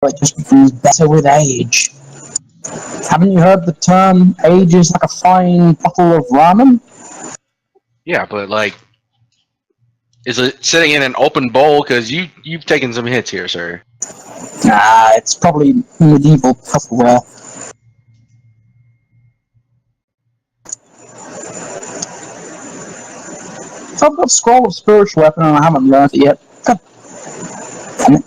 it just becomes better with age. Haven't you heard the term age is like a fine bottle of ramen? Yeah, but like, is it sitting in an open bowl? Because you've taken some hits here, sir. Ah, it's probably medieval Tupperware. So I've got Scroll of Spiritual Weapon and I haven't learned it yet. God damn it.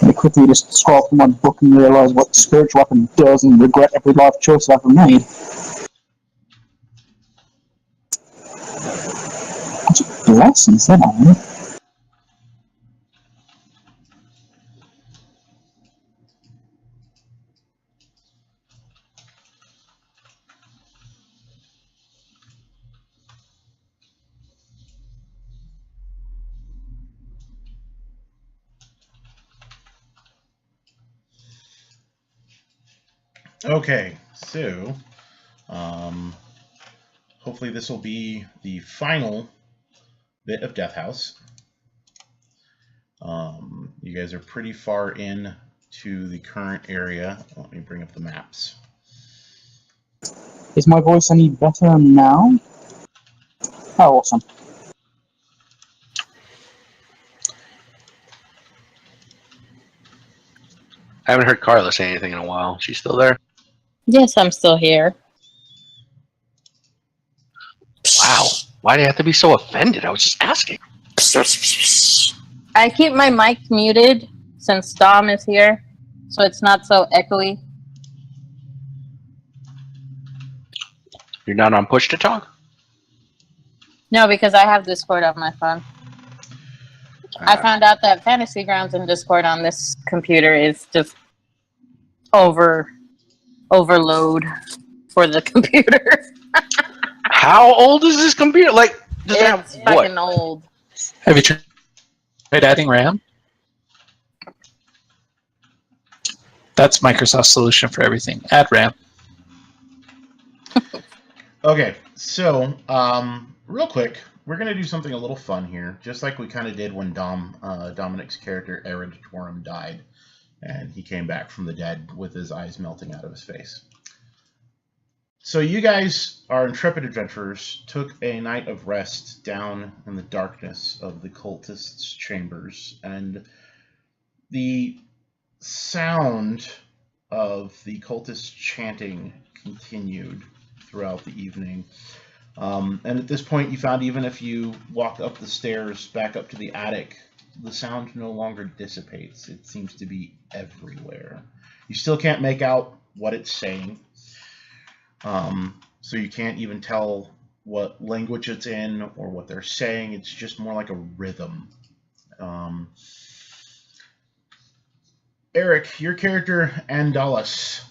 I quickly just scroll through my book and realise what Spiritual Weapon does and regret every life choice I've ever made. What's a bless instead of it? Okay, so hopefully this will be the final bit of Death House. You guys are pretty far in to the current area. Let me bring up the maps. Is my voice any better now? Oh, awesome. I haven't heard Carla say anything in a while. She's still there? Yes, I'm still here. Wow. Why do you have to be so offended? I was just asking. I keep my mic muted since Dom is here, so it's not so echoey. You're not on push to talk? No, because I have Discord on my phone. I found out that Fantasy Grounds and Discord on this computer is just overload for the computer. How old is this computer? Like, does it have It's what? fucking old. Have you tried adding RAM? That's Microsoft's solution for everything. Add RAM. Okay, so real quick, we're gonna do something a little fun here, just like we kind of did when Dominic's character Erid Torum died, and he came back from the dead with his eyes melting out of his face. So you guys, our intrepid adventurers, took a night of rest down in the darkness of the cultists' chambers, and the sound of the cultists chanting continued throughout the evening. And at this point, you found even if you walk up the stairs back up to the attic, the sound no longer dissipates. It seems to be everywhere. You still can't make out what it's saying. So you can't even tell what language it's in or what they're saying. It's just more like a rhythm. Eric, your character, Andalus.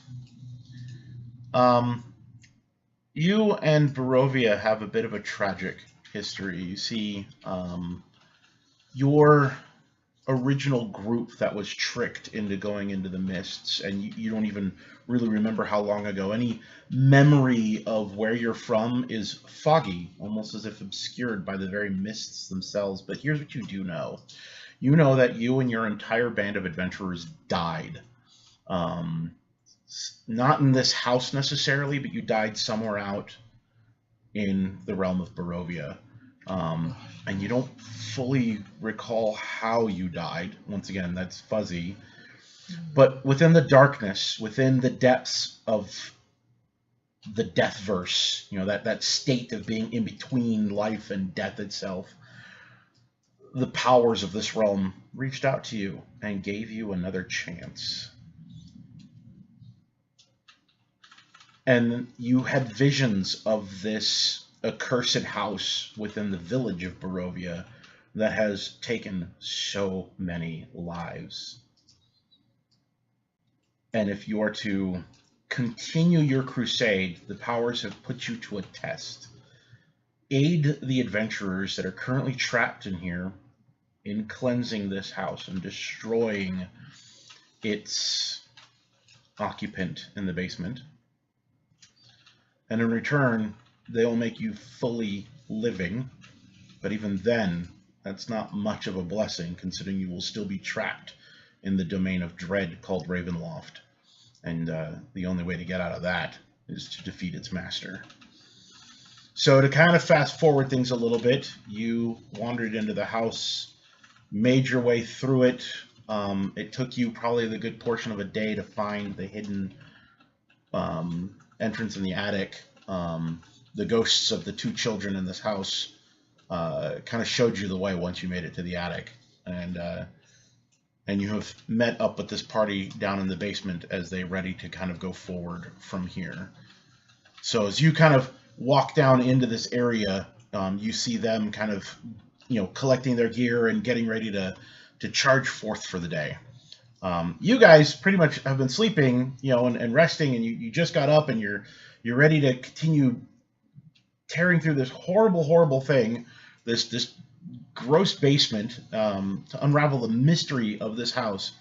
You and Barovia have a bit of a tragic history. You see, your original group that was tricked into going into the mists, and you don't even really remember how long ago. Any memory of where you're from is foggy, almost as if obscured by the very mists themselves. But here's what you do know. You know that you and your entire band of adventurers died. Not in this house necessarily, but you died somewhere out in the realm of Barovia. And you don't fully recall how you died. Once again, that's fuzzy. But within the darkness, within the depths of the Deathverse, you know, that state of being in between life and death itself, the powers of this realm reached out to you and gave you another chance. And you had visions of this accursed house within the village of Barovia that has taken so many lives. And if you are to continue your crusade, the powers have put you to a test. Aid the adventurers that are currently trapped in here in cleansing this house and destroying its occupant in the basement. And in return, they will make you fully living, but even then, That's not much of a blessing, considering you will still be trapped in the domain of dread called Ravenloft. And the only way to get out of that is to defeat its master. So to kind of fast forward things a little bit, you wandered into the house, made your way through it. It took you probably the good portion of a day to find the hidden entrance in the attic. The ghosts of the two children in this house kind of showed you the way once you made it to the attic. And you have met up with this party down in the basement as they ready to kind of go forward from here. So as you kind of walk down into this area, you see them kind of, collecting their gear and getting ready to charge forth for the day. You guys pretty much have been sleeping, and resting, and you just got up and you're ready to continue tearing through this horrible, horrible thing, this gross basement, to unravel the mystery of this house,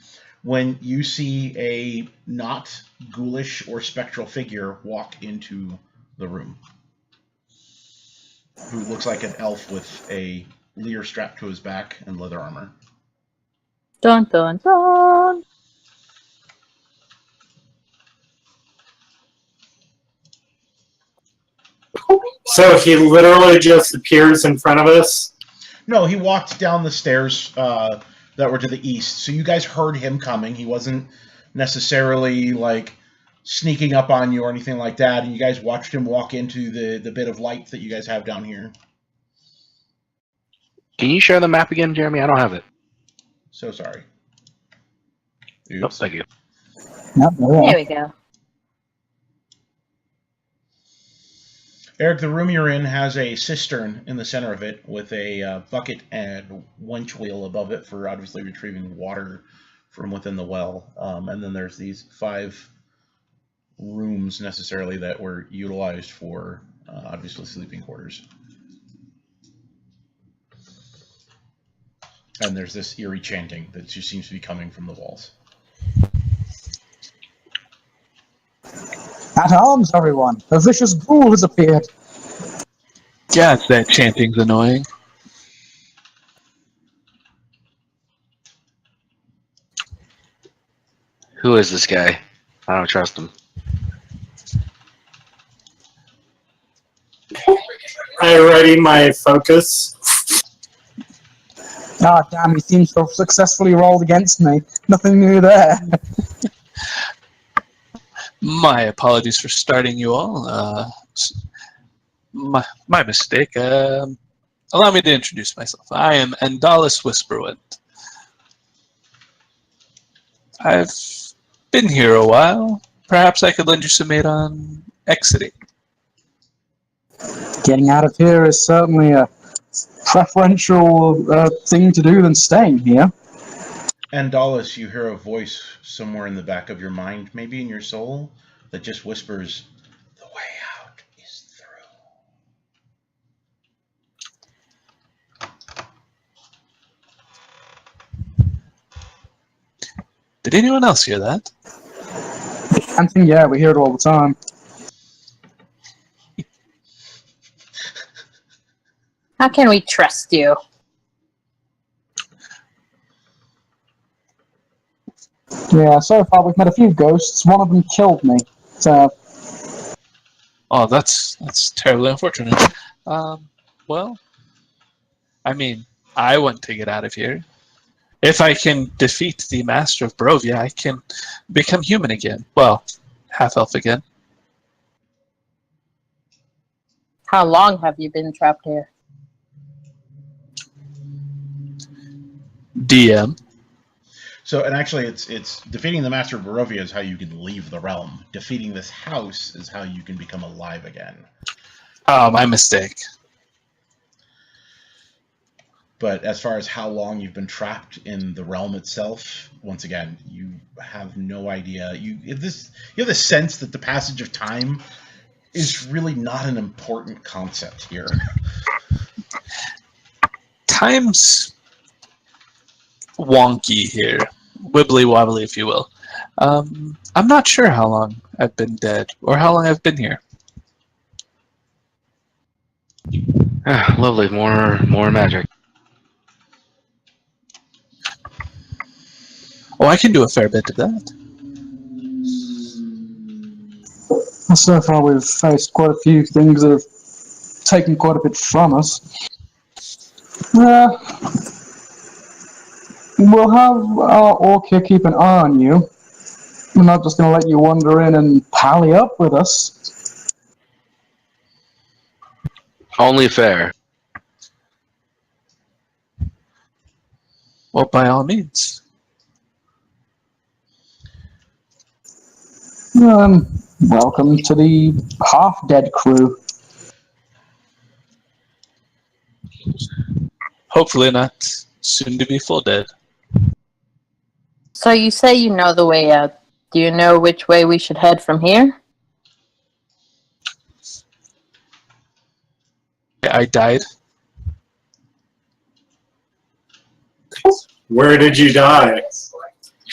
when you see a not ghoulish or spectral figure walk into the room, who looks like an elf with a leer strapped to his back and leather armor. Dun dun dun. So he literally just appears in front of us? No, he walked down the stairs that were to the east, so you guys heard him coming. He wasn't necessarily sneaking up on you or anything like that, and you guys watched him walk into the bit of light that you guys have down here. Can you share the map again, Jeremy? I don't have it. So sorry. Nope, thank you. Nope, There we go. Eric, the room you're in has a cistern in the center of it with a bucket and winch wheel above it for obviously retrieving water from within the well. And then there's these 5 rooms necessarily that were utilized for obviously sleeping quarters. And there's this eerie chanting that just seems to be coming from the walls. At arms, everyone! A vicious ghoul has appeared! God, that chanting's annoying. Who is this guy? I don't trust him. I ready my focus. Ah, damn, he seems to have successfully rolled against me. Nothing new there. My apologies for starting you all. My mistake. Allow me to introduce myself. I am Andalis Whisperwind. I've been here a while. Perhaps I could lend you some aid on exiting. Getting out of here is certainly a preferential thing to do than staying here. And Dallas, you hear a voice somewhere in the back of your mind, maybe in your soul, that just whispers, "The way out is through." Did anyone else hear that? I think, yeah, we hear it all the time. How can we trust you? Yeah, so far we've met a few ghosts. One of them killed me. So, Oh, that's terribly unfortunate. Well, I mean, I want to get out of here. If I can defeat the Master of Barovia, I can become human again. Well, half-elf again. How long have you been trapped here? DM. So, and actually, it's defeating the Master of Barovia is how you can leave the realm. Defeating this house is how you can become alive again. Oh, my mistake. But as far as how long you've been trapped in the realm itself, once again, you have no idea. You have this sense that the passage of time is really not an important concept here. Time's wonky here. Wibbly wobbly, if you will. I'm not sure how long I've been dead or how long I've been here. Ah, lovely, more magic. Oh, I can do a fair bit of that. So far, we've faced quite a few things that have taken quite a bit from us. We'll have our orc here keep an eye on you. We're not just going to let you wander in and pally up with us. Only fair. Well, by all means. Welcome to the half-dead crew. Hopefully not soon to be full dead. So you say you know the way out. Do you know which way we should head from here? I died. Where did you die?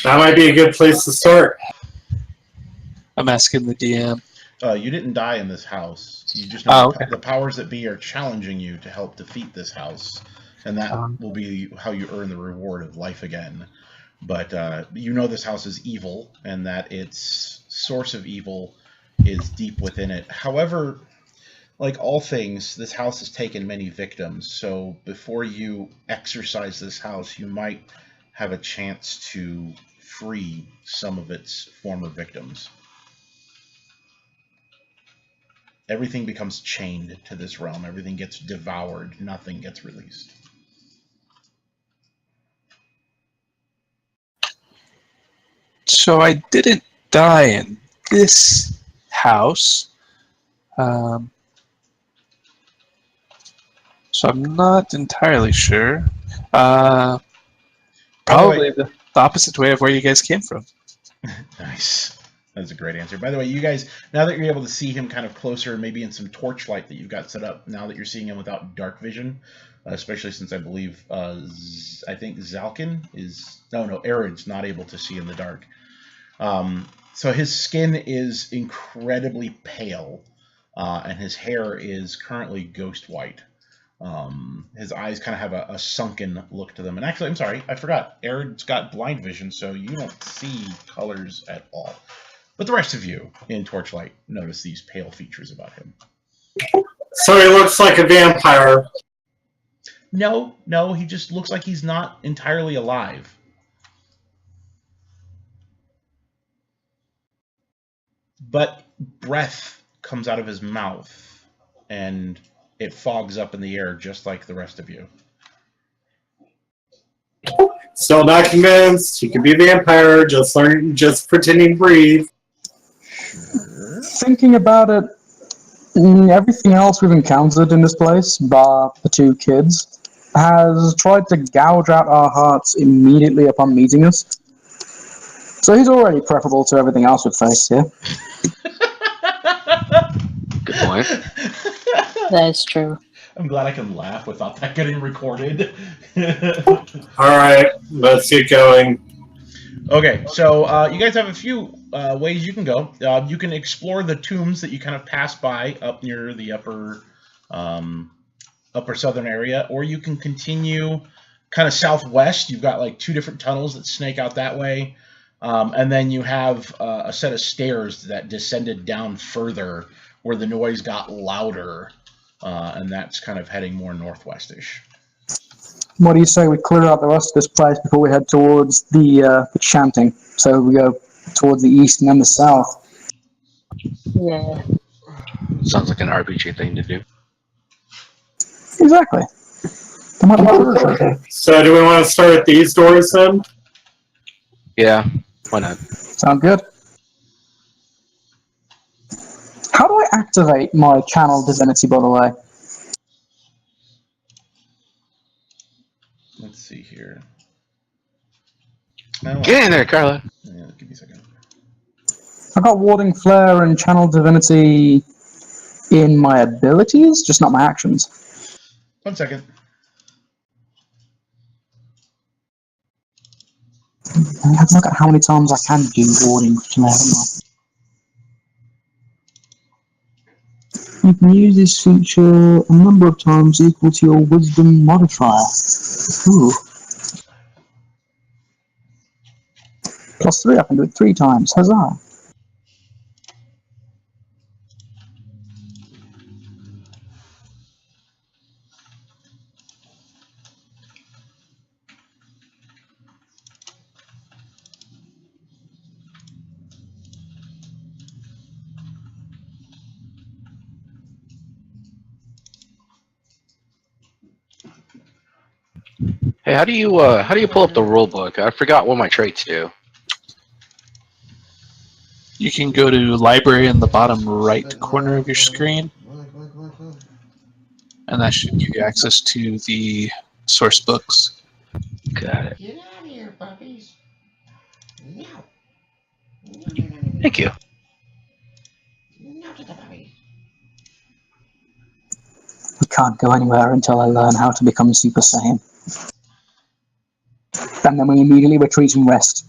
That might be a good place to start. I'm asking the DM. You didn't die in this house. You just know okay. the powers that be are challenging you to help defeat this house, and that will be how you earn the reward of life again. But you know this house is evil, and that its source of evil is deep within it. However, like all things, this house has taken many victims, so before you exorcise this house, you might have a chance to free some of its former victims. Everything becomes chained to this realm. Everything gets devoured. Nothing gets released. So I didn't die in this house. So I'm not entirely sure. Probably the opposite way of where you guys came from. Nice. That's a great answer. By the way, you guys, now that you're able to see him kind of closer, maybe in some torchlight that you've got set up, now that you're seeing him without dark vision, especially since I believe, I think Zalkin is, Arid's not able to see in the dark. So his skin is incredibly pale, and his hair is currently ghost white. His eyes kind of have a sunken look to them. And actually, I'm sorry, I forgot. Arid's got blind vision, so you don't see colors at all. But the rest of you in Torchlight notice these pale features about him. So he looks like a vampire. No, he just looks like he's not entirely alive. But breath comes out of his mouth, and it fogs up in the air just like the rest of you. Still not convinced. He could be a vampire. Just pretending to breathe. Thinking about it, everything else we've encountered in this place, bar the two kids, has tried to gouge out our hearts immediately upon meeting us. So he's already preferable to everything else we've faced here. Good point. That is true. I'm glad I can laugh without that getting recorded. Alright, let's get going. Okay, so you guys have a few ways you can go. You can explore the tombs that you kind of pass by up near the upper southern area, or you can continue kind of southwest. You've got like two different tunnels that snake out that way, and then you have a set of stairs that descended down further where the noise got louder, and that's kind of heading more northwestish. What do you say we clear out the rest of this place before we head towards the chanting? So we go towards the east and then the south. Yeah. Sounds like an RPG thing to do. Exactly. Come on, So do we want to start at these doors then? Yeah, why not? sound good. How do I activate my channel divinity, by the way? Let's see here. Get in there, Carla. Yeah, give me a second. I got warding flare and channel divinity in my abilities, just not my actions. 1 second. I have to look at how many times I can do warding flare. You can use this feature a number of times equal to your wisdom modifier. Ooh. +3, I can do it 3 times. Huzzah! Hey, how do you pull up the rule book? I forgot what my traits do. You can go to library in the bottom right corner of your screen, and that should give you access to the source books. Got it. Get out of here, puppies. No. Thank you. No to the puppies. I can't go anywhere until I learn how to become Super Saiyan. And then we immediately retreat and rest.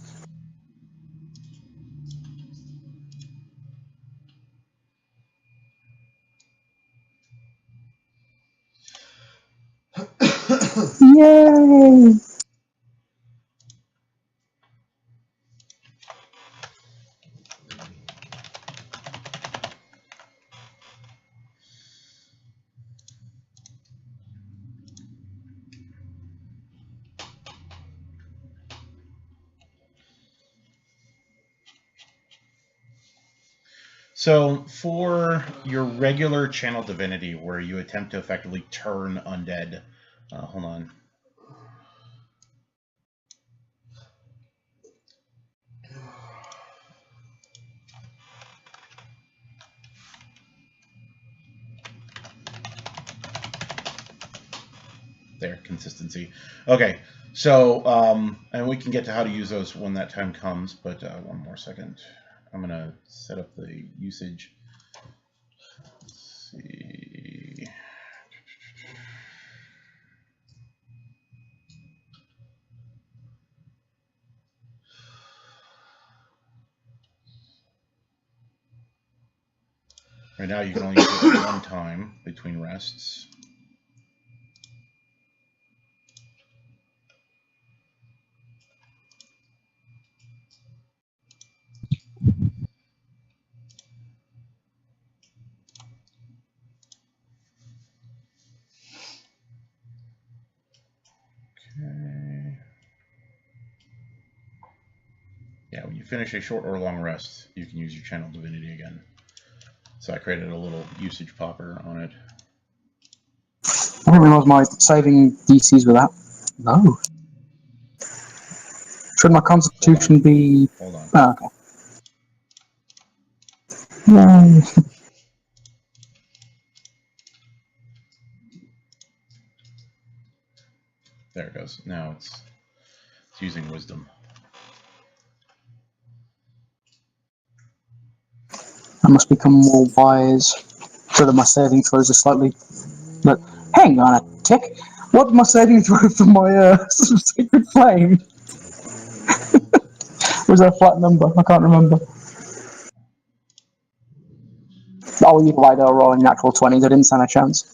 Yay! So, for your regular channel divinity, where you attempt to effectively turn undead, hold on. There, consistency. Okay, so, and we can get to how to use those when that time comes, but one more second. I'm going to set up the usage. Let's see. Right now, you can only use it one time between rests. Okay. Yeah, when you finish a short or long rest, you can use your channel divinity again. So I created a little usage popper on it. I didn't realize my saving DCs were that low. Should my constitution be... Hold on. Oh, okay. Yay! There it goes. Now it's using wisdom. I must become more wise so that my saving throws are slightly... But hang on a tick. What did my saving throw for my sacred flame? Was that a flat number? I can't remember. Oh, you'd lie, they were rolling natural 20s. I didn't stand a chance.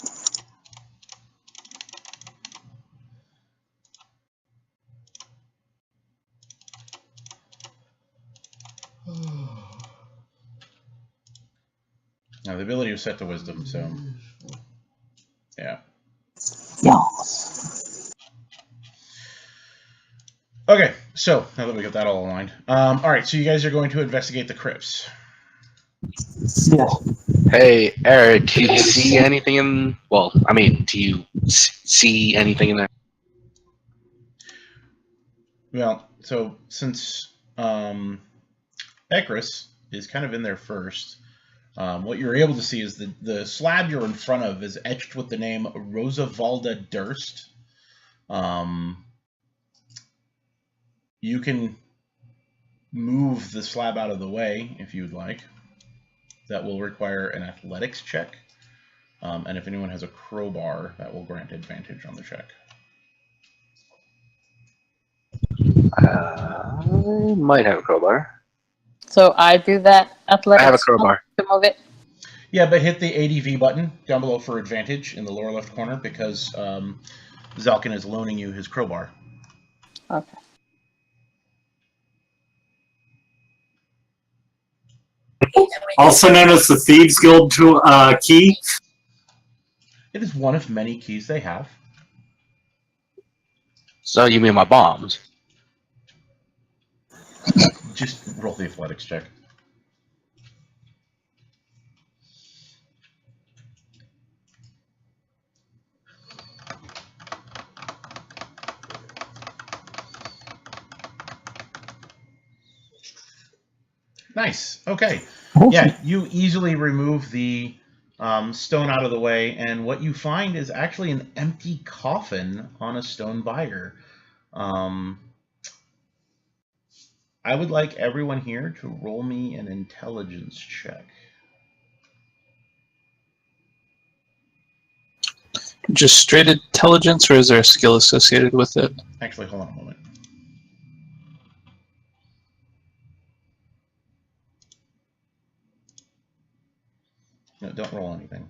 Now the ability was set to wisdom, so yeah. Yeah. Okay, so now that we got that all aligned, all right. So you guys are going to investigate the crypts. Yeah. Hey, Eric, do you see anything in? Well, I mean, do you see anything in there? Well, so since Ekris is kind of in there first, what you're able to see is the slab you're in front of is etched with the name Rosavalda Durst. You can move the slab out of the way if you'd like. That will require an athletics check. And if anyone has a crowbar, that will grant advantage on the check. I might have a crowbar. So I do that athletics I have a crowbar. to move it. Yeah, but hit the ADV button down below for advantage in the lower left corner because Zalkin is loaning you his crowbar. Okay. Also known as the Thieves Guild key. It is one of many keys they have. So you mean my bombs? Just roll the athletics check. Nice. Okay. Yeah, you easily remove the stone out of the way, and what you find is actually an empty coffin on a stone bier. I would like everyone here to roll me an intelligence check. Just straight intelligence, or is there a skill associated with it? Actually, hold on a moment. No, don't roll anything.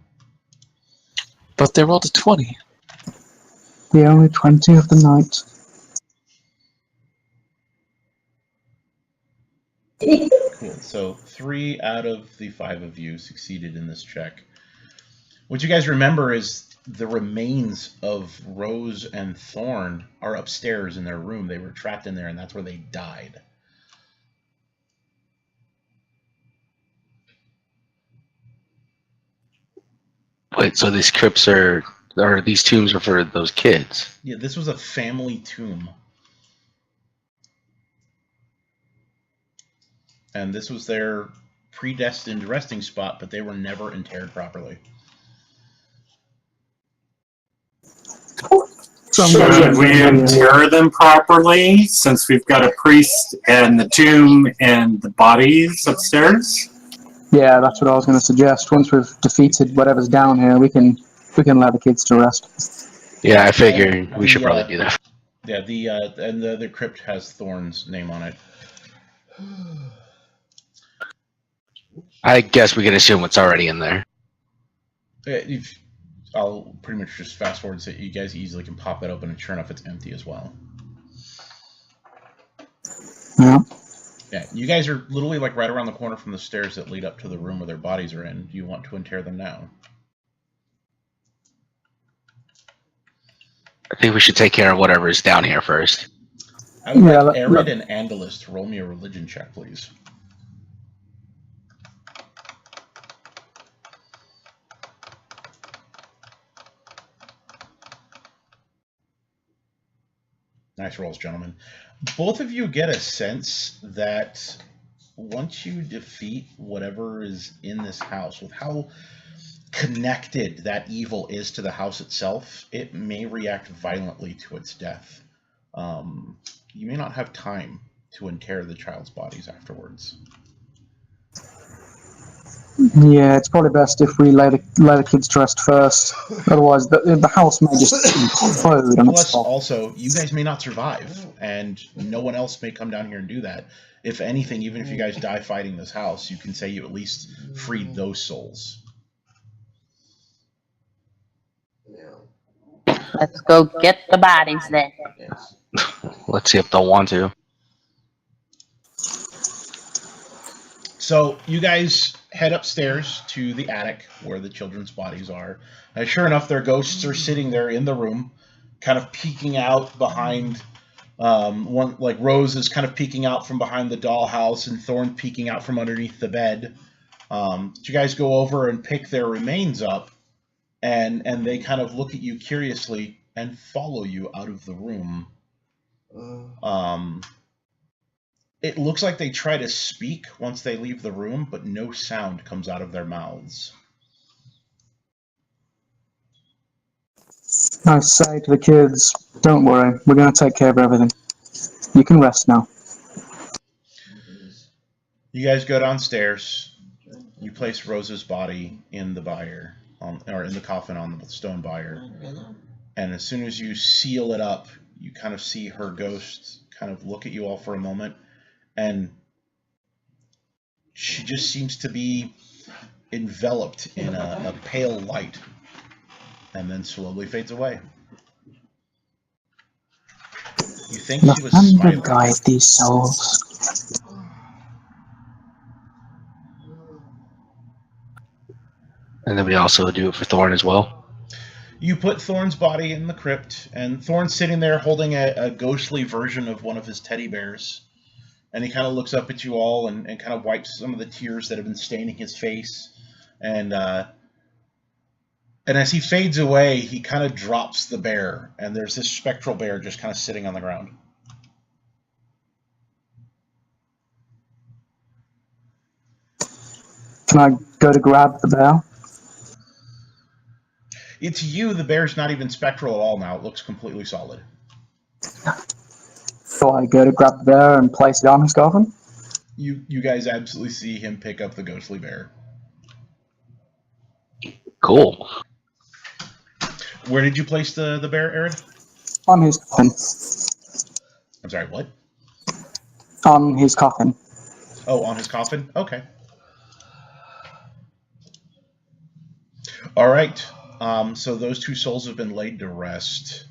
But they rolled a 20. The only 20 of the night. Cool. So 3 out of the 5 of you succeeded in this check. What you guys remember is the remains of Rose and Thorn are upstairs in their room. They were trapped in there, and that's where they died. Wait, so these crypts or these tombs are for those kids? Yeah, this was a family tomb. And this was their predestined resting spot, but they were never interred properly. Should we inter them properly, since we've got a priest and the tomb and the bodies upstairs? Yeah, that's what I was going to suggest. Once we've defeated whatever's down here, we can lay the kids to rest. Yeah, I figured we should probably do that. Yeah, the crypt has Thorn's name on it. I guess we can assume what's already in there. I'll pretty much just fast forward so you guys easily can pop it open, and sure enough, it's empty as well. Yeah. Yeah, you guys are literally like right around the corner from the stairs that lead up to the room where their bodies are in. Do you want to inter them now? I think we should take care of whatever is down here first. I would like Arid and Andalus to roll me a religion check, please. Nice rolls, gentlemen. Both of you get a sense that once you defeat whatever is in this house, with how connected that evil is to the house itself, it may react violently to its death. You may not have time to inter the child's bodies afterwards. Yeah, it's probably best if we lay the kids to rest first. Otherwise, the house may just implode on Plus, itself. also, you guys may not survive, and no one else may come down here and do that. If anything, even if you guys die fighting this house, you can say you at least freed those souls. Let's go get the bodies then. Let's see if they'll want to. So you guys head upstairs to the attic where the children's bodies are. And sure enough, their ghosts are sitting there in the room, kind of peeking out behind one. Like Rose is kind of peeking out from behind the dollhouse, and Thorn peeking out from underneath the bed. You guys go over and pick their remains up, and they kind of look at you curiously and follow you out of the room. It looks like they try to speak once they leave the room, but no sound comes out of their mouths. I say to the kids, don't worry, we're going to take care of everything. You can rest now. You guys go downstairs. You place Rose's body in the bier, or in the coffin on the stone bier. And as soon as you seal it up, you kind of see her ghost kind of look at you all for a moment. And she just seems to be enveloped in a pale light, and then slowly fades away. You think she was The smiling. guide these souls. And then we also do it for Thorn as well. You put Thorn's body in the crypt, and Thorn's sitting there holding a ghostly version of one of his teddy bears. And he kind of looks up at you all and kind of wipes some of the tears that have been staining his face. And as he fades away, he kind of drops the bear, and there's this spectral bear just kind of sitting on the ground. Can I go to grab the bear? It's you. The bear's not even spectral at all now. It looks completely solid. So I go to grab the bear and place it on his coffin? You guys absolutely see him pick up the ghostly bear. Cool. Where did you place the bear, Aaron? On his coffin. I'm sorry, what? On his coffin. Oh, on his coffin? Okay. All right. So those two souls have been laid to rest.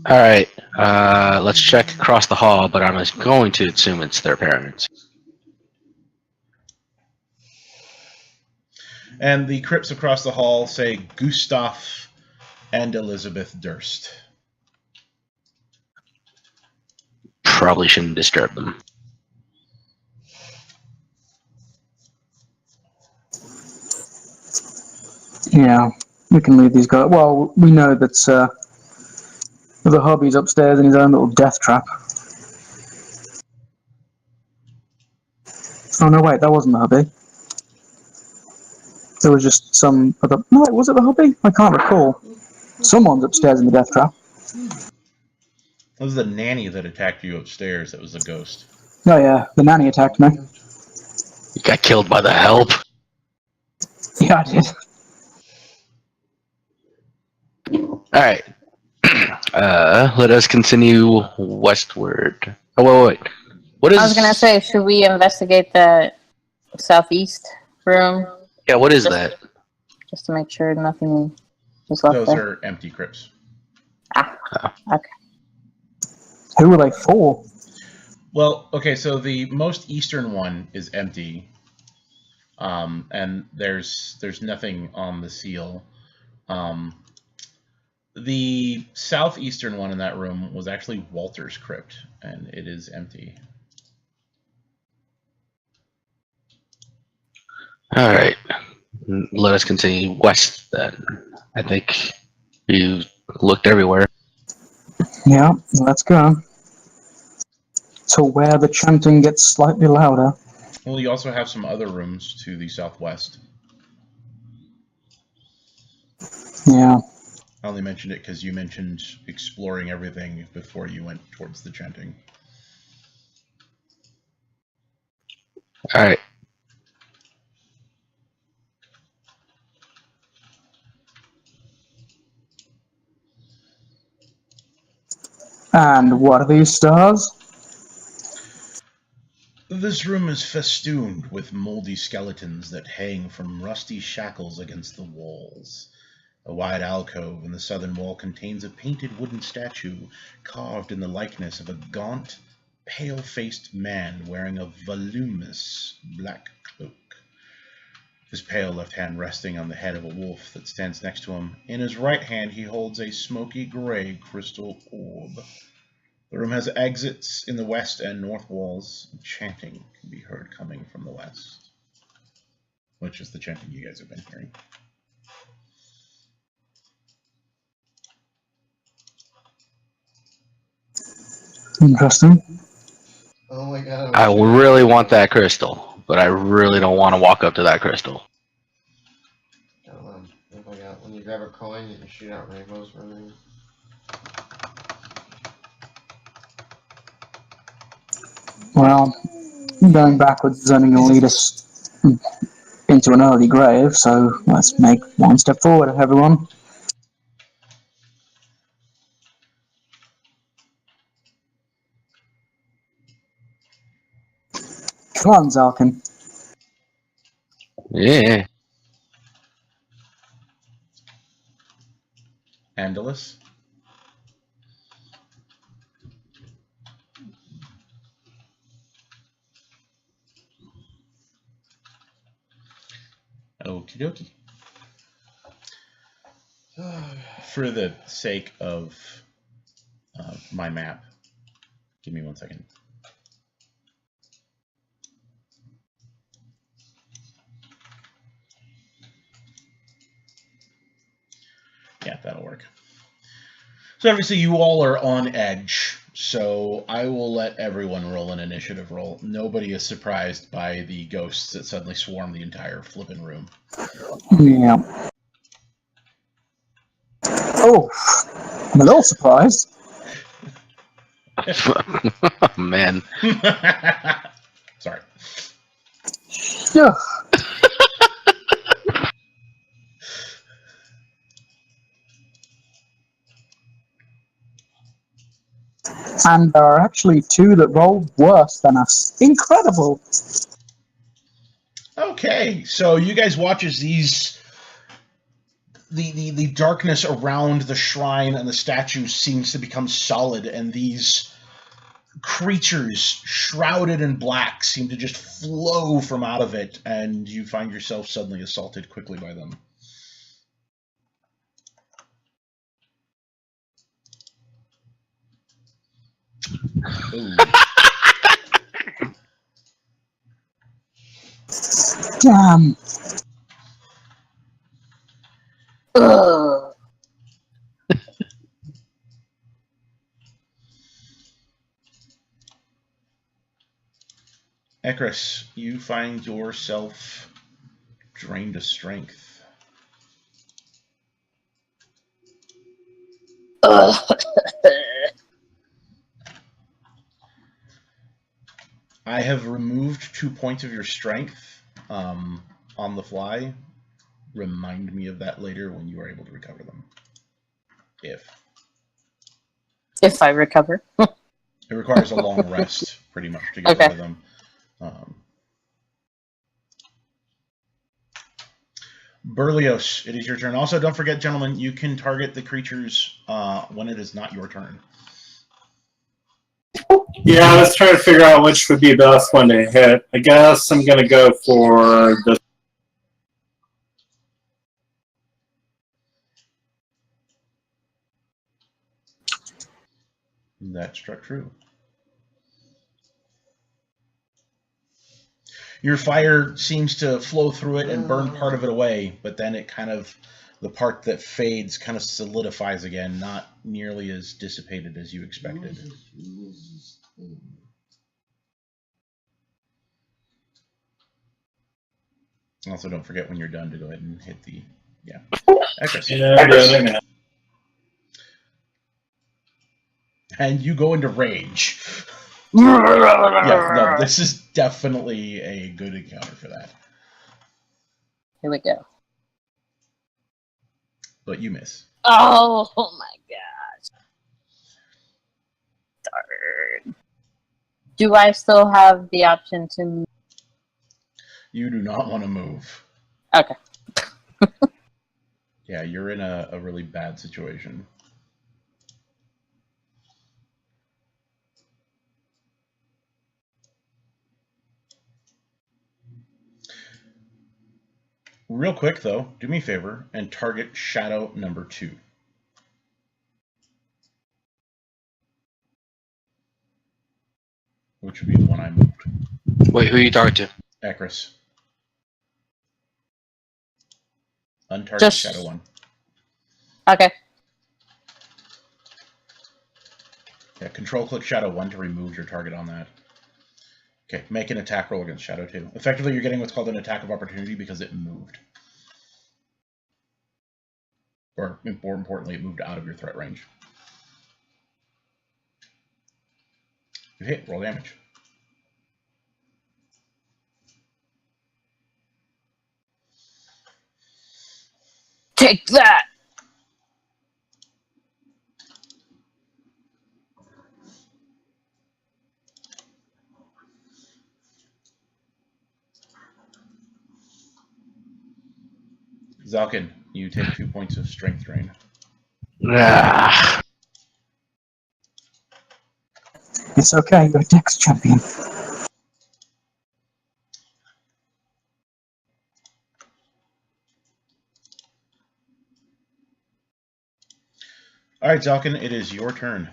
All right. Let's check across the hall, but I'm going to assume it's their parents. And the crypts across the hall say Gustav and Elizabeth Durst. Probably shouldn't disturb them. Yeah, we can leave these guys. Well, we know that the hubby's upstairs in his own little death trap. Oh no, wait, that wasn't the hubby. There was just some other. No, wait, was it the hubby? I can't recall. Someone's upstairs in the death trap. It was the nanny that attacked you upstairs. That was the ghost. Oh yeah, the nanny attacked me. You got killed by the help. Yeah, I did. All right. Let us continue westward. Oh, wait. What is? I was gonna say, should we investigate the southeast room Yeah, what is that? just to make sure nothing is left Those there? are empty crypts. Okay. Who were they for? Well, okay, so the most eastern one is empty. And there's nothing on the seal. The southeastern one in that room was actually Walter's crypt, and it is empty. All right. Let us continue west then. I think you looked everywhere. Yeah, let's go. To where the chanting gets slightly louder. Well, you also have some other rooms to the southwest. Yeah. I only mentioned it because you mentioned exploring everything before you went towards the chanting. All right. And what are these stars? This room is festooned with moldy skeletons that hang from rusty shackles against the walls. A wide alcove in the southern wall contains a painted wooden statue carved in the likeness of a gaunt, pale-faced man wearing a voluminous black cloak. His pale left hand resting on the head of a wolf that stands next to him. In his right hand he holds a smoky gray crystal orb. The room has exits in the west and north walls. Chanting can be heard coming from the west, which is the chanting you guys have been hearing. Interesting. Oh my god. I really want that crystal, but I really don't want to walk up to that crystal. Oh my god. When you grab a coin, you can shoot out rainbows from it. Well, going backwards is only going to lead us into an early grave, so let's make one step forward, everyone. Come on, Zalkin. Yeah. Andalus? Okie dokie. For the sake of my map, give me 1 second. Yeah, that'll work. So obviously you all are on edge, so I will let everyone roll an initiative roll. Nobody is surprised by the ghosts that suddenly swarm the entire flippin' room. Yeah. Oh, I'm a little surprised. Man. Sorry. Yeah. And there are actually two that rolled worse than us. Incredible! Okay, so you guys watch as the darkness around the shrine and the statue seems to become solid, and these creatures shrouded in black seem to just flow from out of it, and you find yourself suddenly assaulted quickly by them. Ooh. Damn. Ugh. Ekris, you find yourself drained of strength. Ugh. I have removed 2 points of your strength on the fly. Remind me of that later when you are able to recover them. If I recover. It requires a long rest, pretty much, to get rid of them. Berlioz, it is your turn. Also, don't forget, gentlemen, you can target the creatures when it is not your turn. Yeah, I was trying to figure out which would be the best one to hit. I guess I'm going to go for the... That struck true. Your fire seems to flow through it and burn part of it away, but then it kind of, the part that fades kind of solidifies again, not nearly as dissipated as you expected. Also, don't forget when you're done to go ahead and hit the, yeah. Yeah, And you go into rage. Yeah, no, this is definitely a good encounter for that. Here we go. But you miss. Oh my gosh. Darn. Do I still have the option to... You do not want to move. Okay. Yeah, you're in a really bad situation. Real quick, though, do me a favor and target shadow number 2. Which would be the one I moved. Wait, who are you talking to? Ekris. Untarget Just... shadow 1. Okay. Yeah, control-click shadow 1 to remove your target on that. Okay, make an attack roll against shadow 2. Effectively, you're getting what's called an attack of opportunity because it moved. Or, more importantly, it moved out of your threat range. You hit, roll damage. Take that! Zalkin, you take 2 points of strength drain. Ah. It's okay, you're Dex champion. All right, Zalkin, it is your turn.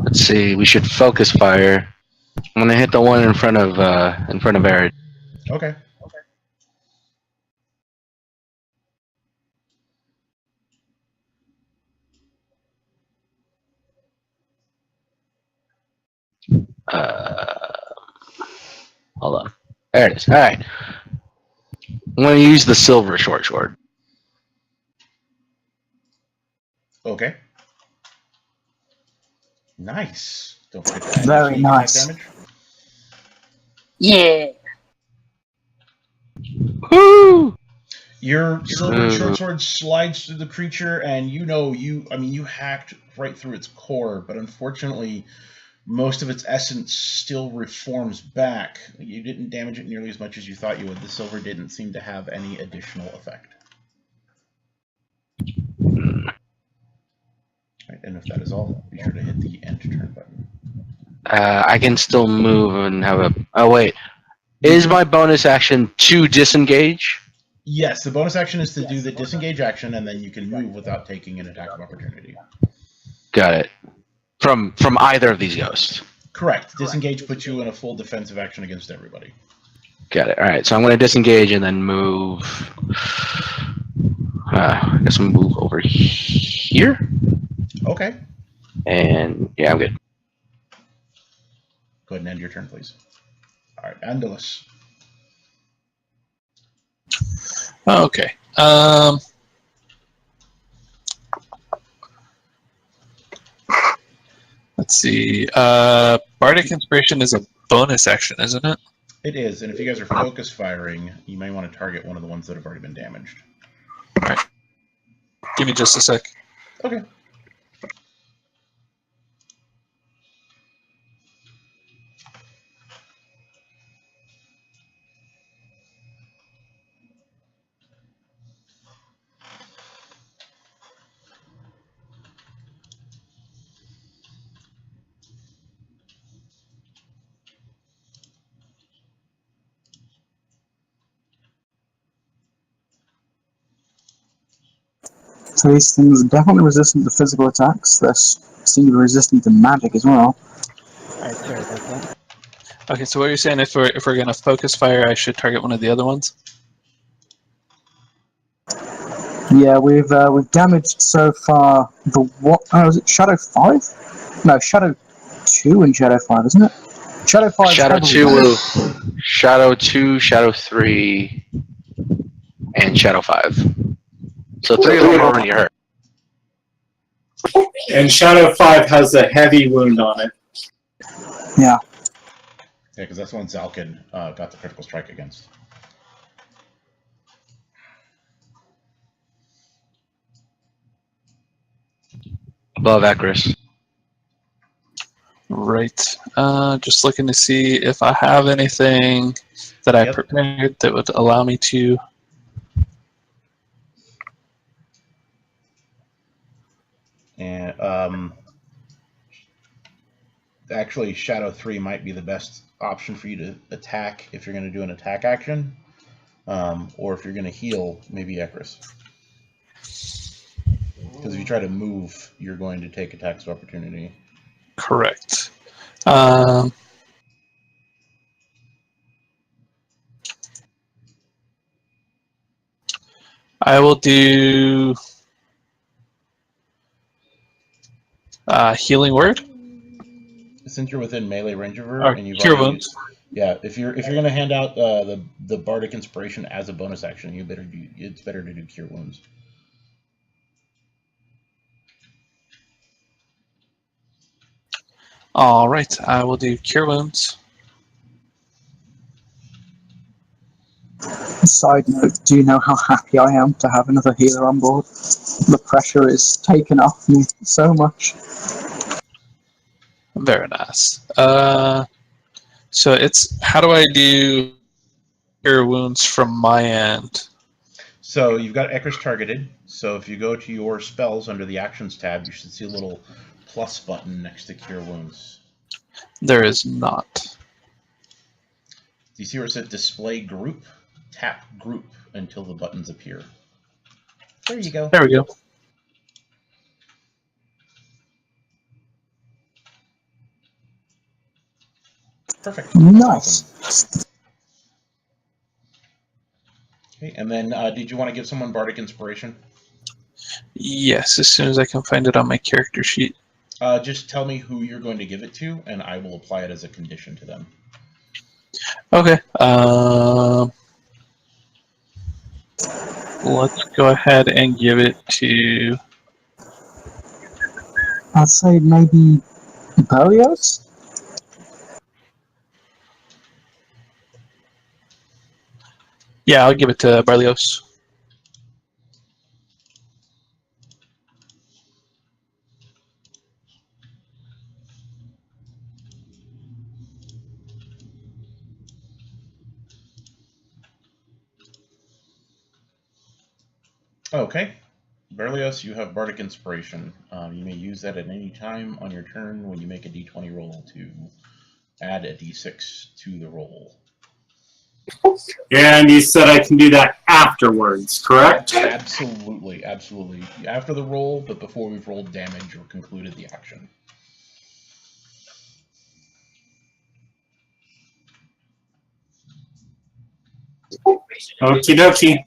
Let's see. We should focus fire. I'm gonna hit the one in front of Eric. Okay. Hold on. There it is. All right. I'm gonna use the silver short sword. Okay. Nice. Don't forget to add Very your sneak attack nice. damage. Yeah. Woo! Your silver short sword slides through the creature, and you hacked right through its core, but unfortunately, most of its essence still reforms back. You didn't damage it nearly as much as you thought you would. The silver didn't seem to have any additional effect. Right, and if that is all, be sure to hit the end turn button. I can still move and have a. Oh wait, is my bonus action to disengage? Yes, the bonus action is to do the disengage action, and then you can move without taking an attack of opportunity. Got it. From either of these ghosts. Correct. Disengage puts you in a full defensive action against everybody. Got it. All right. So I'm going to disengage and then move. I guess I'm gonna move over here. Okay. And yeah, I'm good. Go ahead and end your turn, please. All right, Andalus. Okay. Let's see. Bardic Inspiration is a bonus action, isn't it? It is, and if you guys are focus firing, you may want to target one of the ones that have already been damaged. All right. Give me just a sec. Okay. So these things are definitely resistant to physical attacks. They seem to be resistant to magic as well. Alright, sorry about that. Okay, so what you're saying, if we're gonna focus fire, I should target one of the other ones? Yeah, we've damaged so far the what? Oh, is it Shadow 5? No, Shadow 2 and Shadow 5, isn't it? Shadow 5. Shadow 2, Shadow 2, Shadow 3, and Shadow 5. So 3 of them are already hurt. And Shadow 5 has a heavy wound on it. Yeah. Yeah, because that's one Zalkin got the critical strike against. Above accursed. Right. Just looking to see if I have anything that I prepared that would allow me to. And actually, Shadow 3 might be the best option for you to attack if you're going to do an attack action. Or if you're going to heal, maybe accursed. Because if you try to move, you're going to take attacks of opportunity. Correct. I will do Healing Word. Since you're within melee range of her, Or and you've Cure already Wounds. yeah, if you're going to hand out the Bardic Inspiration as a bonus action, it's better to do Cure Wounds. All right, I will do Cure Wounds. Side note, do you know how happy I am to have another healer on board? The pressure is taken off me so much. Very nice. So it's, how do I do Cure Wounds from my end? So you've got accursed targeted. So if you go to your spells under the Actions tab, you should see a little plus button next to Cure Wounds. There is not. Do you see where it says Display Group? tap group until the buttons appear. There you go. There we go. Perfect. Nice. Awesome. Okay, and then did you want to give someone Bardic Inspiration? Yes, as soon as I can find it on my character sheet. Just tell me who you're going to give it to, and I will apply it as a condition to them. Okay. Let's go ahead and give it to. I'd say maybe Berlioz? Yeah, I'll give it to Barlios. Okay. Berlioz, you have Bardic Inspiration. You may use that at any time on your turn when you make a d20 roll to add a d6 to the roll. And you said I can do that afterwards, correct? Absolutely, absolutely. After the roll, but before we've rolled damage or concluded the action. Okie dokie.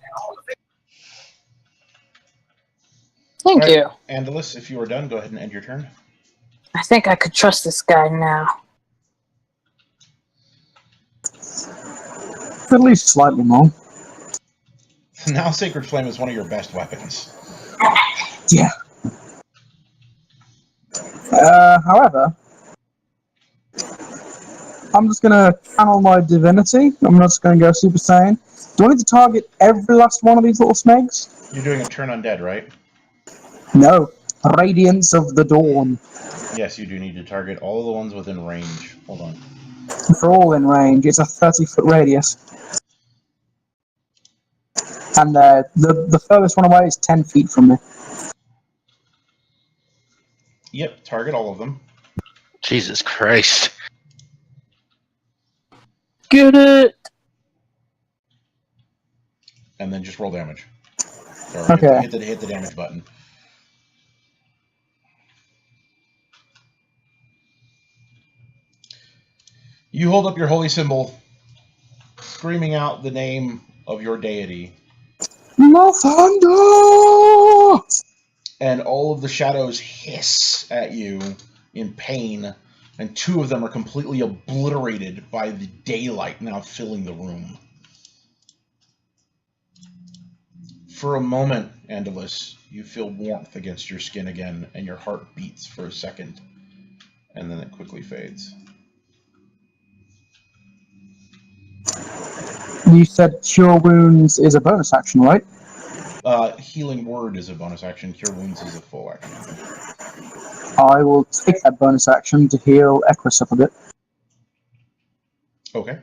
Thank All right, you. Andalus, if you are done, go ahead and end your turn. I think I could trust this guy now. At least slightly more. Now Sacred Flame is one of your best weapons. Yeah. However, I'm just gonna channel my divinity. I'm not just gonna go Super Saiyan. Do I need to target every last one of these little smegs? You're doing a turn undead, right? No. Radiance of the Dawn. Yes, you do need to target all the ones within range. Hold on. For all in range, it's a 30-foot radius. And the furthest one away is 10 feet from me. Yep, target all of them. Jesus Christ. Get it! And then just roll damage. Or Okay. hit the damage button. You hold up your holy symbol, screaming out the name of your deity. Thunder! And all of the shadows hiss at you in pain, and two of them are completely obliterated by the daylight now filling the room. For a moment, Andalus, you feel warmth against your skin again, and your heart beats for a second, and then it quickly fades. You said Cure Wounds is a bonus action, right? Healing Word is a bonus action. Cure Wounds is a full action. I will take that bonus action to heal Equus up a bit. Okay.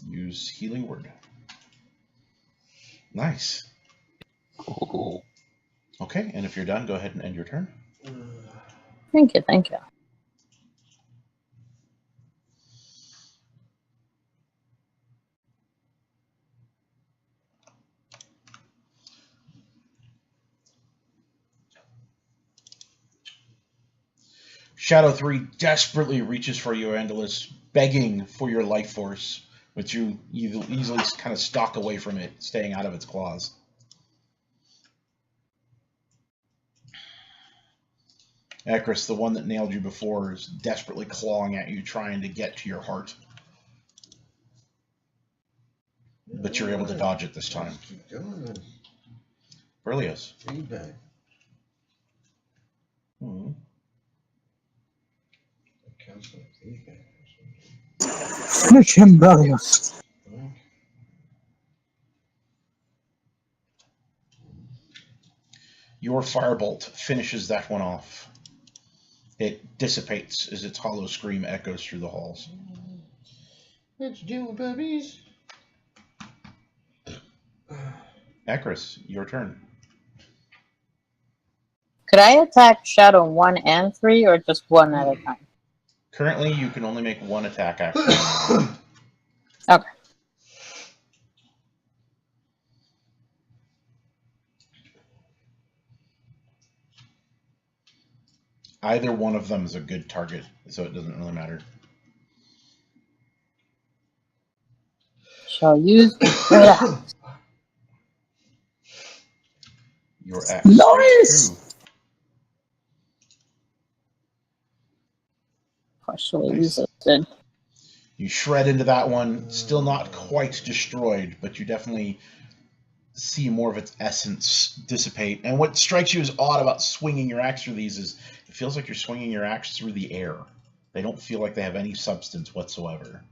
Use Healing Word. Nice. Ooh. Okay, and if you're done, go ahead and end your turn. Thank you, thank you. Shadow 3 desperately reaches for you, Andalus, begging for your life force, but you easily kind of stalk away from it, staying out of its claws. Accursed, the one that nailed you before, is desperately clawing at you, trying to get to your heart. But you're able to dodge it this time. Keep going. Berlioz. Feedback. Hmm. Counseling feedback. Finish him, Berlioz. Your firebolt finishes that one off. It dissipates as its hollow scream echoes through the halls. Let's do it, babies. Accursed, your turn. Could I attack Shadow 1 and 3, or just one at a time? Currently, you can only make one attack action. Okay. Either one of them is a good target, so it doesn't really matter. Shall use Your axe Nice! strikes partially Nice. resisted. You shred into that one, still not quite destroyed, but you definitely see more of its essence dissipate. And what strikes you as odd about swinging your axe through these is it feels like you're swinging your axe through the air. They don't feel like they have any substance whatsoever.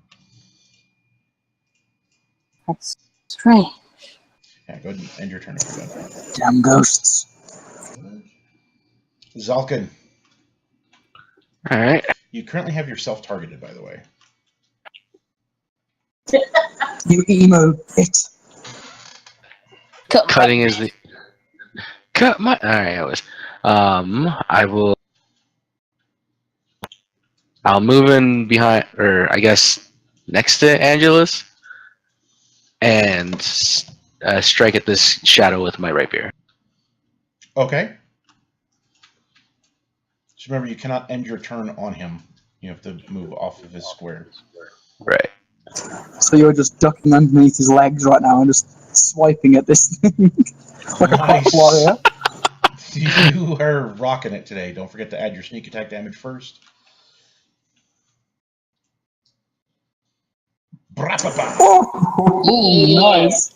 That's strange. Yeah, go ahead and end your turn if you're done. Damn ghosts. Zalkin, All right. you currently have yourself targeted, by the way. You emo bit. Cutting is the cut my. All right, I was. I will. I'll move in behind, or I guess next to Angelus, and strike at this shadow with my rapier. Okay. Just remember, you cannot end your turn on him. You have to move off of his square. Right. So you're just ducking underneath his legs right now and just swiping at this thing like a Nice. pop warrior. You are rocking it today. Don't forget to add your sneak attack damage first. Brapapa. Oh, nice.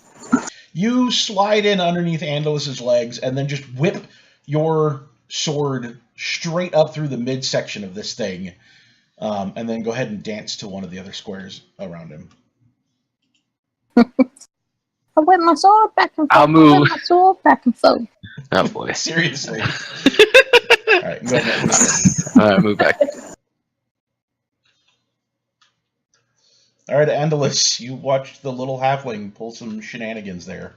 You slide in underneath Angelus's legs and then just whip your sword straight up through the midsection of this thing, and then go ahead and dance to one of the other squares around him. I whip my sword back and forth. I'll move. I whip my sword back and forth. Oh boy. Seriously. All right, go ahead and All right, move back. All right, Angelus, you watched the little halfling pull some shenanigans there.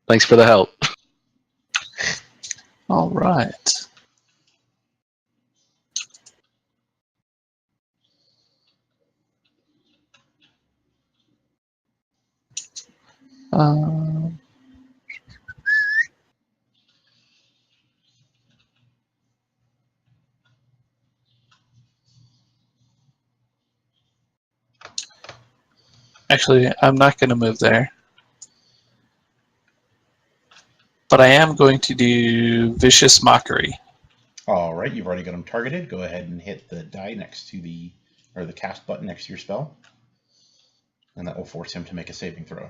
Thanks for the help. All right. Actually, I'm not going to move there. But I am going to do Vicious Mockery. All right, you've already got him targeted. Go ahead and hit the die next to the cast button next to your spell, and that will force him to make a saving throw.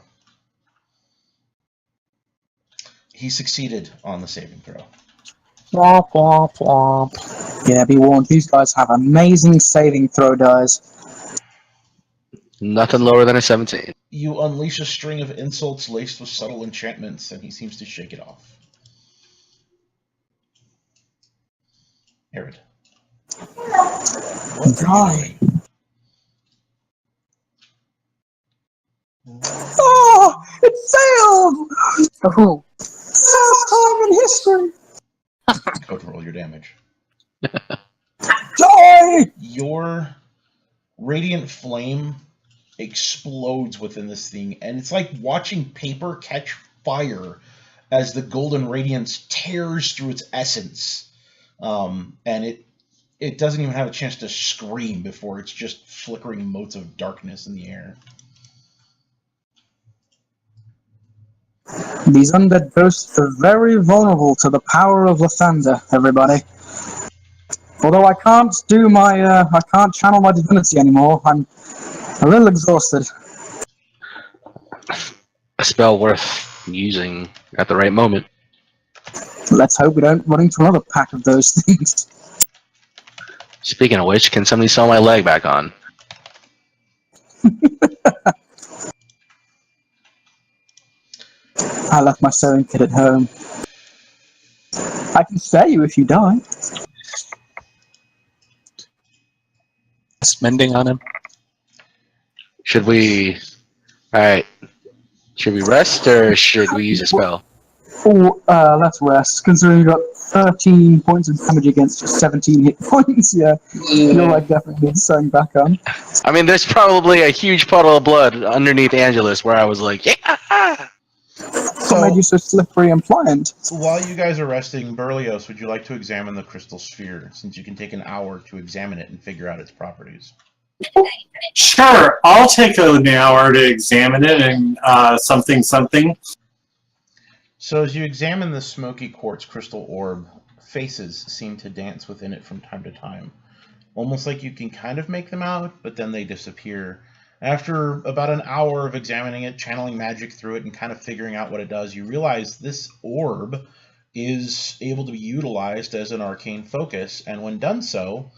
He succeeded on the saving throw. Womp, womp, womp. Yeah, be warned, these guys have amazing saving throw dice. Nothing lower than a 17. You unleash a string of insults laced with subtle enchantments, and he seems to shake it off. Arid. What are you doing? Oh, it failed! Oh, First time in history! Go to roll your damage. Die! Your radiant flame explodes within this thing, and it's like watching paper catch fire as the golden radiance tears through its essence, and it doesn't even have a chance to scream before it's just flickering motes of darkness in the air. These undead ghosts are very vulnerable to the power of Lathander, everybody. Although I can't do I can't channel my divinity anymore, I'm a little exhausted. A spell worth using at the right moment. Let's hope we don't run into another pack of those things. Speaking of which, can somebody sew my leg back on? I left my sewing kit at home. I can spare you if you die. It's mending on him. Should we... Alright. Should we rest, or should we use a spell? Oh, let's rest, considering you got 13 points of damage against just 17 hit points. Yeah, you're like definitely sewing back on. I mean, there's probably a huge puddle of blood underneath Angelus where I was like, yeah! what made you so slippery and pliant? While you guys are resting, Berlioz, would you like to examine the crystal sphere, since you can take an hour to examine it and figure out its properties? Sure, I'll take an hour to examine it and something. So as you examine the smoky quartz crystal orb, faces seem to dance within it from time to time. Almost like you can kind of make them out, but then they disappear. After about an hour of examining it, channeling magic through it, and kind of figuring out what it does, you realize this orb is able to be utilized as an arcane focus, and when done so,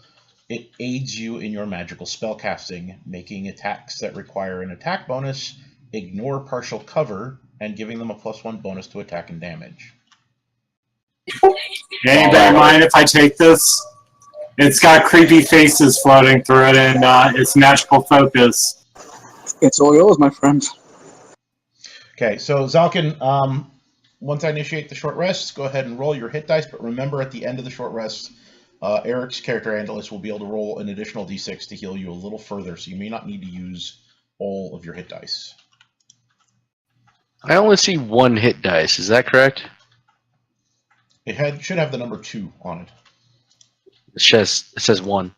it aids you in your magical spellcasting, making attacks that require an attack bonus, ignore partial cover, and giving them a +1 bonus to attack and damage. Anybody mind if I take this? It's got creepy faces floating through it, and it's magical focus. It's all yours, my friend. Okay, so Zalkin, once I initiate the short rest, go ahead and roll your hit dice, but remember at the end of the short rest, Eric's character Angelus will be able to roll an additional d6 to heal you a little further, so you may not need to use all of your hit dice. I only see one hit dice. Is that correct? It should have the number 2 on it. It says 1.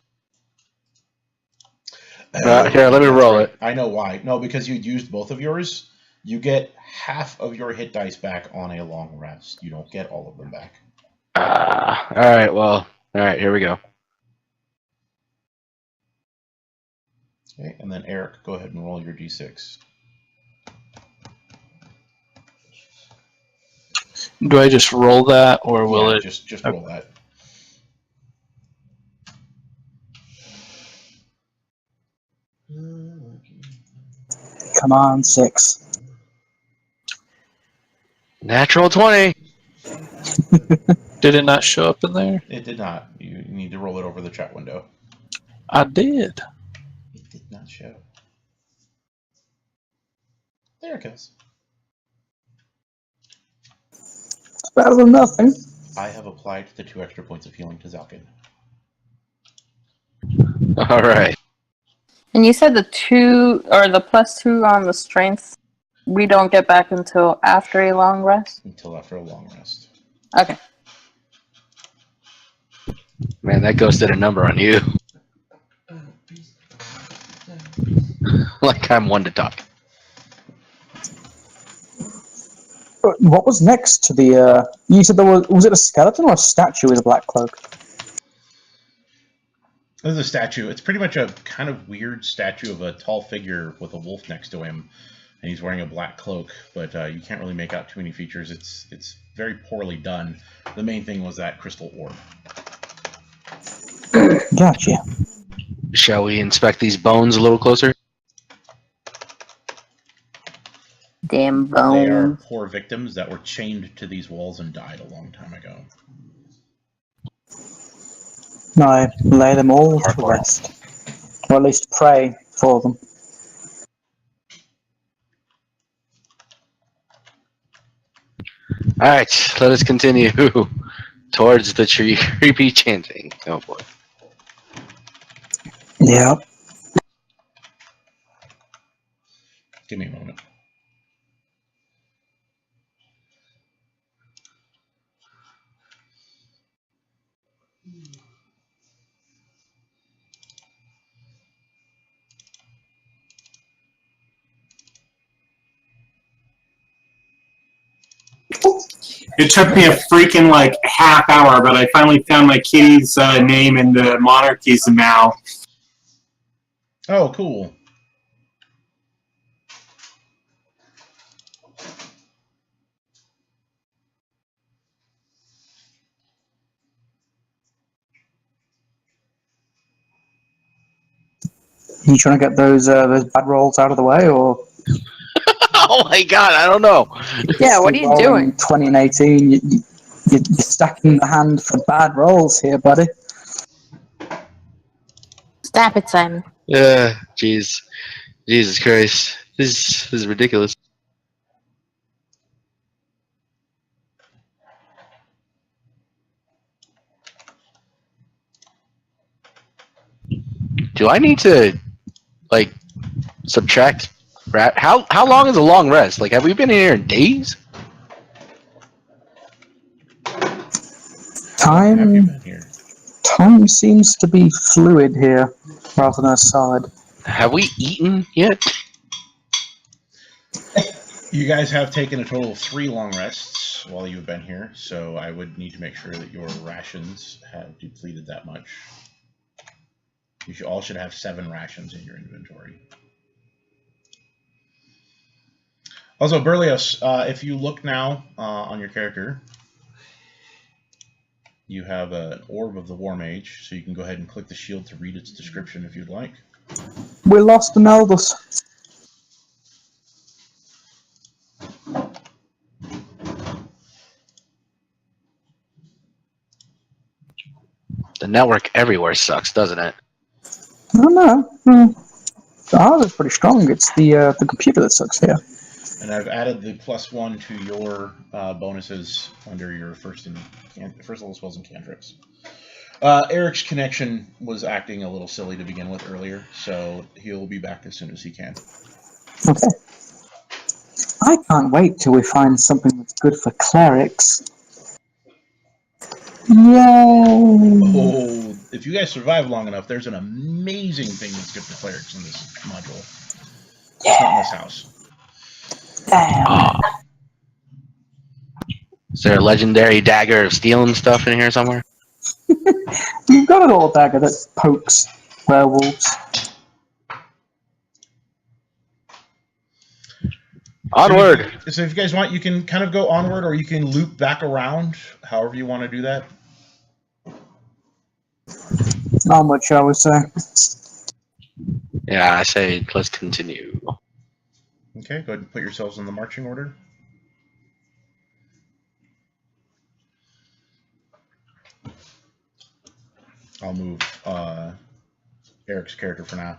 Here, let me roll it. I know why. No, because you used both of yours. You get half of your hit dice back on a long rest. You don't get all of them back. All right. Well. All right. Here we go. Okay, and then Eric, go ahead and roll your d6. Do I just roll that, or will it? Just roll that. Come on, 6. Natural 20. Did it not show up in there? It did not. You need to roll it over the chat window. I did. It did not show. There it goes. It's better than nothing. I have applied the 2 extra points of healing to Zalkin. All right. And you said the 2 or the +2 on the strength, we don't get back until after a long rest? Until after a long rest. Okay. Man, that ghost did a number on you. Like I'm one to talk. What was next to the, you said there was it a skeleton or a statue with a black cloak? This is a statue. It's pretty much a kind of weird statue of a tall figure with a wolf next to him, and he's wearing a black cloak, but you can't really make out too many features. It's very poorly done. The main thing was that crystal orb. Gotcha. Shall we inspect these bones a little closer? Damn They are bones. poor victims that were chained to these walls and died a long time ago. I lay them all to rest. Or at least pray for them. All right, let us continue towards the creepy chanting. Oh boy. Yep. Give me a moment. It took me a freaking half hour, but I finally found my kitty's name in the monarchy's mouth. Oh, cool. You trying to get those bad rolls out of the way, or? Oh my god, I don't know. Yeah, what are you doing? 20 and 18, you're stacking the hand for bad rolls here, buddy. Stop it, Simon. Jeez. Jesus Christ. This is ridiculous. Do I need to, subtract... How long is a long rest? Have we been in here in days? How long have you Time, been here? time seems to be fluid here, rather than solid. Have we eaten yet? You guys have taken a total of 3 long rests while you've been here, so I would need to make sure that your rations have depleted that much. You all should have 7 rations in your inventory. Also, Berlioz, if you look now on your character, you have an Orb of the War Mage, so you can go ahead and click the shield to read its description if you'd like. We lost an Elders. The network everywhere sucks, doesn't it? I don't know. Ours is pretty strong. It's the computer that sucks here. And I've added the +1 to your bonuses under your first level spells and cantrips. Eric's connection was acting a little silly to begin with earlier, so he'll be back as soon as he can. Okay. I can't wait till we find something that's good for clerics. Yay! Oh, if you guys survive long enough, there's an amazing thing that's good for clerics in this module. It's not in this house. Damn. Is there a legendary dagger of steel and stuff in here somewhere? You've got an old dagger that pokes werewolves. Onward! So if you guys want, you can kind of go onward, or you can loop back around, however you want to do that. Not much, I would say. Yeah, I say let's continue. Okay, go ahead and put yourselves in the marching order. I'll move Eric's character for now.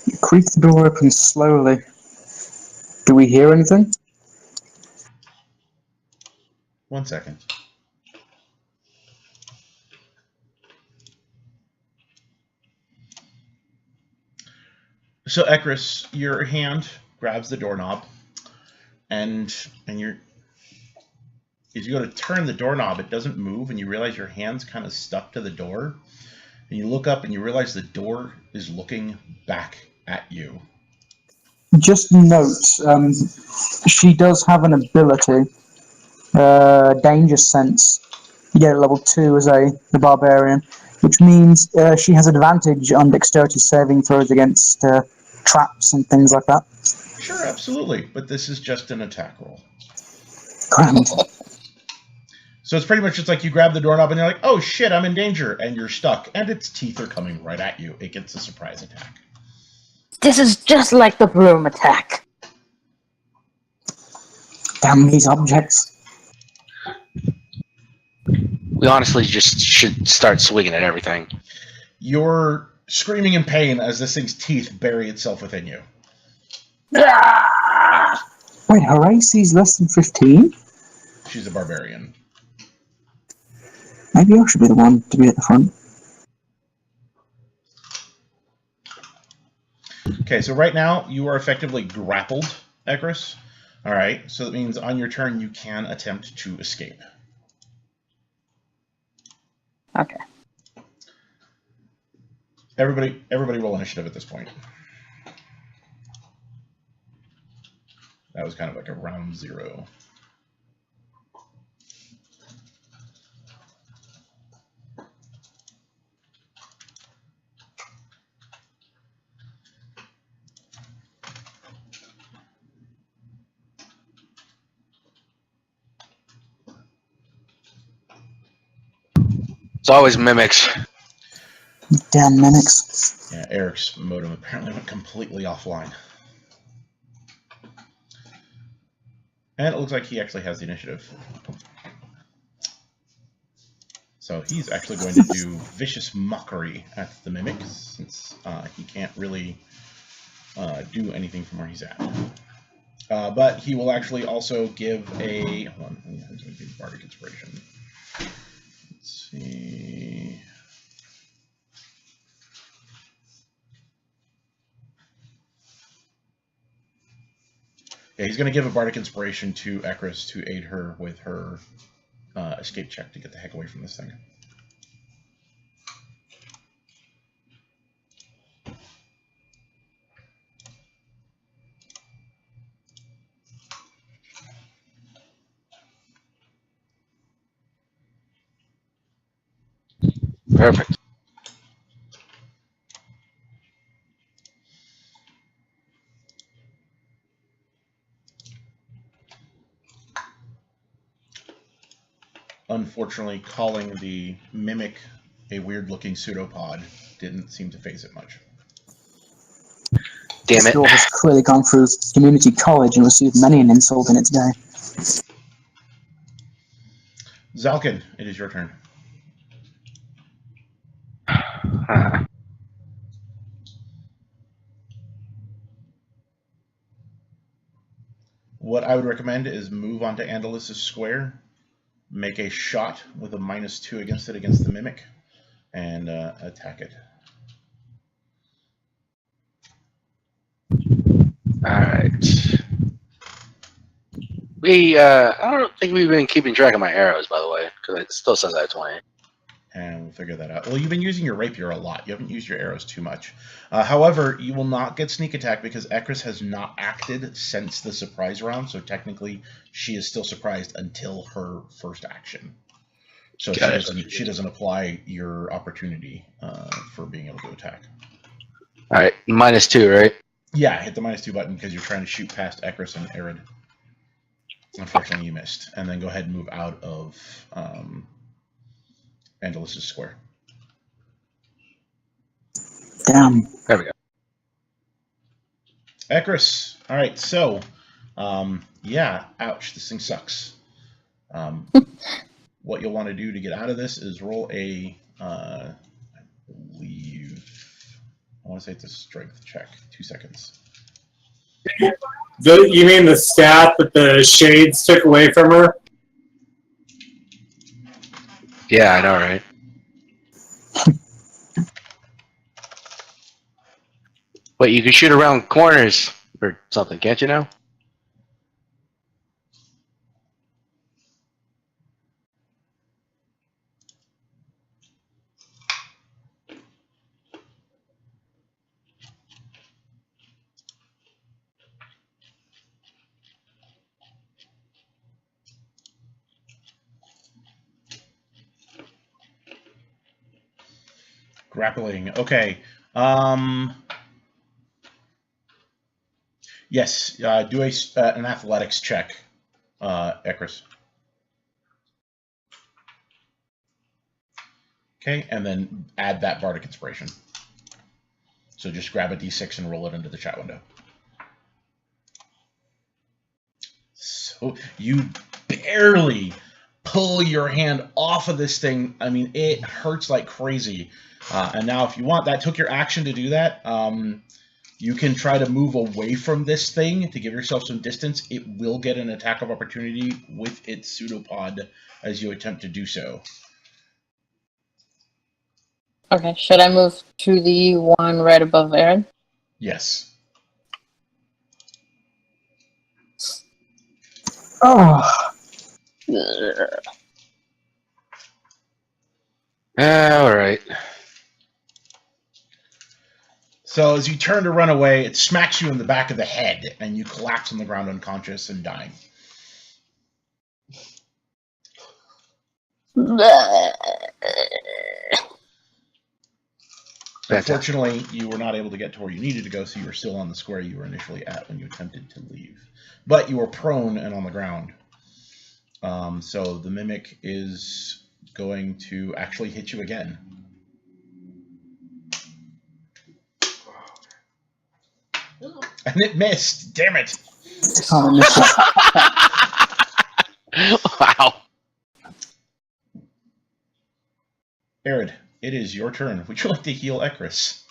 You creak the door open slowly. Do we hear anything? 1 second. So, Ekris, your hand grabs the doorknob, and you're as you go to turn the doorknob, it doesn't move, and you realize your hand's kind of stuck to the door. And you look up, and you realize the door is looking back at you. Just note, she does have an ability, Danger Sense. You get it level 2 as a barbarian, which means she has advantage on dexterity saving throws against traps and things like that. Sure, absolutely, but this is just an attack roll. Grand. So it's pretty much just like you grab the doorknob, and you're like, oh shit, I'm in danger, and you're stuck, and its teeth are coming right at you. It gets a surprise attack. This is just like the broom attack. Damn these objects. We honestly just should start swinging at everything. You're screaming in pain as this thing's teeth bury itself within you. Wait, her AC's less than 15? She's a barbarian. Maybe I should be the one to be at the front. Okay, so right now you are effectively grappled, Ekris. All right, so that means on your turn you can attempt to escape. Okay. Everybody roll initiative at this point. That was kind of like a round 0. It's always mimics. Damn mimics. Yeah, Eric's modem apparently went completely offline. And it looks like he actually has the initiative. So he's actually going to do vicious mockery at the mimic, since he can't really do anything from where he's at. But he will actually also give a... Hold on, he's going to do Bardic Inspiration. Let's see... he's going to give a bardic inspiration to Ekris to aid her with her escape check to get the heck away from this thing. Perfect. Unfortunately, calling the mimic a weird-looking pseudopod didn't seem to faze it much. Damn This it. girl has clearly gone through community college and received many an insult in its day. Zalkin, it is your turn. What I would recommend is move onto Andalus' square, make a shot with a -2 against it against the mimic, and attack it. Alright. I don't think we've been keeping track of my arrows, by the way, because it still says I have 20. And we'll figure that out. Well, you've been using your rapier a lot. You haven't used your arrows too much. However, you will not get sneak attack because Ekris has not acted since the surprise round, so technically she is still surprised until her first action. So she doesn't apply your opportunity for being able to attack. Alright, -2, right? Yeah, hit the -2 button because you're trying to shoot past Ekris and Arid. Unfortunately, you missed. And then go ahead and move out of Andalus' square. Damn. There we go. Ekris. All right, so, yeah, ouch, this thing sucks. What you'll want to do to get out of this is roll a, I believe, I want to say it's a strength check. 2 seconds. You mean the stat that the shades took away from her? Yeah, I know, right? Wait, you can shoot around corners or something, can't you now? Grappling. Okay. Yes, do an athletics check, Ekris. Okay, and then add that bardic inspiration. So just grab a d6 and roll it into the chat window. So you barely pull your hand off of this thing. I mean, it hurts like crazy. And now if you want, that took your action to do that. You can try to move away from this thing to give yourself some distance. It will get an attack of opportunity with its pseudopod as you attempt to do so. Okay, should I move to the one right above Aaron? Yes. Oh, Alright. So as you turn to run away, it smacks you in the back of the head, and you collapse on the ground unconscious and dying. Unfortunately, you were not able to get to where you needed to go, so you were still on the square you were initially at when you attempted to leave. But you were prone and on the ground. So the mimic is going to actually hit you again. And it missed. Damn it. Wow. Arid, it is your turn. Would you like to heal Ekris?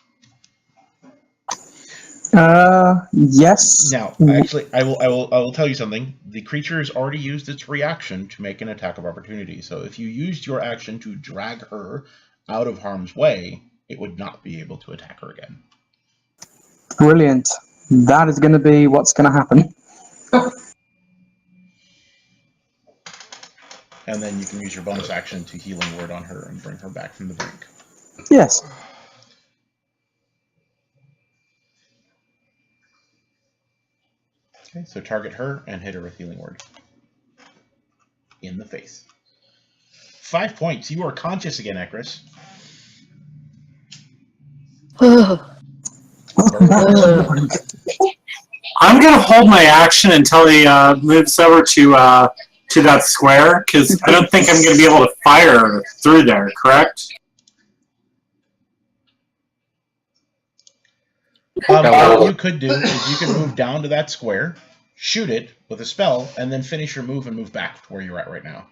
Yes. Now, actually, I will tell you something. The creature has already used its reaction to make an attack of opportunity. So if you used your action to drag her out of harm's way, it would not be able to attack her again. Brilliant. That is going to be what's going to happen. and then you can use your bonus action to healing word on her and bring her back from the brink. Yes. Okay, so target her and hit her with healing word. In the face. 5 points. You are conscious again, Ekris. I'm gonna hold my action until he moves over to that square, because I don't think I'm gonna be able to fire through there. Correct? What you could do is you could move down to that square, shoot it with a spell, and then finish your move and move back to where you're at right now.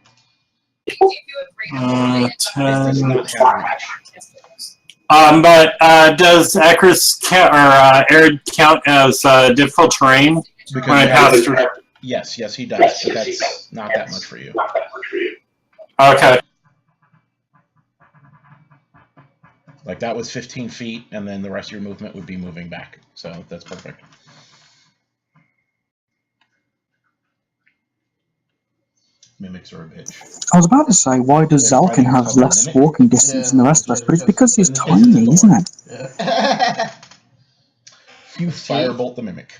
10. Does not have reach. But does accursed count, or arid count as difficult terrain when I pass through? Yes, he does, but that's not that much for you. Okay. Like that was 15 feet, and then the rest of your movement would be moving back. So that's perfect. Mimics are a bitch. I was about to say, why does Zalkin have less walking distance than the rest of us? But it's because he's tiny, isn't it? You firebolt the mimic.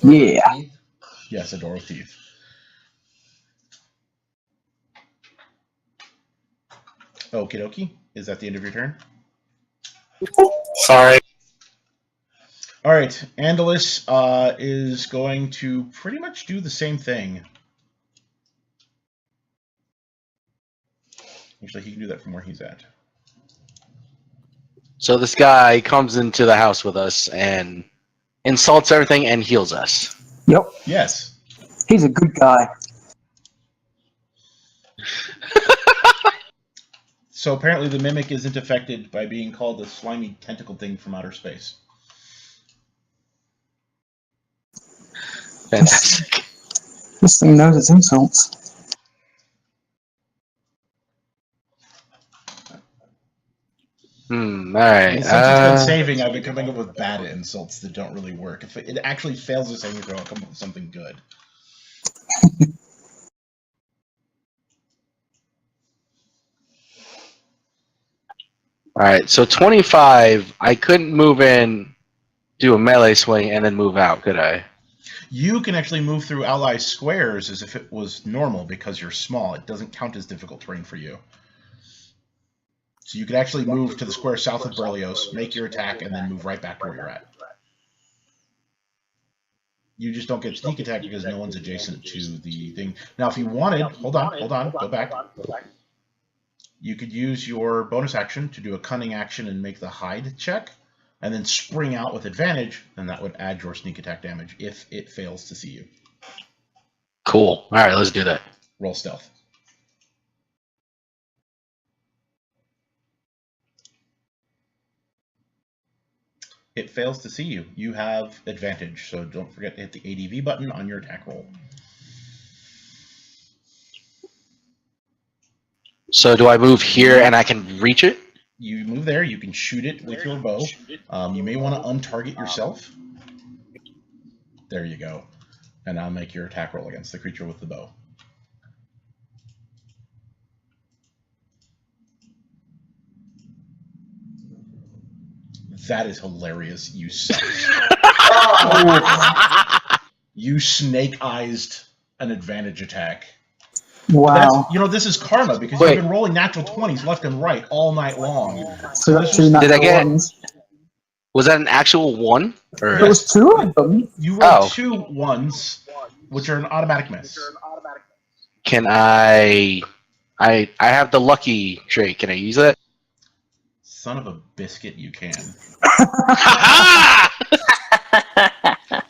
Yeah. Yes, a door with teeth. Okie dokie. Is that the end of your turn? Sorry. All right. Andalus is going to pretty much do the same thing. Actually, he can do that from where he's at. So this guy comes into the house with us and insults everything and heals us. Yep. Yes. He's a good guy. So apparently the mimic isn't affected by being called a slimy tentacle thing from outer space. Fantastic. This thing knows its insults. Alright. Since it's been saving, I've been coming up with bad insults that don't really work. If it actually fails a saving throw, I'll come up with something good. Alright, so 25, I couldn't move in, do a melee swing, and then move out, could I? You can actually move through ally squares as if it was normal because you're small. It doesn't count as difficult terrain for you. So you could actually move to the square south of Berlioz, make your attack, and then move right back to where you're at. You just don't get sneak attack because no one's adjacent to the thing. Now, if you wanted, hold on, go back. You could use your bonus action to do a cunning action and make the hide check, and then spring out with advantage, and that would add your sneak attack damage if it fails to see you. Cool. Alright, let's do that. Roll stealth. It fails to see you. You have advantage, so don't forget to hit the ADV button on your attack roll. So do I move here and I can reach it? You move there, you can shoot it with your bow. You may want to untarget yourself. There you go. And I'll make your attack roll against the creature with the bow. That is hilarious. You suck. You snake-eyed an advantage attack. Wow. This is karma because you've been rolling natural 20s left and right all night long. So that's two natural ones. Was that an actual one? Or? There was two of them. You rolled 2 ones, which are an automatic miss. Can I have the lucky trait. Can I use that? Son of a biscuit, you can.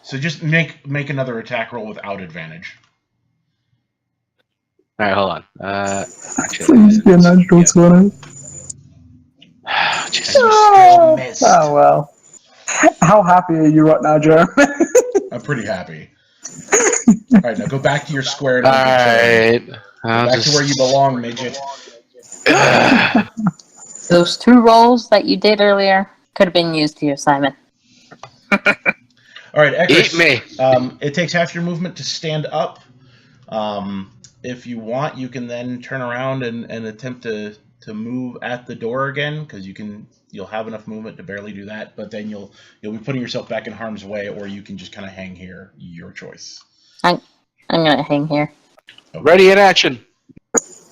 So just make another attack roll without advantage. All right, hold on. Please be a natural 20. Oh well. How happy are you right now, Joe? I'm pretty happy. All right, now go back to your square. And back to where you belong, midget. Those 2 rolls that you did earlier could have been used here, Simon. All right, Ekris, eat me. It takes half your movement to stand up. if you want, you can then turn around and attempt to move at the door again, because you'll have enough movement to barely do that. But then you'll be putting yourself back in harm's way, or you can just kind of hang here. Your choice. I'm gonna hang here. Okay. Ready in action.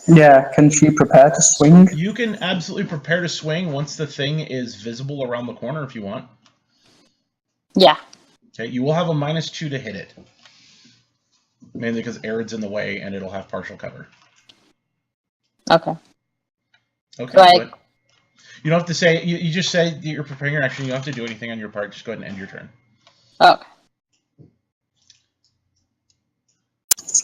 Yeah, can she prepare to swing? You can absolutely prepare to swing once the thing is visible around the corner if you want. Yeah. Okay, you will have a -2 to hit it. Mainly because Arid's in the way and it'll have partial cover. Okay. Okay, Like, but you don't have to say, you just say that you're preparing your action. You don't have to do anything on your part. Just go ahead and end your turn. okay.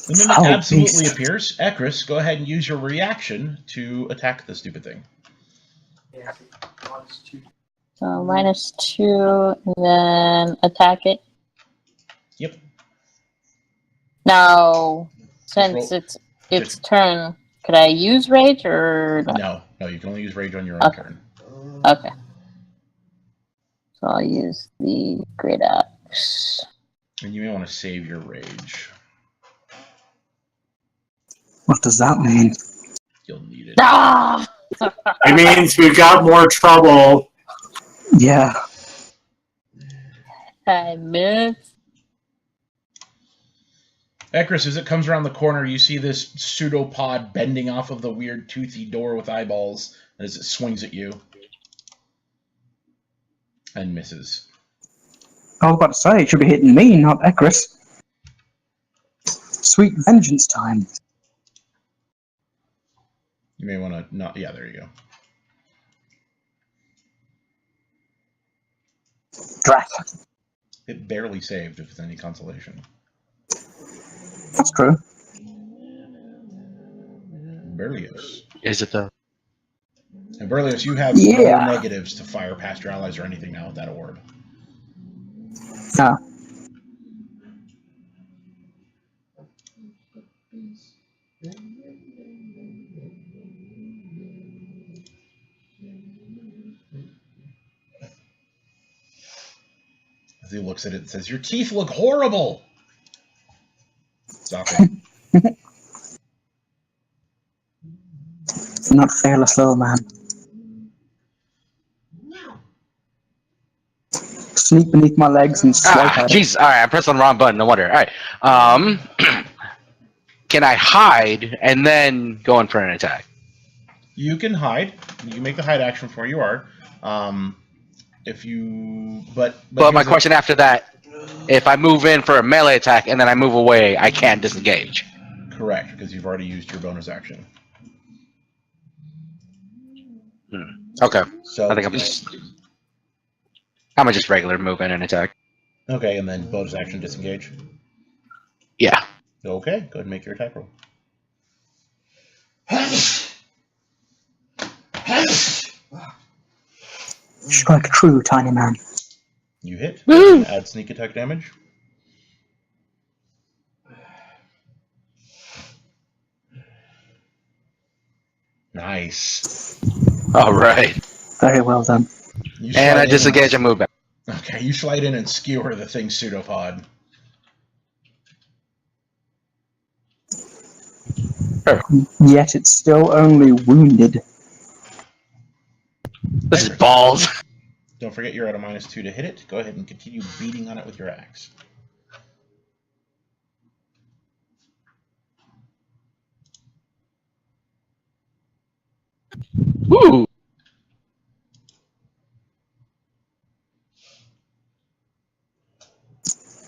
The mimic Oh, absolutely beast. appears. Accursed, go ahead and use your reaction to attack the stupid thing. So -2, and then attack it. Yep. Now, since roll- it's just- turn, could I use rage or no? No, you can only use rage on your own Okay. turn. Okay. So I'll use the great axe. And you may want to save your rage. What does that mean? You'll need it. Ah! It means we've got more trouble. Yeah. I missed. Accursed, as it comes around the corner, you see this pseudopod bending off of the weird toothy door with eyeballs as it swings at you. And misses. I was about to say, it should be hitting me, not Ekris. Sweet vengeance time. You may want to not... Yeah, there you go. Drat. It barely saved, if it's any consolation. That's true. Berlioz. Is it the? And Berlioz, you have Yeah. no negatives to fire past your allies or anything now with that award. Ah. As he looks at it and says, "Your teeth look horrible!" Stop it. Not fearless little man. Sneak beneath my legs and swipe at it. Jeez. All right, I pressed on the wrong button. No wonder. All right. Can I hide and then go in for an attack? You can hide. You can make the hide action before you are. If you... But my question after that, if I move in for a melee attack and then I move away, I can't disengage. Correct, because you've already used your bonus action. Okay. So I think I'm just regular move in and attack. Okay, and then bonus action disengage. Yeah. Okay, go ahead and make your attack roll. Strike true, tiny man. You hit. Woo! Add sneak attack damage. Nice. All right. Very well done. You And slide I in disengage and move back. Okay, you slide in and skewer the thing's pseudopod. Yet it's still only wounded. This is balls. Don't forget you're at a -2 to hit it. Go ahead and continue beating on it with your axe. Woo!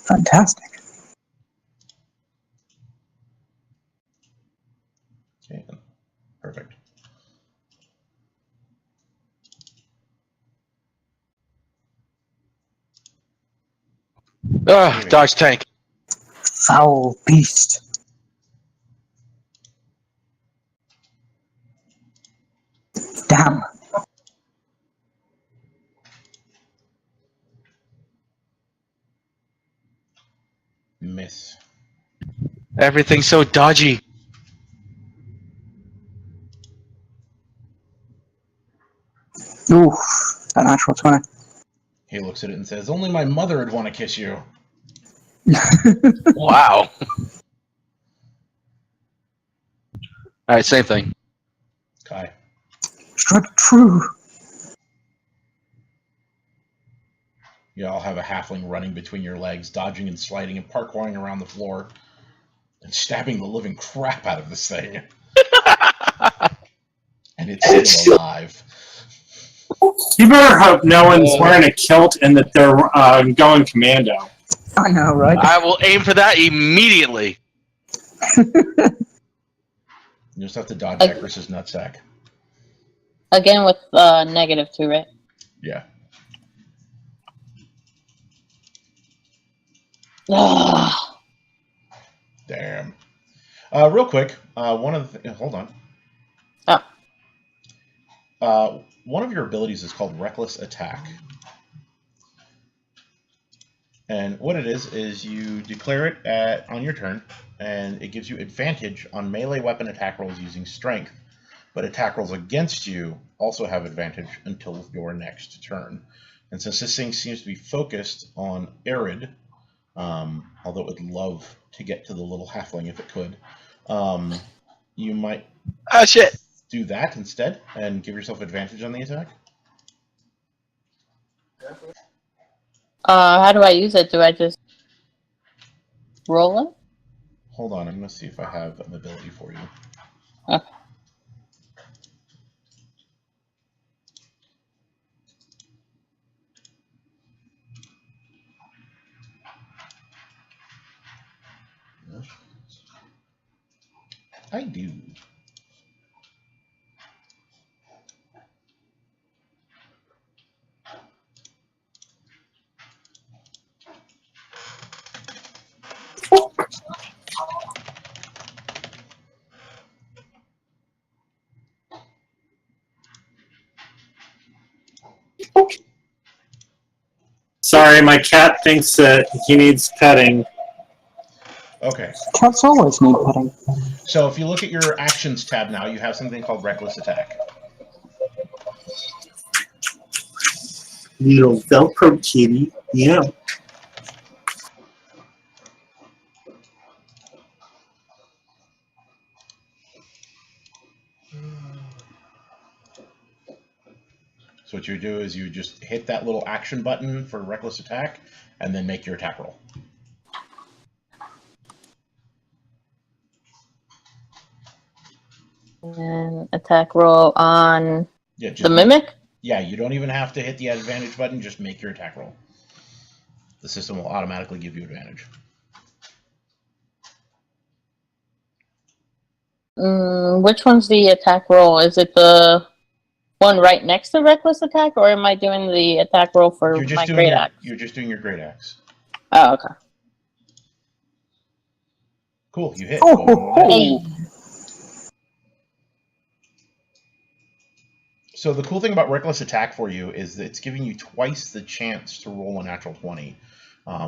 Fantastic. Okay, perfect. Dodge tank. Foul beast. Damn. Miss. Everything's so dodgy. Ooh, that natural 20. He looks at it and says, "Only my mother would want to kiss you." Wow. All right, same thing. Kai. Strike true. You all have a halfling running between your legs, dodging and sliding and parkouring around the floor, and stabbing the living crap out of this thing. And it's still alive. You better hope no one's wearing a kilt and that they're going commando. I know, right? I will aim for that immediately. You just have to dodge accursed nutsack. Again with -2, right? Yeah. Ugh. Damn. Real quick, one of the hold on. One of your abilities is called Reckless Attack. And what it is you declare it on your turn, and it gives you advantage on melee weapon attack rolls using strength. But attack rolls against you also have advantage until your next turn. And since this thing seems to be focused on Arid, although it would love to get to the little halfling if it could, you might do that instead and give yourself advantage on the attack. How do I use it? Do I just roll it? Hold on, I'm going to see if I have an ability for you. Okay. I do. Sorry, my cat thinks that he needs petting. Okay. Cats always need petting. So if you look at your actions tab now, you have something called Reckless Attack. Little Velcro kitty. Yeah. So what you do is you just hit that little action button for Reckless Attack, and then make your attack roll. And attack roll on Yeah, just the mimic? Yeah, you don't even have to hit the advantage button, just make your attack roll. The system will automatically give you advantage. Which one's the attack roll? Is it the one right next to reckless attack, or am I doing the attack roll for my great axe? You're just doing your great axe. Oh, okay. Cool, you hit. Hey. So the cool thing about Reckless Attack for you is that it's giving you twice the chance to roll a natural 20,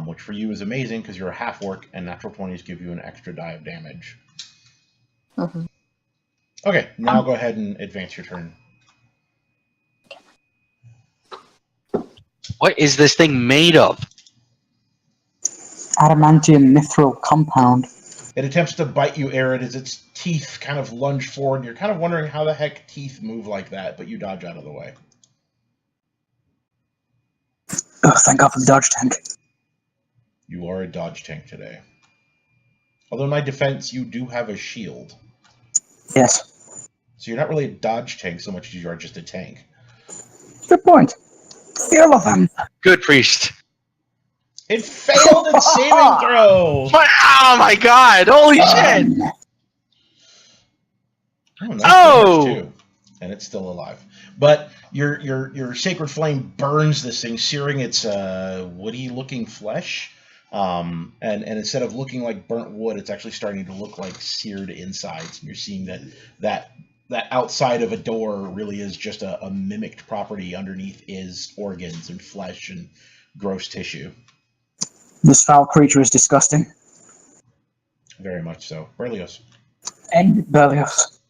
which for you is amazing because you're a half-orc, and natural 20s give you an extra die of damage. Mm-hmm. Okay, now go ahead and advance your turn. What is this thing made of? Adamantium mithril compound. It attempts to bite you, Arid, as its teeth kind of lunge forward. You're kind of wondering how the heck teeth move like that, but you dodge out of the way. Oh, thank God for the dodge tank. You are a dodge tank today. Although in my defense, you do have a shield. Yes. So you're not really a dodge tank so much as you are just a tank. Good point. Feel of them. Good priest. It failed its saving throw! Oh my god! Holy shit! Oh! Nice damage too. And it's still alive. But your sacred flame burns this thing, searing its woody-looking flesh. And instead of looking like burnt wood, it's actually starting to look like seared insides. And you're seeing that outside of a door really is just a mimicked property. Underneath is organs and flesh and gross tissue. This foul creature is disgusting. Very much so. Berlioz. And Berlioz.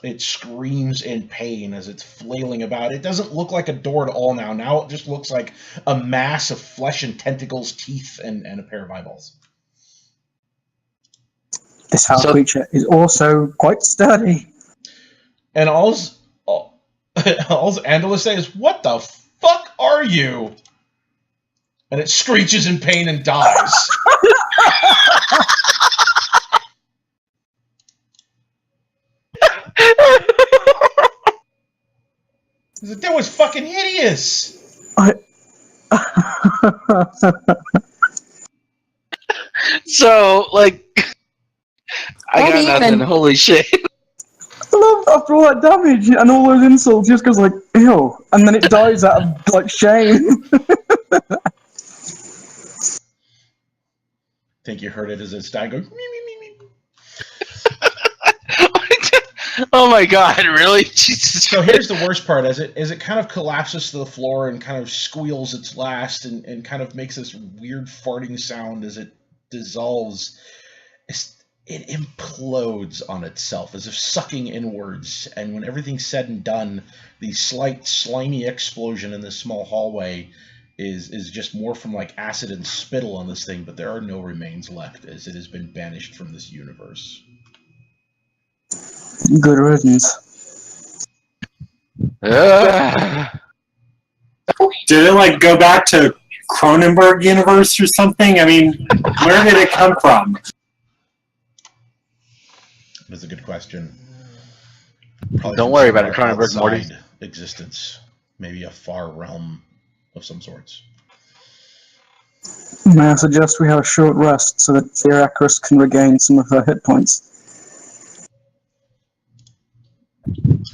It screams in pain as it's flailing about. It doesn't look like a door at all now. Now it just looks like a mass of flesh and tentacles, teeth, and a pair of eyeballs. This foul So- creature is also quite sturdy. And all's Andalus says, "What the fuck are you?" And it screeches in pain and dies. That was fucking hideous. So, like, I What got nothing. even? Holy shit. I love after all that damage and all those insults, just goes like, ew, and then it dies out of, like, shame. Think you heard it as it's dying, going, me, me, me, me. Oh my god, really? Jesus. So here's the worst part: as it kind of collapses to the floor and kind of squeals its last, and kind of makes this weird farting sound as it dissolves. It implodes on itself as if sucking inwards. And when everything's said and done, the slight slimy explosion in this small hallway is just more from like acid and spittle on this thing. But there are no remains left, as it has been banished from this universe. Good riddance. Ugh. Did it like go back to Cronenberg universe or something? I mean, where did it come from? That's a good question. Don't worry about it, somewhere Cronenberg, Morty. outside existence, maybe a far realm of some sorts. May I suggest we have a short rest so that the accursed can regain some of her hit points?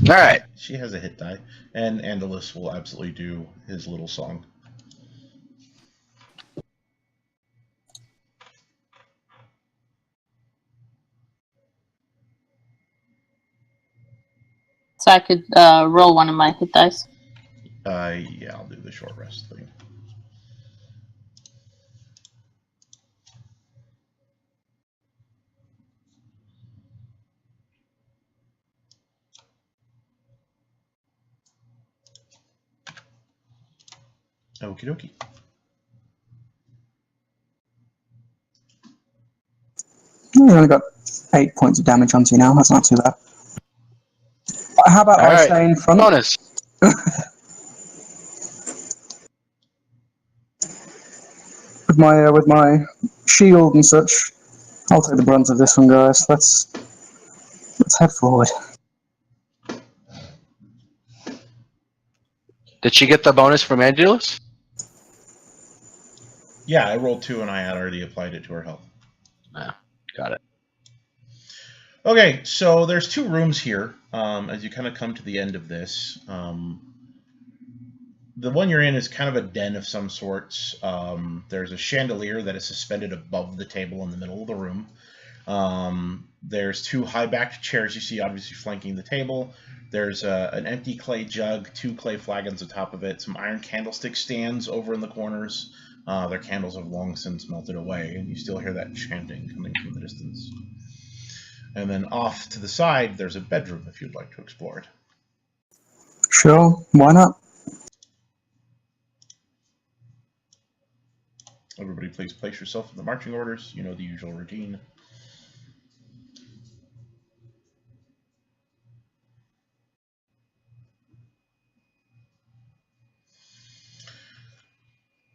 Alright. She has a hit die, and Andalus will absolutely do his little song. So I could roll one of my hit dice. Yeah, I'll do the short rest thing. Okie dokie. You only got 8 points of damage onto you now, that's not too bad. How about I Alright. stay in front? Bonus. With my shield and such. I'll take the brunt of this one, guys. Let's head forward. Did she get the bonus from Angelus? Yeah, I rolled 2 and I had already applied it to her health. Got it. Okay, so there's 2 rooms here as you kind of come to the end of this. The one you're in is kind of a den of some sorts. There's a chandelier that is suspended above the table in the middle of the room. There's 2 high-backed chairs you see obviously flanking the table. There's an empty clay jug, 2 clay flagons atop of it, some iron candlestick stands over in the corners. Their candles have long since melted away, and you still hear that chanting coming from the distance. And then off to the side, there's a bedroom if you'd like to explore it. Sure, why not? Everybody please place yourself in the marching orders. You know the usual routine.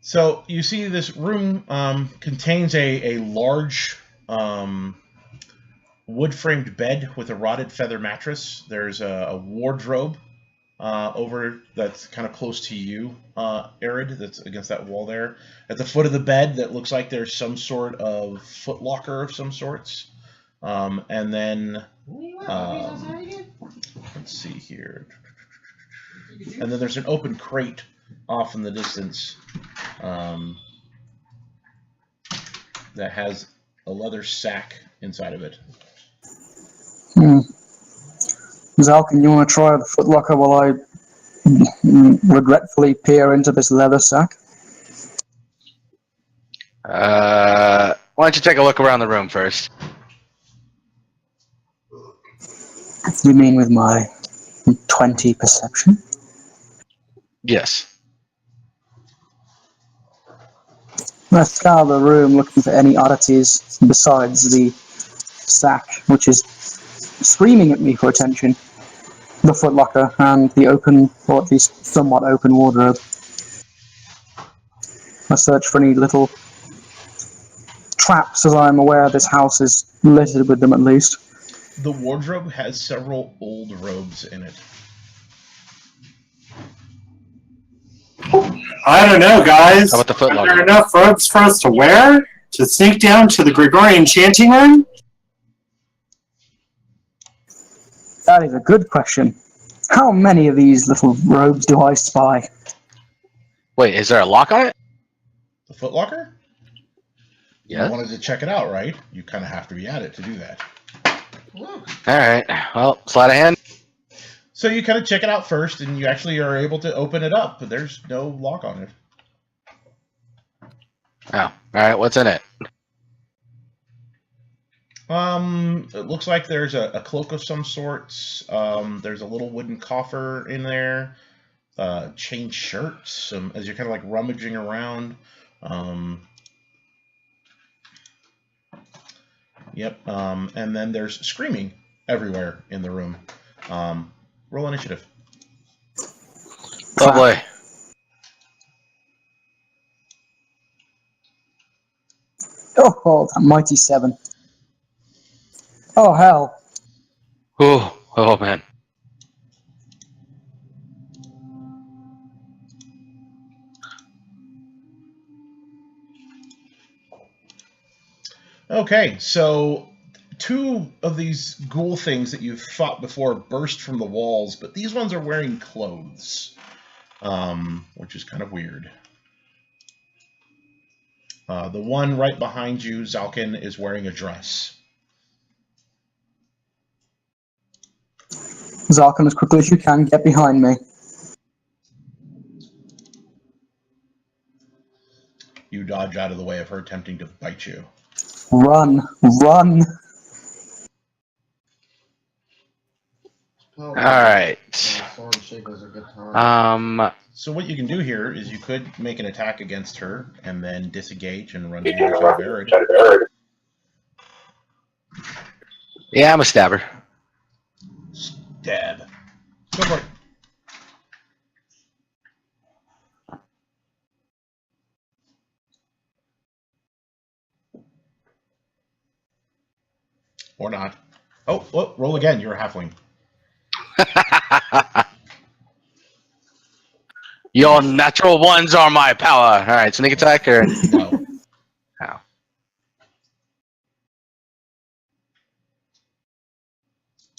So you see this room contains a large wood-framed bed with a rotted feather mattress. There's a wardrobe over that's kind of close to you, Arid, that's against that wall there. At the foot of the bed, that looks like there's some sort of footlocker of some sorts. And then, let's see here. And then there's an open crate off in the distance that has a leather sack inside of it. Zalkin, you want to try the footlocker while I regretfully peer into this leather sack? Why don't you take a look around the room first? You mean with my 20 perception? Yes. I scour the room looking for any oddities besides the sack, which is screaming at me for attention. The footlocker and the open, or at least somewhat open wardrobe. I search for any little traps, as I'm aware this house is littered with them at least. The wardrobe has several old robes in it. I don't know, guys. How about the Are footlocker? there enough robes for us to wear to sneak down to the Gregorian chanting room? That is a good question. How many of these little robes do I spy? Wait, is there a lock on it? The footlocker? Yes. You wanted to check it out, right? You kind of have to be at it to do that. Alright, well, sleight of hand. So you kind of check it out first, and you actually are able to open it up, but there's no lock on it. Oh, alright, what's in it? It looks like there's a cloak of some sorts. There's a little wooden coffer in there. Chain shirts, as you're kind of like rummaging around. Yep. And then there's screaming everywhere in the room. Roll initiative. Oh boy. Oh, that mighty 7. Oh, hell. Oh man. Okay, so 2 of these ghoul things that you've fought before burst from the walls, but these ones are wearing clothes, which is kind of weird. The one right behind you, Zalkin, is wearing a dress. Zarkin, as quickly as you can, get behind me. You dodge out of the way of her attempting to bite you. Run, run. Alright. Sword shake was a good time. So what you can do here is you could make an attack against her and then disengage and run to the other side of Arid. Yeah, I'm a stabber. Stab. Go for it. Or not. Oh, roll again. You're a halfling. Your natural ones are my power. Alright, sneak attack or No. how?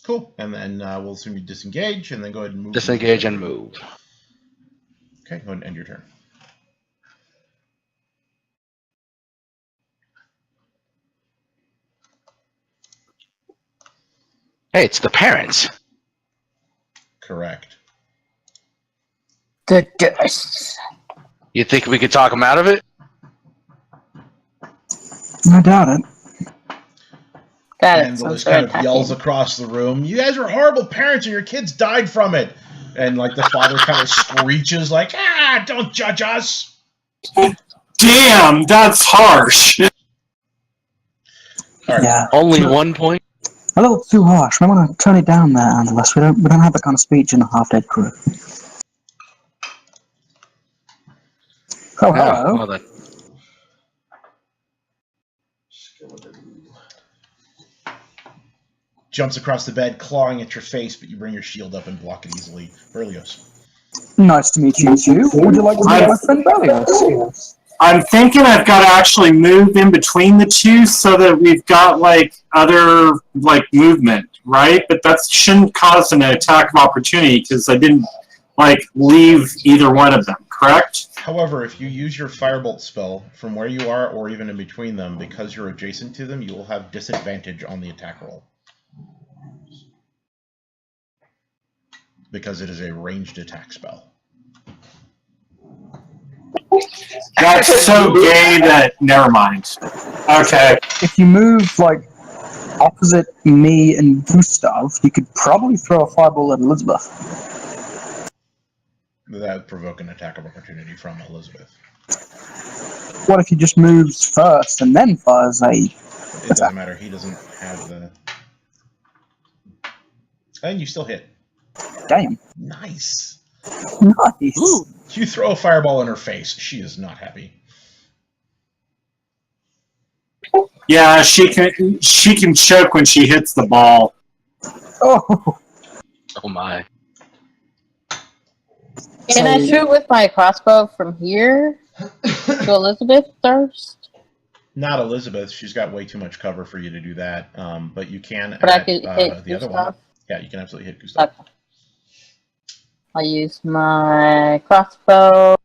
Cool. And then we'll assume you disengage and then go ahead and move. Disengage and move. Okay, go ahead and end your turn. Hey, it's the parents. Correct. The dust. You think we could talk them out of it? I doubt it. That And is Will some just sort kind of of yells across the room, "You guys are horrible parents and your kids died from it." And like the father kind of screeches like, don't judge us. Damn, that's harsh. All right. Yeah. Only 1 point? A little too harsh. I want to turn it down there, Angelus. We don't have that kind of speech in a half-dead crew. Oh, hello. well then. Jumps across the bed, clawing at your face, but you bring your shield up and block it easily. Berlioz. Nice to meet you too. Would you like to meet my friend Berlioz? I'm thinking I've got to actually move in between the two so that we've got like other like movement, right? But that shouldn't cause an attack of opportunity because I didn't like leave either one of them, correct? However, if you use your firebolt spell from where you are or even in between them, because you're adjacent to them, you will have disadvantage on the attack roll. Because it is a ranged attack spell. That's so gay that never mind. Okay. If you move like opposite me and Gustav, you could probably throw a fireball at Elizabeth. That would provoke an attack of opportunity from Elizabeth. What if he just moves first and then fires a it doesn't matter. He doesn't have the. And you still hit. Damn. Nice. Nice. Ooh. You throw a fireball in her face. She is not happy. Yeah, she can choke when she hits the ball. Oh. Oh my. Can I shoot with my crossbow from here to Elizabeth first? Not Elizabeth. She's got way too much cover for you to do that. But you can. But I At, could hit the other one. Gustav. Yeah, you can absolutely hit Gustav. Okay. I'll use my crossbow.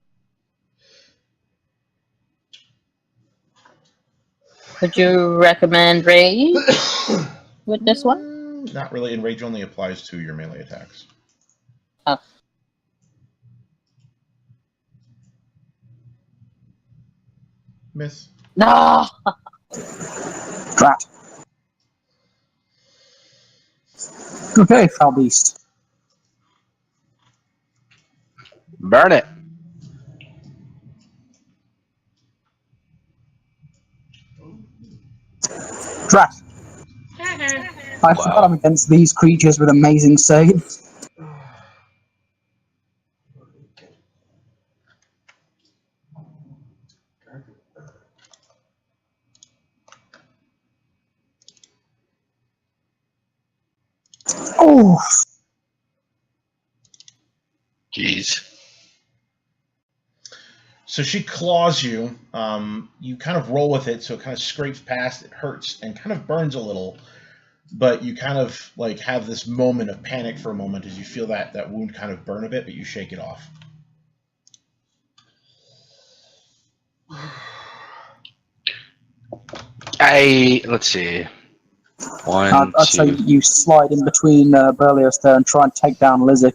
Would you recommend rage with this one? Not really. And rage only applies to your melee attacks. Oh. Miss. No! Drat. Okay, foul beast. Burn it. Drat. I forgot I'm against these creatures with amazing saves. Oh. Jeez. So she claws you. You kind of roll with it, so it kind of scrapes past. It hurts and kind of burns a little. But you kind of like have this moment of panic for a moment as you feel that wound kind of burn a bit, but you shake it off. Let's see. One, I'd say two. you slide in between Berlioz there and try and take down Lizzie.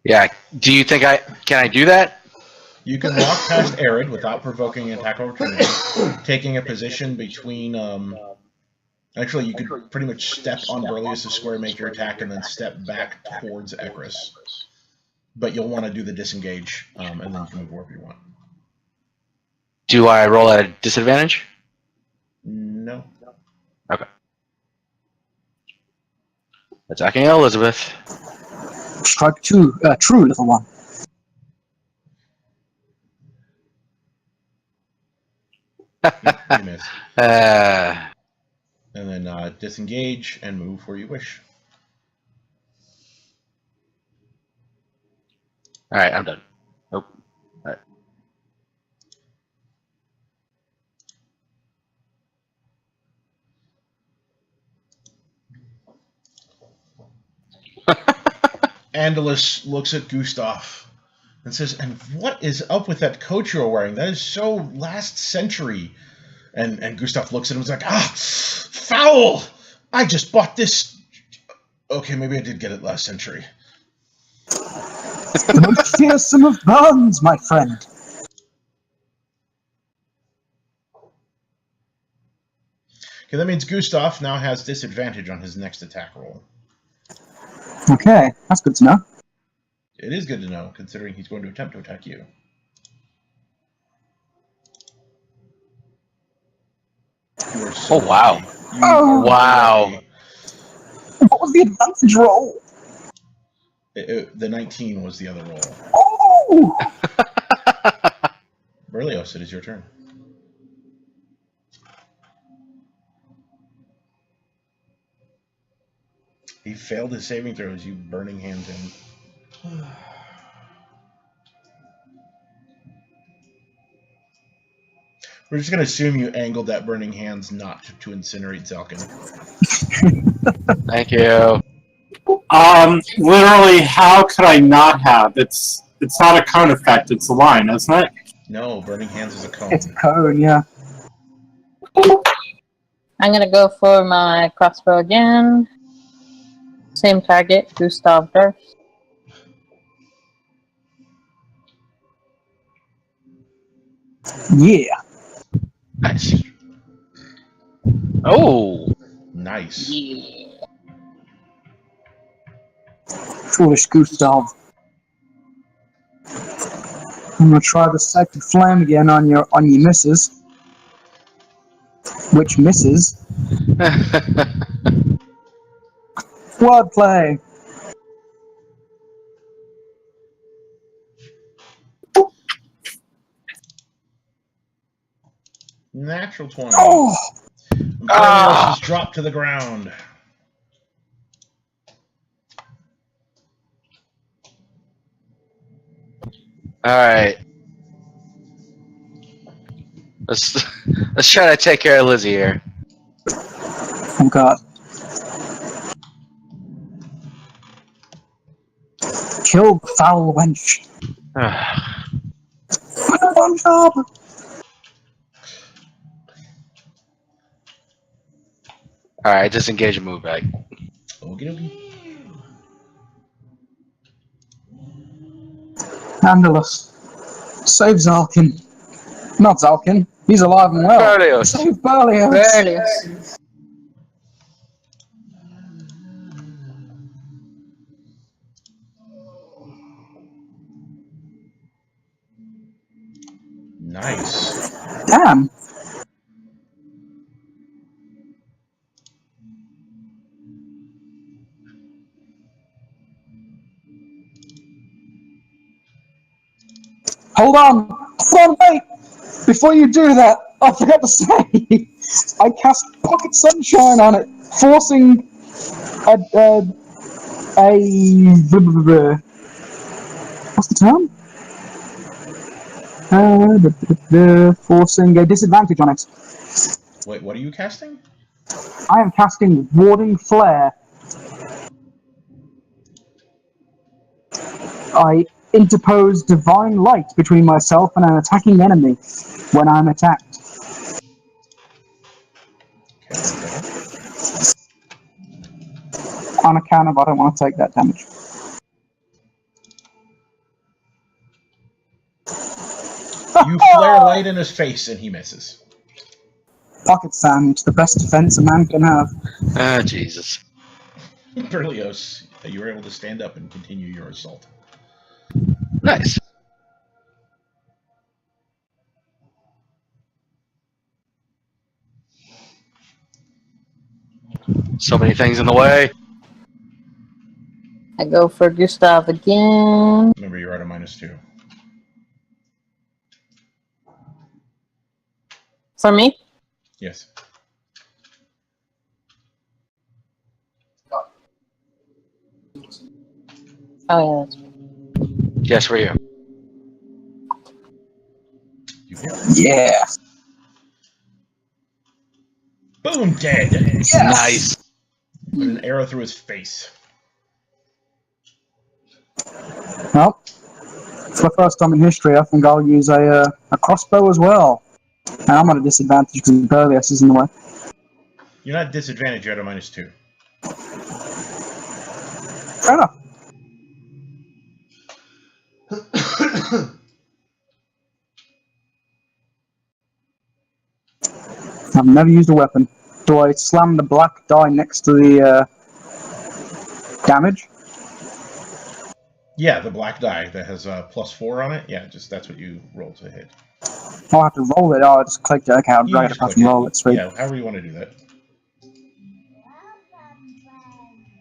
Yeah. Do you think can I do that? You can walk past Arid without provoking an attack opportunity, taking a position between. Actually, you could pretty much step on Berlioz' square, make your attack, and then step back towards Accursed. But you'll want to do the disengage, and then you can move wherever you want. Do I roll at a disadvantage? No. Okay. Attacking Elizabeth. Strike two, true little one. You miss. And then disengage and move where you wish. All right, I'm done. Nope. All right. Andalus looks at Gustav and says, "And what is up with that coat you're wearing? That is so last century." And Gustav looks at him and is like, "Ah, foul! I just bought this. Okay, maybe I did get it last century." The most fearsome of burns, my friend. Okay, that means Gustav now has disadvantage on his next attack roll. Okay, that's good to know. It is good to know, considering he's going to attempt to attack you. You are so Oh, wow. lucky. You Oh, are wow. lucky. What was the advantage roll? The 19 was the other roll. Oh! Berlioz, it is your turn. He failed his saving throws, you burning hands him. We're just going to assume you angled that burning hands not to incinerate Zelkin. Thank you. Literally, how could I not have? It's not a cone effect, it's a line, isn't it? No, burning hands is a cone. It's a cone, yeah. I'm gonna go for my crossbow again. Same target, Gustav first. Yeah. Nice. Oh. Nice. Yeah. Foolish Gustav. I'm gonna try the sacred flame again on your misses. which misses. Wordplay. Natural 20. Oh, Berlioz is dropped to the ground. Alright. Let's try to take care of Lizzie here. oh God. Kill the foul wench. One job. Alright, disengage and move back. Okie dokie. Andalus. Save Zalkin. Not Zalkin. He's alive and well. Berlioz. Save Berlioz. Berlioz. Nice. Damn. Hold on. Hold on, wait. Before you do that, I forgot to say, I cast Pocket Sunshine on it, forcing what's the term? Forcing a disadvantage on it. Wait, what are you casting? I am casting Warding Flare. I interpose Divine Light between myself and an attacking enemy when I'm attacked. Okay. On account of I don't want to take that damage. You flare light in his face and he misses. Pocket Sand, the best defense a man can have. Ah, Jesus. Berlioz, you were able to stand up and continue your assault. Nice. So many things in the way. I go for Gustav again. Remember, you're at a -2. For me? Yes. Oh, yeah, that's right. Yes, for you. You hit. Yeah. Boom, dead. Yes. Nice. Put an arrow through his face. Well, for the first time in history, I think I'll use a crossbow as well. And I'm at a disadvantage because Berlioz is in the way. You're not disadvantaged, you're at a -2. Fair enough. I've never used a weapon. Do I slam the black die next to the damage? Yeah, the black die that has a +4 on it. Yeah, just that's what you roll to hit. I'll have to roll it. I'll just click it. Okay, I'll You drag it just across click and roll it. Sweet. Yeah, however you want to do that.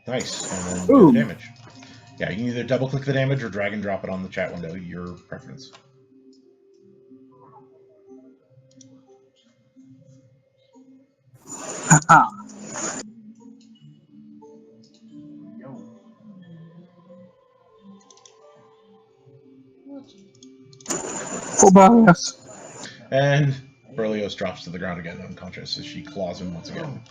Nice. And then Ooh. the damage. Yeah, you can either double click the damage or drag and drop it on the chat window, your preference. Haha. For Berlioz. And Berlioz drops to the ground again, unconscious, as she claws him once again.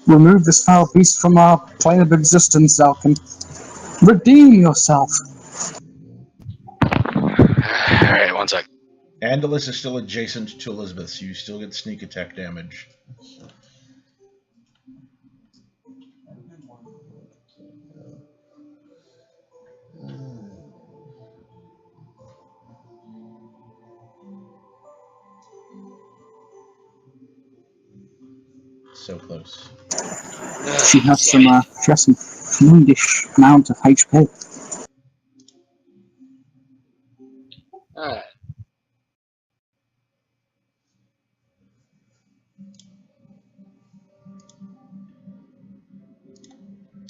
Remove this foul beast from our plane of existence, Zalkin. Redeem yourself. Alright, one sec. Andalus is still adjacent to Elizabeth, so you still get sneak attack damage. So close. She has some fiendish amount of HP.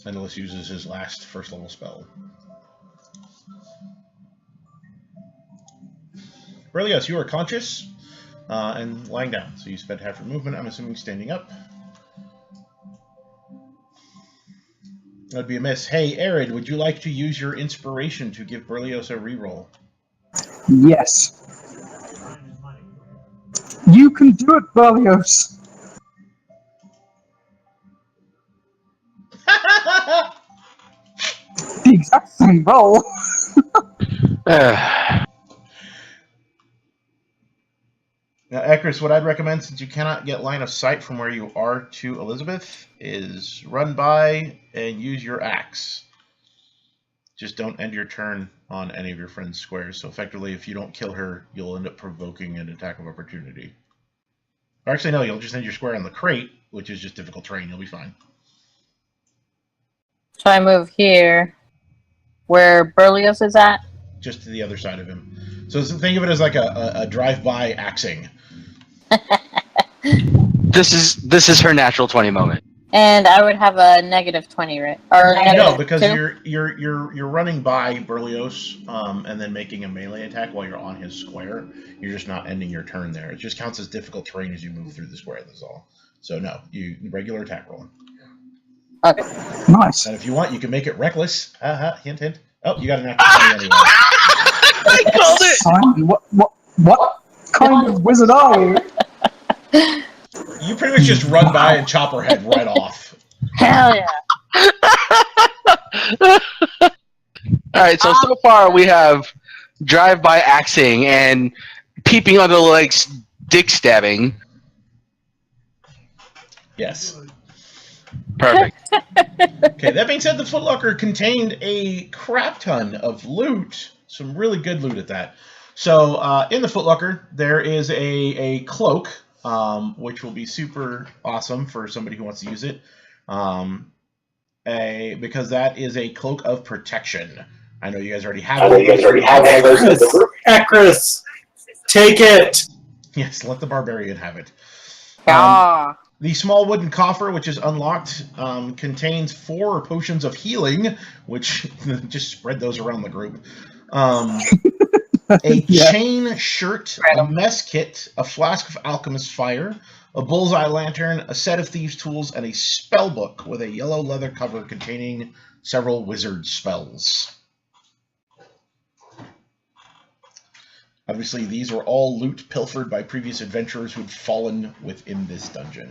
Endless uses his last first level spell. Berlioz, you are conscious and lying down, so you spent half your movement, I'm assuming, standing up. That would be a miss. Hey, Arid, would you like to use your inspiration to give Berlioz a reroll? Yes. You can do it, Berlioz. The exact same roll. Now, Ekris, what I'd recommend, since you cannot get line of sight from where you are to Elizabeth, is run by and use your axe. Just don't end your turn on any of your friend's squares. So effectively, if you don't kill her, you'll end up provoking an attack of opportunity. Or actually, no, you'll just end your square on the crate, which is just difficult terrain. You'll be fine. So I move here, where Berlioz is at. Just to the other side of him. So think of it as like a drive-by axing. This is her natural 20 moment. And I would have a negative 20, right? Or No, because 2? you're running by Berlioz and then making a melee attack while you're on his square. You're just not ending your turn there. It just counts as difficult terrain as you move through the square. That's all. So no, you regular attack roll. Okay. Nice. And if you want, you can make it reckless. Hint, hint. Oh, you got an natural 20 anyway. I called it. Simon, what kind of wizard are you? You pretty much just run by and chop her head right off. Hell yeah. All right, so far we have drive-by axing and peeping under the legs, dick stabbing. Yes. Perfect. Okay, that being said, the Footlocker contained a crap ton of loot. Some really good loot at that. So, in the Footlocker, there is a cloak, which will be super awesome for somebody who wants to use it. Because that is a cloak of protection. I know you guys already have it. Accursed, take it. Yes, let the barbarian have it. Yeah. The small wooden coffer, which is unlocked, contains 4 potions of healing, which just spread those around the group. A chain shirt, a mess kit, a flask of alchemist's fire, a bullseye lantern, a set of thieves' tools, and a spell book with a yellow leather cover containing several wizard spells. Obviously, these were all loot pilfered by previous adventurers who had fallen within this dungeon.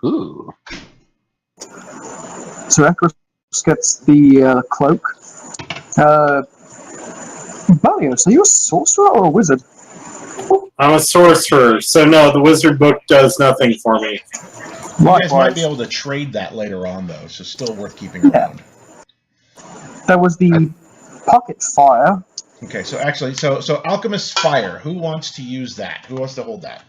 Ooh. So Echoes gets the cloak. Berlioz, are you a sorcerer or a wizard? I'm a sorcerer, so no, the wizard book does nothing for me. You guys might Likewise. be able to trade that later on, though, so still worth keeping around. There was the pocket fire. Okay, so actually, so alchemist's fire. Who wants to use that? Who wants to hold that?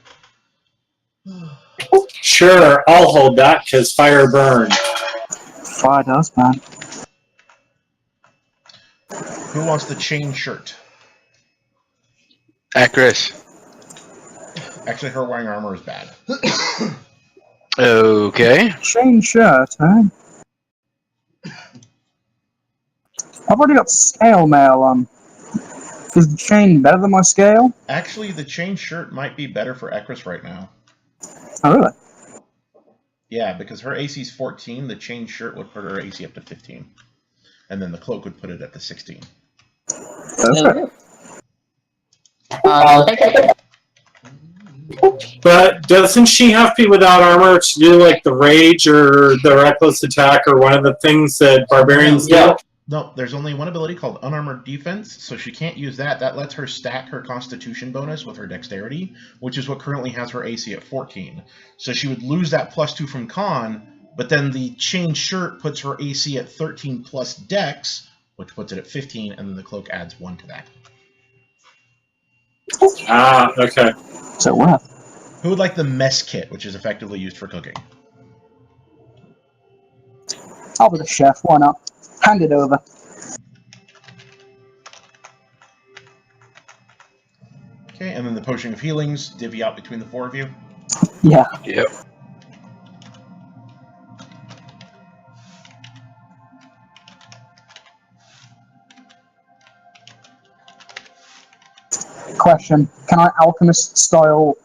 Sure, I'll hold that, because fire burns. Fire does, man. Who wants the chain shirt? Accursed. Actually, her wearing armor is bad. Okay. Chain shirt, huh? I've already got scale mail on. Is the chain better than my scale? Actually, the chain shirt might be better for Ekris right now. Oh, really? Yeah, because her AC is 14, the chain shirt would put her AC up to 15. And then the cloak would put it at the 16. Perfect. But doesn't she have to be without armor to do like the rage or the reckless attack or one of the things that barbarians do? No, there's only one ability called Unarmored Defense, so she can't use that. That lets her stack her Constitution bonus with her Dexterity, which is what currently has her AC at 14. So she would lose that +2 from Con, but then the chain shirt puts her AC at 13 plus Dex, which puts it at 15, and then the cloak adds 1 to that. Ah, okay. So what? Who would like the mess kit, which is effectively used for cooking? I'll be the chef, why not? Hand it over. Okay, and then the Potion of Healings, divvy out between the 4 of you. Yeah. Yep. Question: can I alchemist style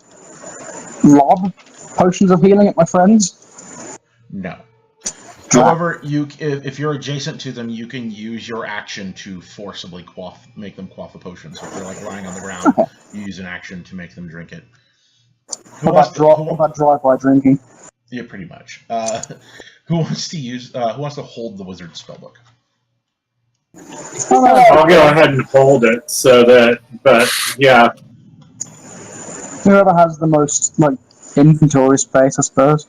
lob potions of healing at my friends? No. Drat. However, if you're adjacent to them, you can use your action to forcibly make them quaff a potion. So if they're like lying on the ground, you use an action to make them drink it. What about drive-by drinking? Yeah, pretty much. Who wants to hold the wizard spellbook? I'll go ahead and hold it but yeah. Whoever has the most inventory space, I suppose.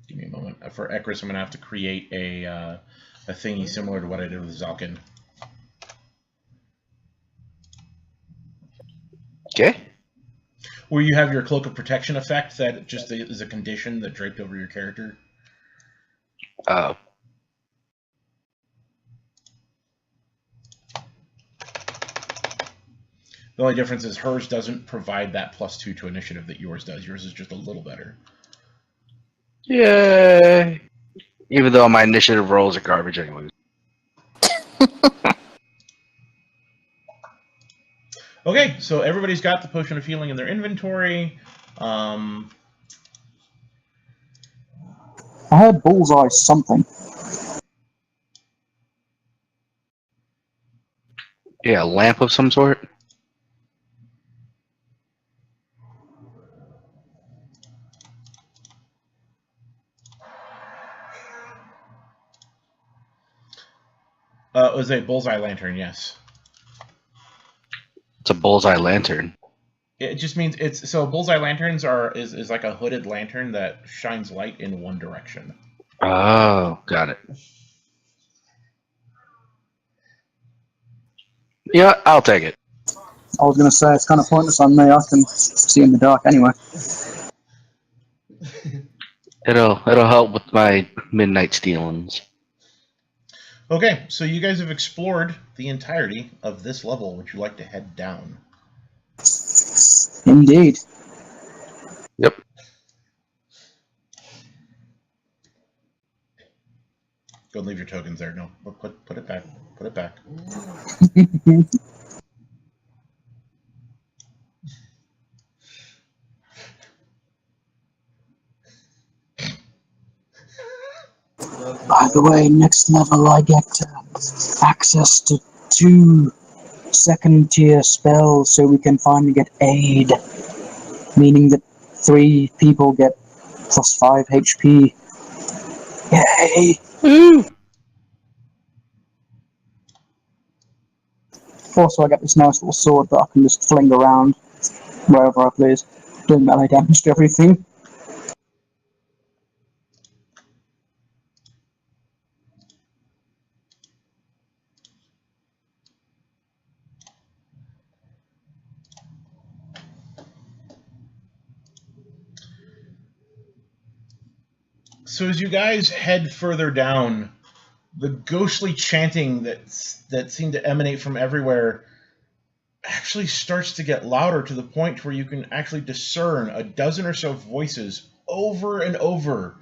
Give me a moment. For Ekris, I'm going to have to create a thingy similar to what I did with Zalkin. Okay. Where you have your Cloak of Protection effect that just is a condition that draped over your character. Oh. The only difference is hers doesn't provide that +2 to initiative that yours does. Yours is just a little better. Yay! Even though my initiative rolls are garbage anyways. Okay, so everybody's got the Potion of Healing in their inventory. I heard bullseye something. Yeah, a lamp of some sort. It was a bullseye lantern, yes. It's a bullseye lantern. It just means bullseye lanterns is like a hooded lantern that shines light in one direction. Oh, got it. Yeah, I'll take it. I was going to say, it's kind of pointless on me. I can see in the dark anyway. It'll help with my midnight stealings. Okay, so you guys have explored the entirety of this level. Would you like to head down? Indeed. Yep. Go and leave your tokens there. No, put it back. Put it back. By the way, next level I get access to 2 second-tier spells, so we can finally get aid, meaning that 3 people get +5 HP. Yay! Woo! Also, I get this nice little sword that I can just fling around wherever I please, doing melee damage to everything. So as you guys head further down, the ghostly chanting that seemed to emanate from everywhere actually starts to get louder to the point where you can actually discern a dozen or so voices over and over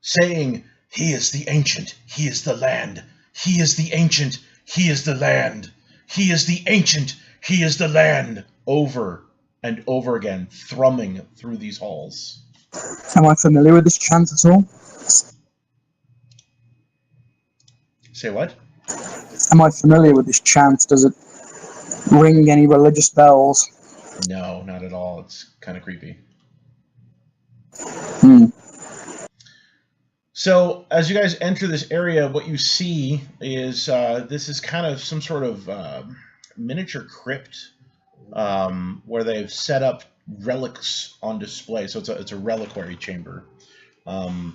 saying, "He is the ancient, he is the land. He is the ancient, he is the land. He is the ancient, he is the land." Over and over again, thrumming through these halls. Am I familiar with this chant at all? Say what? Am I familiar with this chant? Does it ring any religious bells? No, not at all. It's kind of creepy. So, as you guys enter this area, what you see is this is kind of some sort of miniature crypt where they've set up relics on display. So it's a reliquary chamber of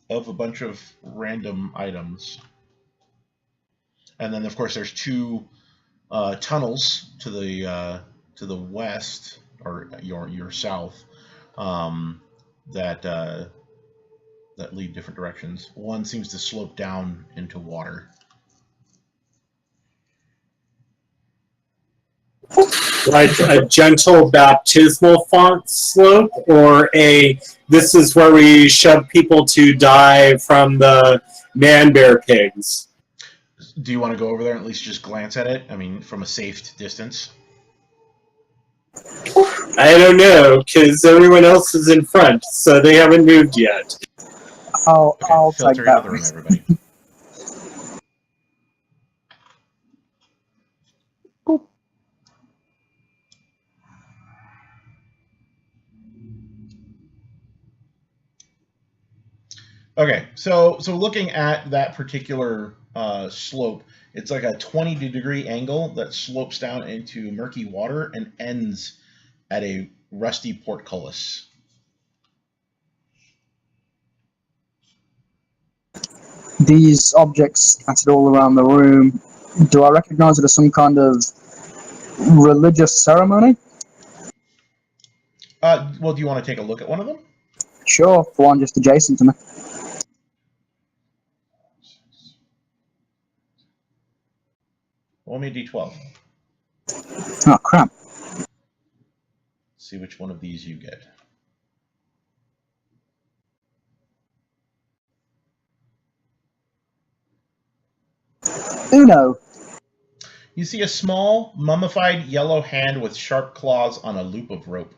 a bunch of random items. And then, of course, there's 2 tunnels to the west or your south that that lead different directions. One seems to slope down into water. Like a gentle baptismal font slope, or a this is where we shove people to die from the man bear pigs. Do you want to go over there and at least just glance at it? I mean, from a safe distance? I don't know, because everyone else is in front, so they haven't moved yet. I'll take filter into that. the room, everybody. Okay, so looking at that particular slope, it's like a 20-degree angle that slopes down into murky water and ends at a rusty portcullis. These objects scattered all around the room. Do I recognize it as some kind of religious ceremony? Well, do you want to take a look at one of them? Sure, the one just adjacent to me. Roll me a d12. Oh, crap. See which one of these you get. Uno. You see a small, mummified yellow hand with sharp claws on a loop of rope.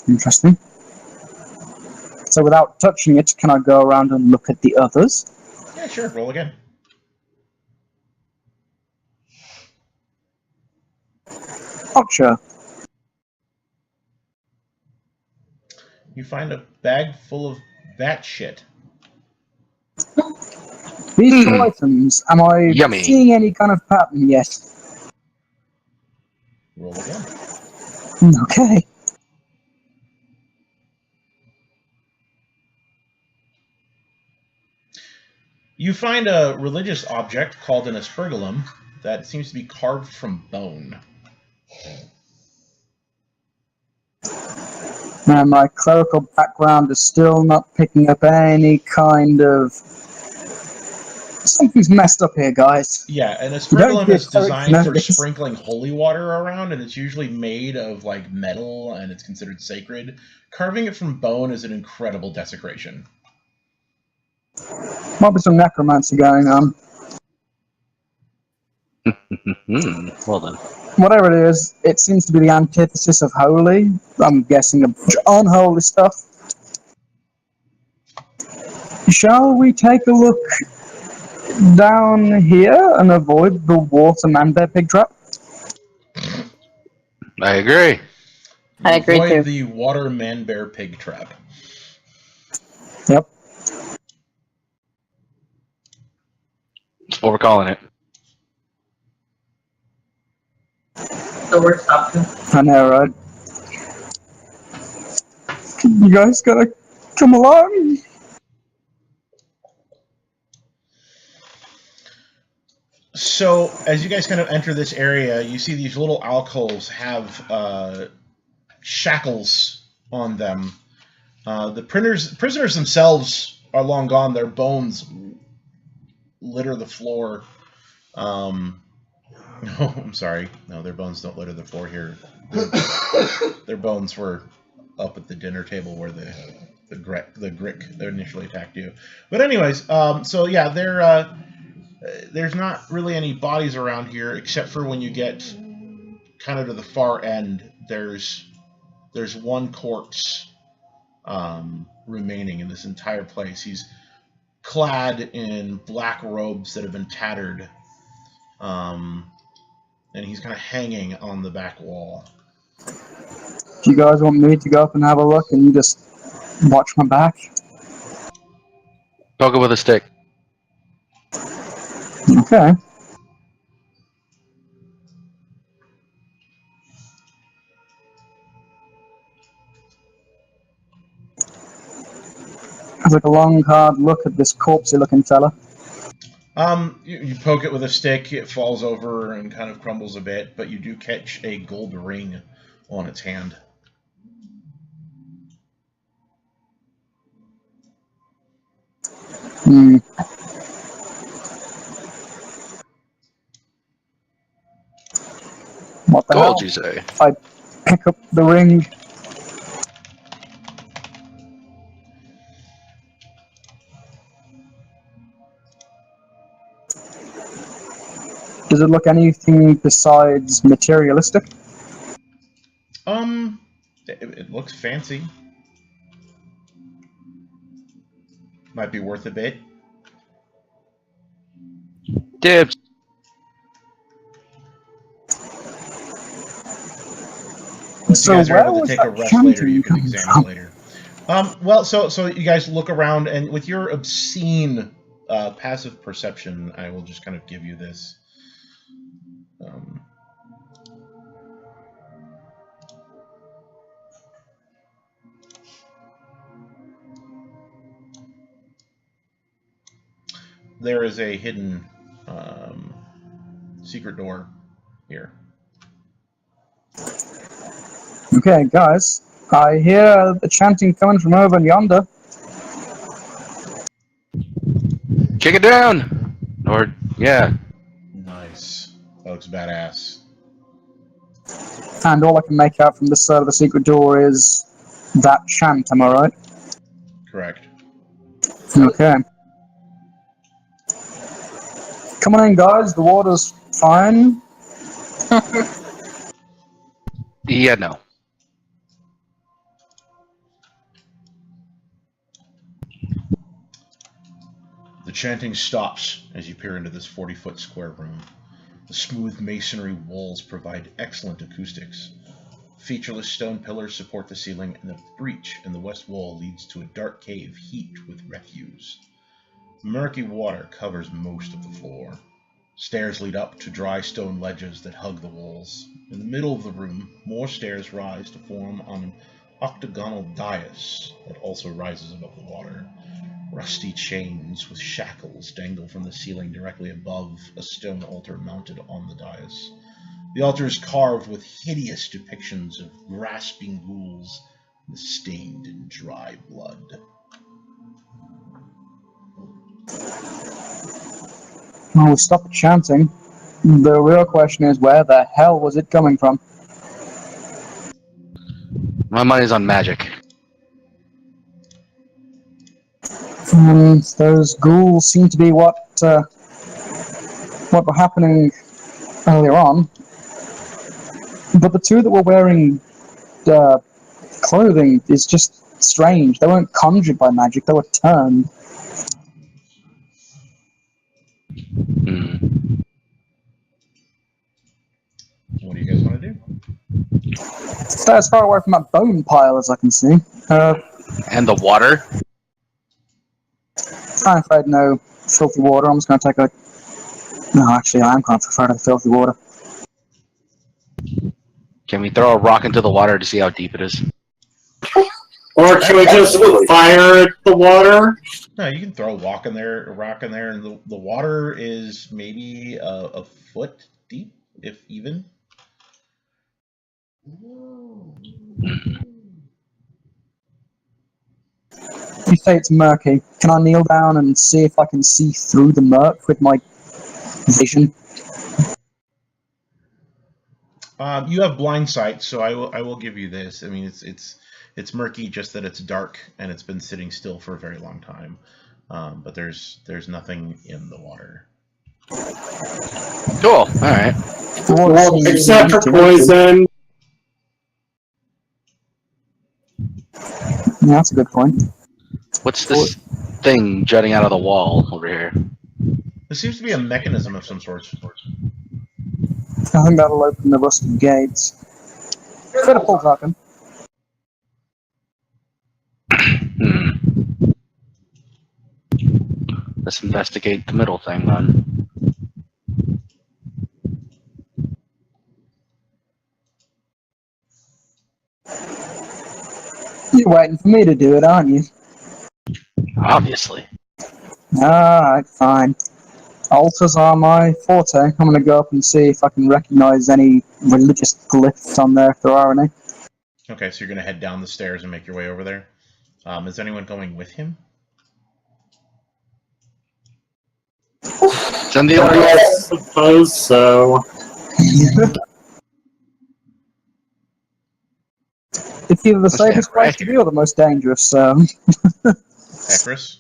Interesting. So without touching it, can I go around and look at the others? Yeah, sure. Roll again. Oh, sure. You find a bag full of bat shit. These two items, am I Yummy. seeing any kind of pattern yet? Roll again. Okay. You find a religious object called an aspergillum that seems to be carved from bone. Now, my clerical background is still not picking up any kind of... Something's messed up here, guys. Yeah, an don't aspergillum get is designed clerics for nowadays. sprinkling holy water around, and it's usually made of like metal, and it's considered sacred. Carving it from bone is an incredible desecration. Might be some necromancy going on. Well done. Whatever it is, it seems to be the antithesis of holy. I'm guessing a bunch of unholy stuff. Shall we take a look down here and avoid the water man-bear pig trap? I agree. I agree Avoid too. the water man-bear pig trap. Yep. That's what we're calling it. The worst option. I know, right? You guys gotta come along. So, as you guys kind of enter this area, you see these little alcoves have shackles on them. The prisoners themselves are long gone. Their bones litter the floor. No, I'm sorry. No, their bones don't litter the floor here. Their bones were up at the dinner table where the Grick that initially attacked you. But anyways, so yeah, there's not really any bodies around here except for when you get kind of to the far end. There's one corpse remaining in this entire place. He's clad in black robes that have been tattered, and he's kind of hanging on the back wall. Do you guys want me to go up and have a look and you just watch my back? Poke it with a stick. Okay. I take a long, hard look at this corpsey-looking fella. You poke it with a stick, it falls over and kind of crumbles a bit, but you do catch a gold ring on its hand. Hmm. What the Gold, hell? you say? If I pick up the ring. Does it look anything besides materialistic? It looks fancy. Might be worth a bit. Dibs. Once you So guys are where able to was take a that rest later, chanting you can coming examine from? later. Well, so you guys look around, and with your obscene passive perception, I will just kind of give you this. There is a hidden secret door here. Okay, guys. I hear the chanting coming from over yonder. Kick it down! Or, yeah. Nice. That looks badass. And all I can make out from this side of the secret door is that chant, am I right? Correct. Okay. Come on in, guys. The water's fine. Yeah, no. The chanting stops as you peer into this 40-foot square room. The smooth masonry walls provide excellent acoustics. Featureless stone pillars support the ceiling, and a breach in the west wall leads to a dark cave heaped with refuse. Murky water covers most of the floor. Stairs lead up to dry stone ledges that hug the walls. In the middle of the room, more stairs rise to form on an octagonal dais that also rises above the water. Rusty chains with shackles dangle from the ceiling directly above a stone altar mounted on the dais. The altar is carved with hideous depictions of grasping ghouls stained in dry blood. Well, we stopped chanting. The real question is, where the hell was it coming from? My money's on magic. Those ghouls seem to be what were happening earlier on. But the two that were wearing clothing is just strange. They weren't conjured by magic, they were turned. Hmm. What do you guys want to do? Stay as far away from that bone pile as I can see. And the water? I'm afraid no filthy water. I'm just going to take a... No, actually, I am kind of afraid of the filthy water. Can we throw a rock into the water to see how deep it is? Or can we just fire at the water? No, you can throw a rock in there, and the water is maybe a foot deep, if even. You say it's murky. Can I kneel down and see if I can see through the murk with my vision? You have blind sight, so I will give you this. I mean, it's murky, just that it's dark and it's been sitting still for a very long time. But there's nothing in the water. Cool. All right. Except for poison. Yeah, that's a good point. What's this thing jutting out of the wall over here? There seems to be a mechanism of some sort. I think that'll open the rusted gates. Better pull talking. Hmm. Let's investigate the middle thing then. You're waiting for me to do it, aren't you? Obviously. Alright, fine. Altars are my forte. I'm going to go up and see if I can recognize any religious glyphs on there, if there are any. Okay, so you're gonna head down the stairs and make your way over there. Is anyone going with him? Send the I alert. suppose so. It's either the What's that, safest right place to be here? or the most dangerous, so... Accursed?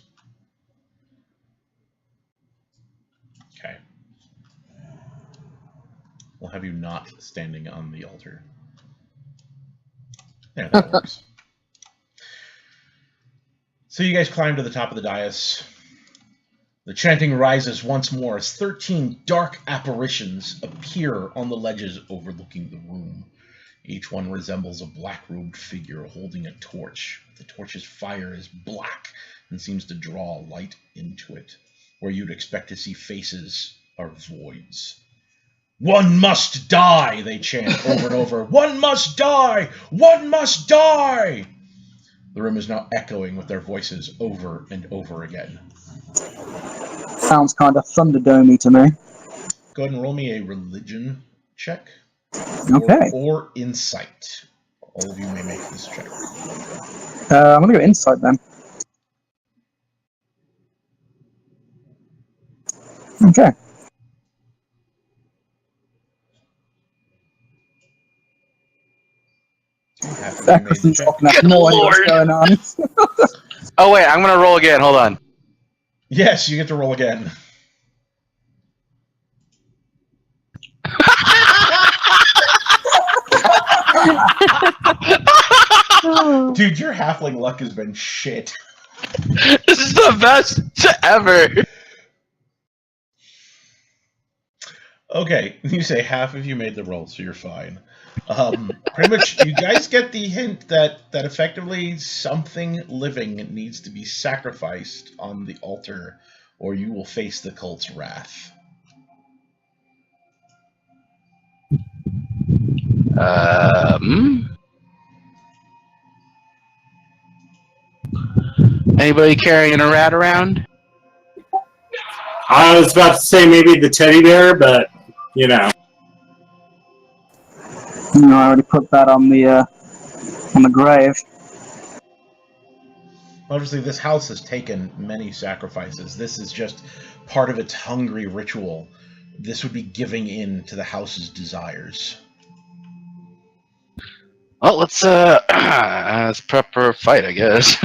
Okay. We'll have you not standing on the altar. There, that works. So you guys climb to the top of the dais. The chanting rises once more as 13 dark apparitions appear on the ledges overlooking the room. Each one resembles a black-robed figure holding a torch. The torch's fire is black and seems to draw light into it. Where you'd expect to see faces are voids. "One must die," they chant over and over. "One must die! One must die!" The room is now echoing with their voices over and over again. Sounds kind of Thunderdome-y to me. Go ahead and roll me a religion check. Okay. Or insight. All of you may make this check. I'm gonna go insight then. Okay. Half of you That made the person's check. talking, I have Good no idea what's lord. going on. Oh wait, I'm gonna roll again. Hold on. Yes, you get to roll again. Dude, your halfling luck has been shit. This is the best ever. Okay, you say half of you made the roll, so you're fine. Pretty much, you guys get the hint that effectively something living needs to be sacrificed on the altar, or you will face the cult's wrath. Anybody carrying a rat around? I was about to say maybe the teddy bear, but you know. No, I already put that on the grave. Obviously, this house has taken many sacrifices. This is just part of its hungry ritual. This would be giving in to the house's desires. Well, let's prep for a fight, I guess.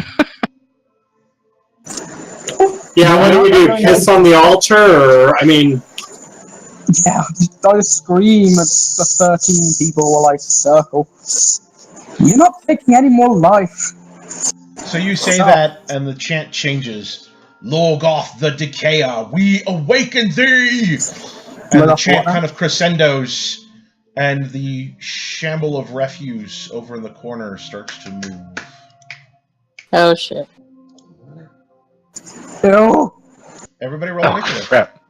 Yeah, what do we do? Piss on the altar, or I mean, Yeah, I just scream at the 13 people while I circle. You're not taking any more life. So you say that, and the chant changes. Lorgoth the Decayer, we awaken thee! And the chant kind of crescendos, and the shamble of refuse over in the corner starts to move. Oh shit. Ew. Everybody roll Oh initiative. crap!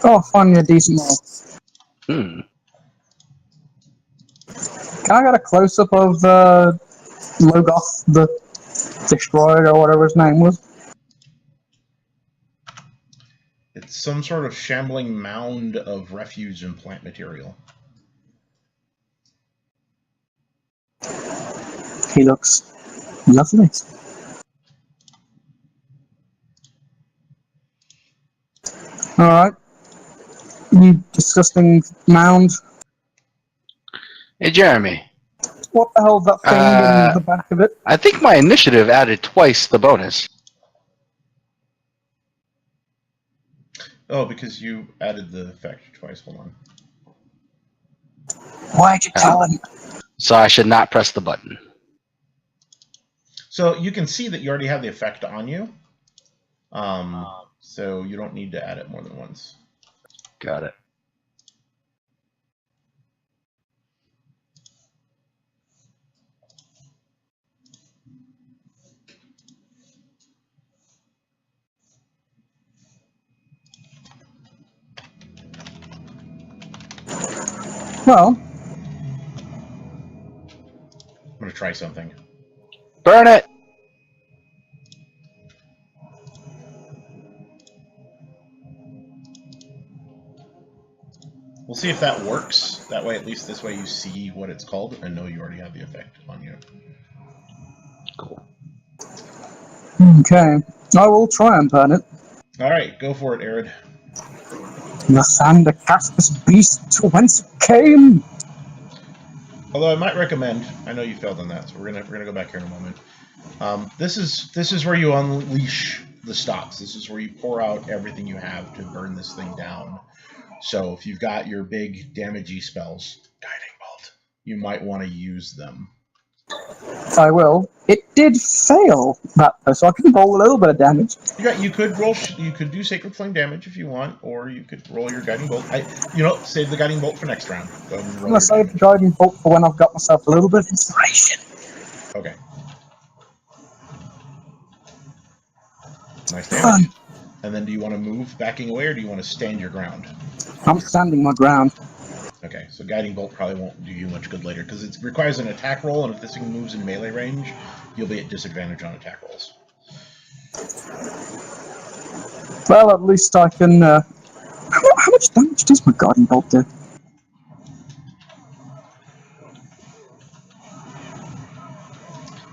Oh, finally a decent roll. Hmm. Can I get a close-up of Logoth the Destroyer or whatever his name was? It's some sort of shambling mound of refuse and plant material. He looks lovely. Alright. You disgusting mound. Hey, Jeremy. What the hell's that thing in the back of it? I think my initiative added twice the bonus. Oh, because you added the effect twice. Hold on. Why'd you tell him? So I should not press the button. So you can see that you already have the effect on you. So you don't need to add it more than once. Got it. Well, I'm going to try something. Burn it! We'll see if that works. That way, at least this way you see what it's called and know you already have the effect on you. Cool. Okay, I will try and burn it. All right, go for it, Arid. The sand to cast this beast to whence it came. Although I might recommend, I know you failed on that, so we're gonna go back here in a moment. This is where you unleash the stops. This is where you pour out everything you have to burn this thing down. So if you've got your big damagey spells, Guiding Bolt, you might want to use them. I will. It did fail that, so I can roll a little bit of damage. You could roll. You could do Sacred Flame damage if you want, or you could roll your Guiding Bolt. Save the Guiding Bolt for next round. Go ahead and roll I'm gonna save the guiding bolt for when I've got myself a little bit of inspiration. Okay. Nice damage. And then do you want to move backing away, or do you want to stand your ground? I'm standing my ground. Okay, so Guiding Bolt probably won't do you much good later, because it requires an attack roll, and if this thing moves in melee range, you'll be at disadvantage on attack rolls. Well, at least I can... how much damage does my guiding bolt do?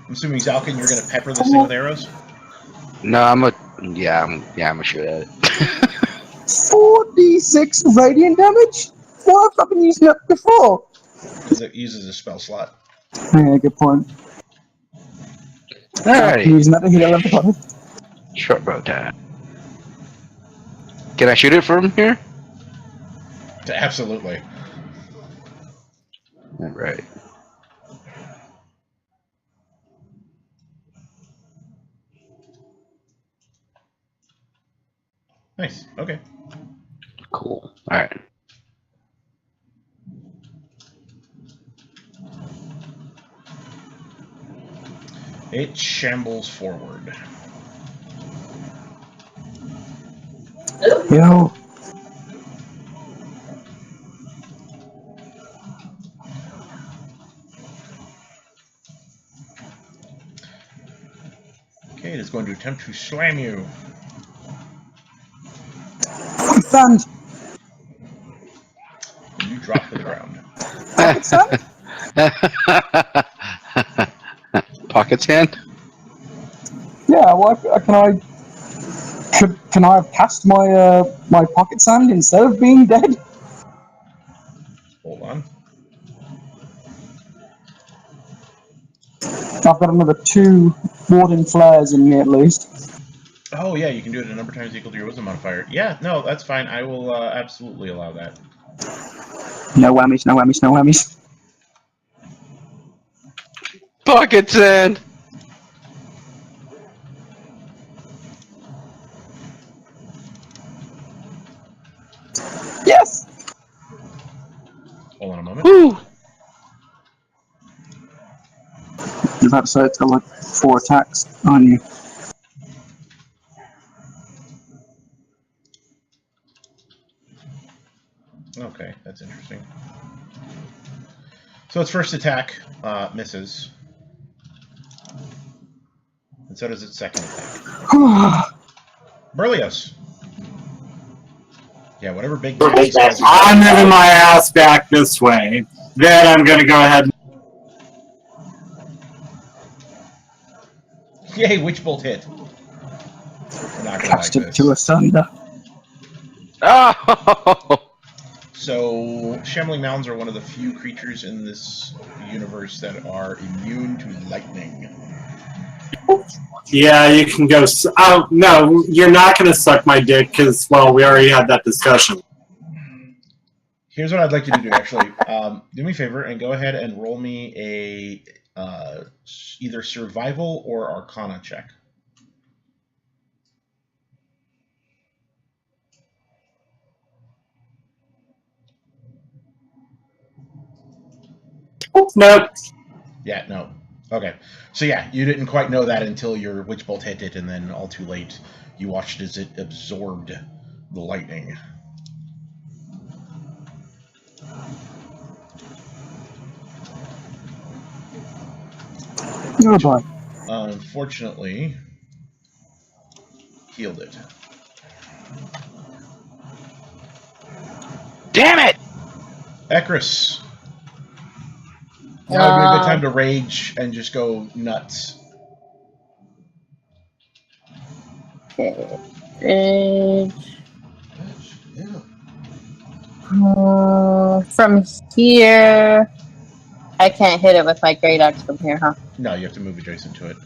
I'm assuming, Zalkin, you're going to pepper this thing with arrows? No, I'm gonna shoot at it. 4d6 radiant damage? Why have I been using it before? Because it uses a spell slot. Yeah, good point. Alrighty. Using that to heal everybody. Short bow time. Can I shoot it from here? Absolutely. Alright. Nice. Okay. Cool. Alright. It shambles forward. Yo. Okay, it is going to attempt to slam you. Sand. And you drop to the ground. Sand? Pocket sand? Yeah, well, can I have cast my my pocket sand instead of being dead? Hold on. I've got another 2 warding flares in me at least. Oh yeah, you can do it a number of times equal to your wisdom modifier. Yeah, no, that's fine. I will absolutely allow that. No whammies, no whammies, no whammies. Pocket sand! Yes! Hold on a moment. Woo! You're about to say it's got like 4 attacks on you. Okay, that's interesting. So its first attack misses. And so does its second attack. Berlioz. Yeah, whatever big these guys are. I'm moving my ass back this way. Then I'm going to go ahead. Yay, Witch Bolt hit. We're not gonna Cast like it this. to asunder. Oh! So, Shambling Mounds are one of the few creatures in this universe that are immune to lightning. Yeah, you can go. Oh, no, you're not going to suck my dick because, well, we already had that discussion. Here's what I'd like you to do, actually. Do me a favor and go ahead and roll me a either survival or arcana check. Nope. Yeah, no. Okay. So yeah, you didn't quite know that until your Witch Bolt hit it, and then all too late, you watched as it absorbed the lightning. Oh boy. Unfortunately, healed it. Damn it! Ekris. Now would be a good time to rage and just go nuts. Okay. Rage. Yeah. From here, I can't hit it with my great axe from here, huh? No, you have to move adjacent to it.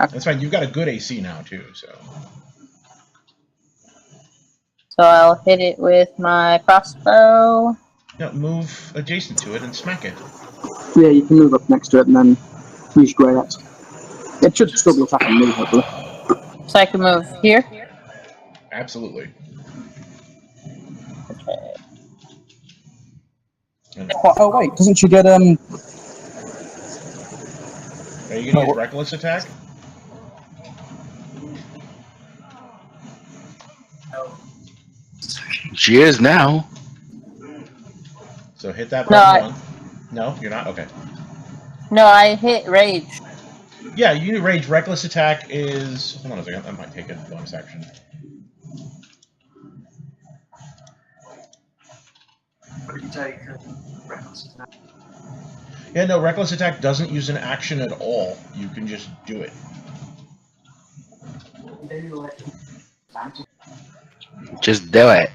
Okay. That's fine. You've got a good AC now too, so. So I'll hit it with my crossbow. No, move adjacent to it and smack it. Yeah, you can move up next to it and then use your great axe. It should still be attacking me, hopefully. So I can move here. Absolutely. Okay. And Oh wait, doesn't she get are you gonna use what? reckless attack? She is now. So hit that No, button once. No, you're not? Okay. no, I hit rage. Yeah, you need rage. Reckless attack is... Hold on a second. That might take a bonus action. Yeah, no, reckless attack doesn't use an action at all. You can just do it. Just do it.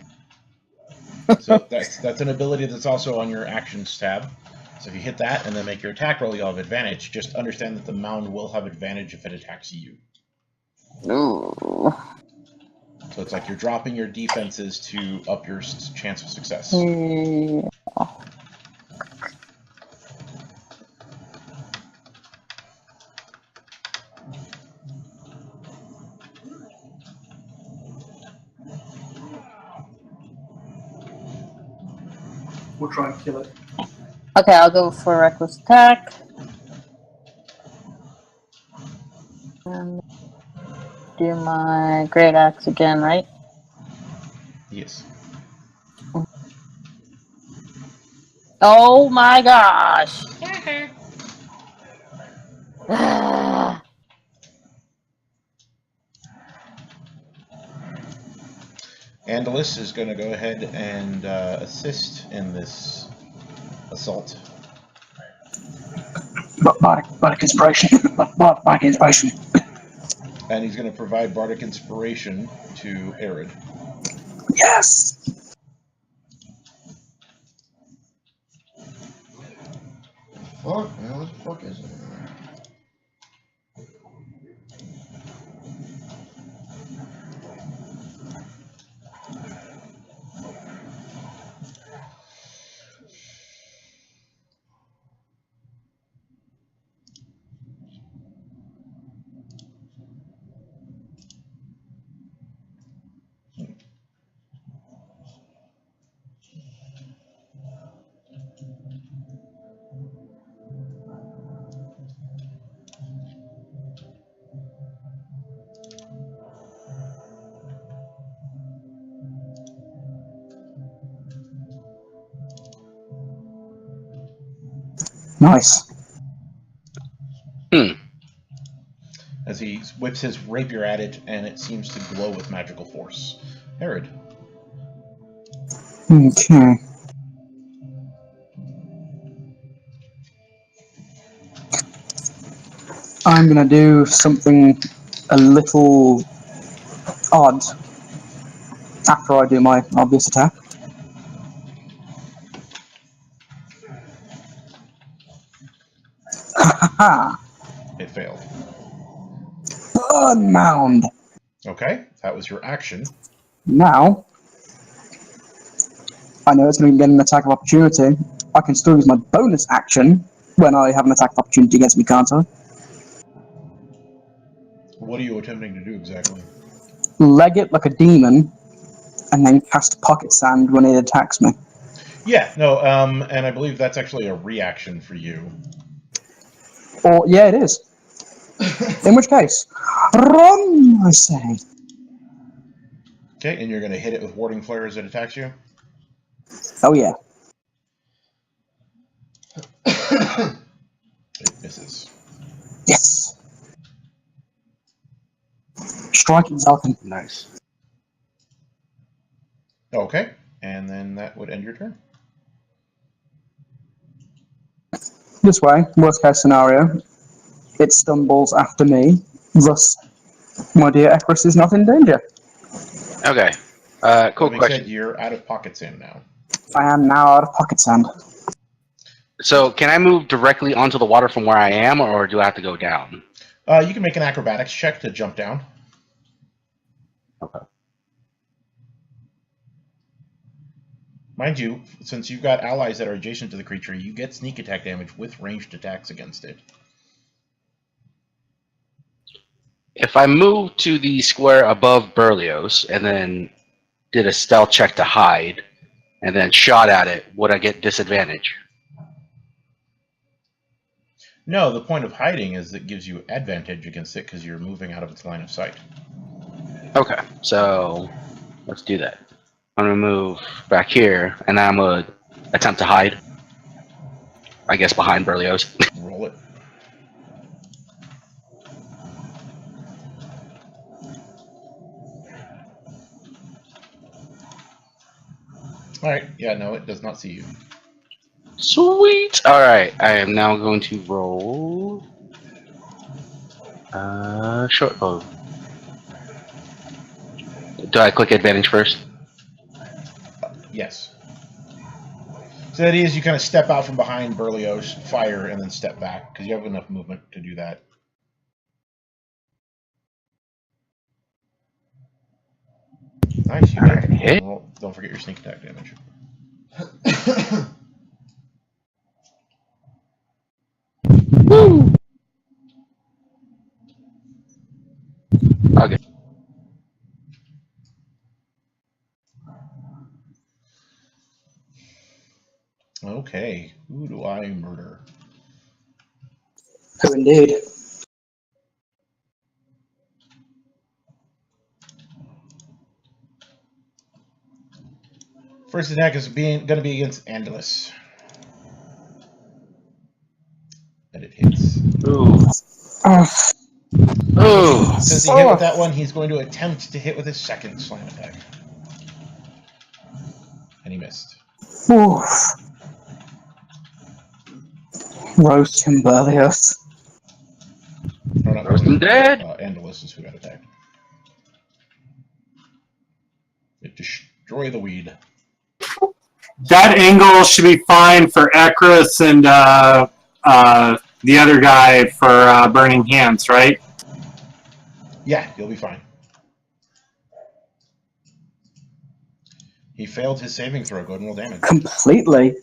So that's an ability that's also on your actions tab. So if you hit that and then make your attack roll, you'll have advantage. Just understand that the mound will have advantage if it attacks you. Ooh. So it's like you're dropping your defenses to up your chance of success. Yeah. We'll try and kill it. Okay, I'll go for reckless attack. And do my great axe again, right? Yes. Oh my gosh! Andalus is going to go ahead and assist in this assault. Bardic inspiration. Bardic inspiration. And he's going to provide Bardic Inspiration to Arid. Yes! Fuck, man, what the fuck is it? Nice. As he whips his rapier at it, and it seems to glow with magical force. Arid. Okay. I'm gonna do something a little odd after I do my obvious attack. Ha It failed. Burn mound! Okay, that was your action. Now, I know it's going to get an attack of opportunity. I can still use my bonus action when I have an attack of opportunity against me, can't I? What are you attempting to do exactly? Leg it like a demon, and then cast pocket sand when it attacks me. Yeah, no, and I believe that's actually a reaction for you. Or, yeah, it is. In which case, run, I say. Okay, and you're going to hit it with Warding Flare as it attacks you? Oh, yeah. It misses. Yes. Striking Falcon. Nice. Okay, and then that would end your turn. This way, worst case scenario, it stumbles after me, thus My dear accursed is not in danger. Okay. Cool That being question. said, you're out of pocket sand now. I am now out of pocket sand. So, can I move directly onto the water from where I am, or do I have to go down? You can make an acrobatics check to jump down. Okay. Mind you, since you've got allies that are adjacent to the creature, you get sneak attack damage with ranged attacks against it. If I move to the square above Berlioz and then did a stealth check to hide, and then shot at it, would I get disadvantage? No, the point of hiding is it gives you advantage against it because you're moving out of its line of sight. Okay, so let's do that. I'm gonna move back here, and I'm gonna attempt to hide. I guess behind Berlioz. Roll it. Alright, yeah, no, it does not see you. Sweet! Alright, I am now going to roll... short bow. Do I click advantage first? Yes. So that is, you kind of step out from behind Berlioz, fire, and then step back, because you have enough movement to do that. Nice, you Alright, hit. hit. Well, don't forget your sneak attack damage. Woo! Okay. Okay, who do I murder? Who indeed? First attack is going to be against Andalus. And it hits. Ooh. Ooh. Since he hit with that one, he's going to attempt to hit with his second slam attack. And he missed. Oof. Roast him, Berlioz. No, not Roast him dead. Andalus is who got attacked. It destroy the weed. That angle should be fine for Ekris and the other guy for Burning Hands, right? Yeah, you'll be fine. He failed his saving throw. Go ahead and roll damage. Completely.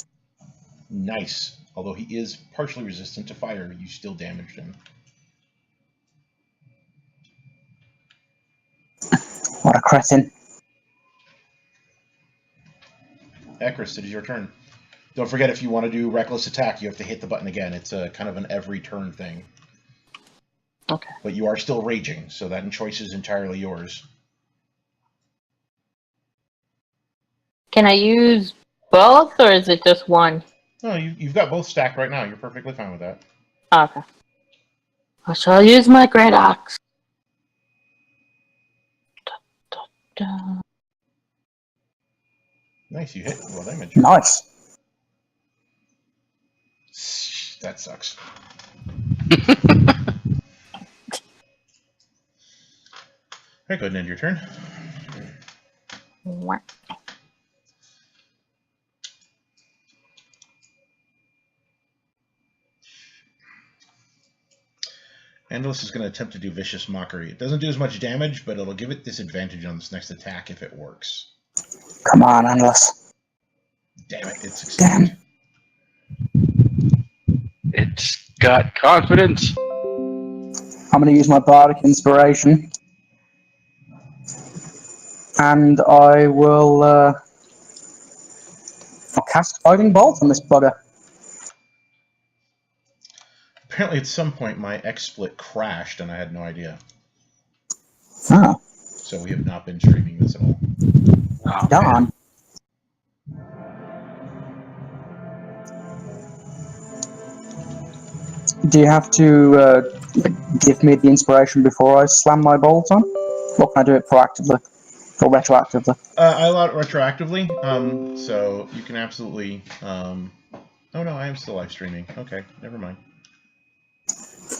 Nice. Although he is partially resistant to fire, you still damaged him. What a cretin. Ekris, it is your turn. Don't forget, if you want to do reckless attack, you have to hit the button again. It's a kind of an every turn thing. Okay. But you are still raging, so that choice is entirely yours. Can I use both, or is it just one? No, you've got both stacked right now. You're perfectly fine with that. Okay. I shall use my great axe. Nice, you hit. Roll damage. Nice. That sucks. Alright, go ahead and end your turn. What? Andalus is going to attempt to do Vicious Mockery. It doesn't do as much damage, but it'll give it disadvantage on this next attack if it works. Come on, Andalus. Damn it, it succeeded. It's got confidence. I'm going to use my bardic inspiration. And I will I'll cast Fighting Bolt on this bugger. Apparently, at some point, my XSplit crashed, and I had no idea. Oh, So we have not been streaming this at all. Oh, darn. Do you have to give me the inspiration before I slam my bolt on? Or can I do it proactively? Or retroactively? I allow it retroactively, so you can absolutely... Oh no, I am still live streaming. Okay, never mind.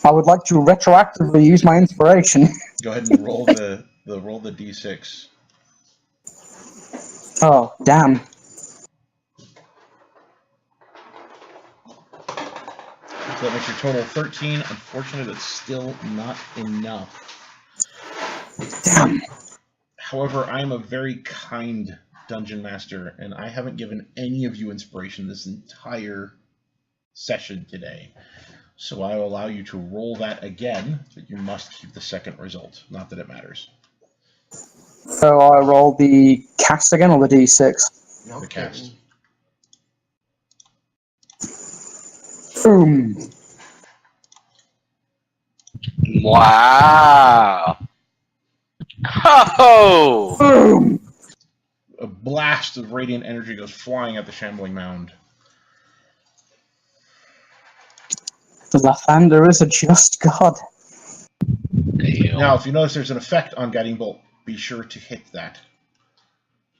I would like to retroactively use my inspiration. Go ahead and roll the d6. Oh, damn. So that makes your total 13. Unfortunately, that's still not enough. Damn. However, I am a very kind dungeon master, and I haven't given any of you inspiration this entire session today. So I will allow you to roll that again, but you must keep the second result. Not that it matters. So I roll the cast again or the d6? No The kidding. cast. Boom. Wow. Oh. Boom. A blast of radiant energy goes flying at the shambling mound. The Lathander is a just god. Damn. Now, if you notice there's an effect on Guiding Bolt, be sure to hit that,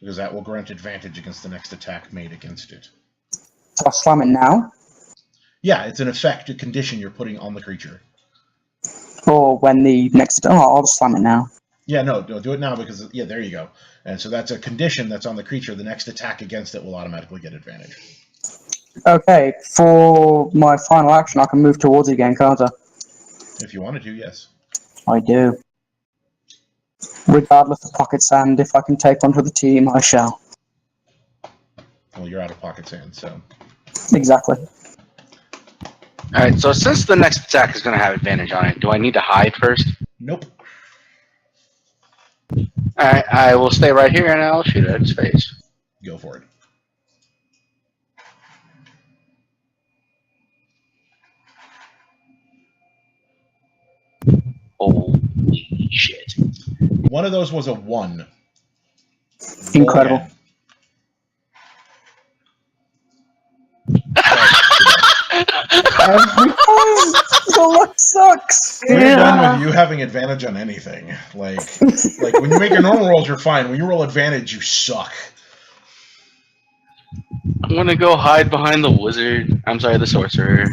because that will grant advantage against the next attack made against it. So I slam it now? Yeah, it's an effect, a condition you're putting on the creature. Or when the next... Oh, I'll just slam it now. Yeah, no, do it now because, yeah, there you go. And so that's a condition that's on the creature. The next attack against it will automatically get advantage. Okay, for my final action, I can move towards it again, can't I? If you wanted to, yes. I do. Regardless of pocket sand, if I can take one for the team, I shall. Well, you're out of pocket sand, so. Exactly. Alright, so since the next attack is going to have advantage on it, do I need to hide first? Nope. Alright, I will stay right here and I'll shoot at its face. Go for it. Holy shit. One of those was a 1. Incredible. Roll again. The luck sucks! We're done with you having advantage on anything. Like when you make your normal rolls, you're fine. When you roll advantage, you suck. I'm gonna go hide behind the wizard. I'm sorry, the sorcerer.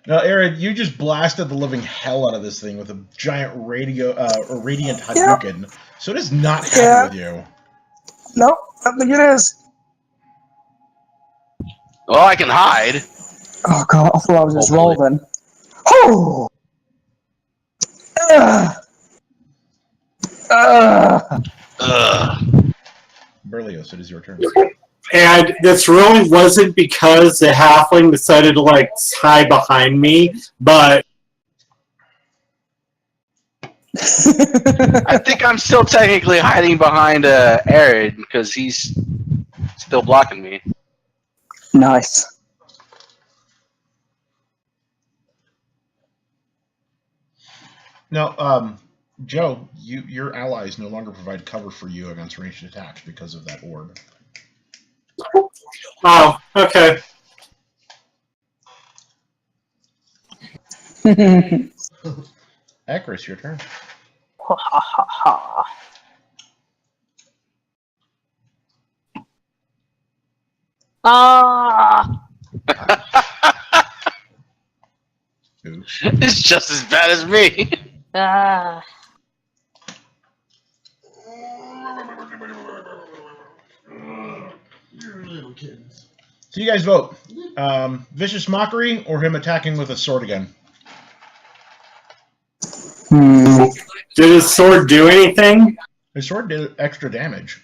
Now, Arid, you just blasted the living hell out of this thing with a giant radiant Hadouken. So it is not happy with you. Nope, I think it is. Well, I can hide. Oh god, I thought I was just Hopefully. rolling. Oh! Berlioz, it is your turn. And this really wasn't because the halfling decided to like hide behind me, but I think I'm still technically hiding behind Arid because he's still blocking me. Nice. Now, Joe, your allies no longer provide cover for you against ranged attacks because of that orb. oh, okay. Accursed, your turn. Ha ha ha ha. Ah! Oops. It's just as bad as me. Ah. You're little kids. So you guys vote. Vicious Mockery or him attacking with a sword again? Did his sword do anything? His sword did extra damage.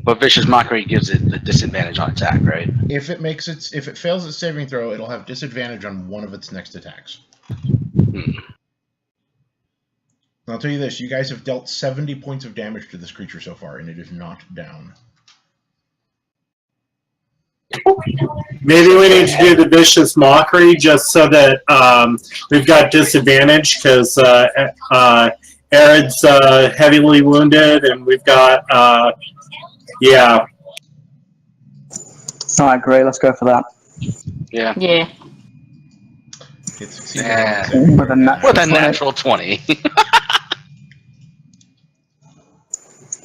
But Vicious Mockery gives it the disadvantage on attack, right? If it fails its saving throw, it'll have disadvantage on one of its next attacks. I'll tell you this, you guys have dealt 70 points of damage to this creature so far, and it is not down. Maybe we need to do the vicious mockery just so that we've got disadvantage because Arid's heavily wounded, and we've got yeah. Alright, great, let's go for that. Yeah. Yeah. It succeeded Yeah. on its saving With a throw. nat- With a natural 20.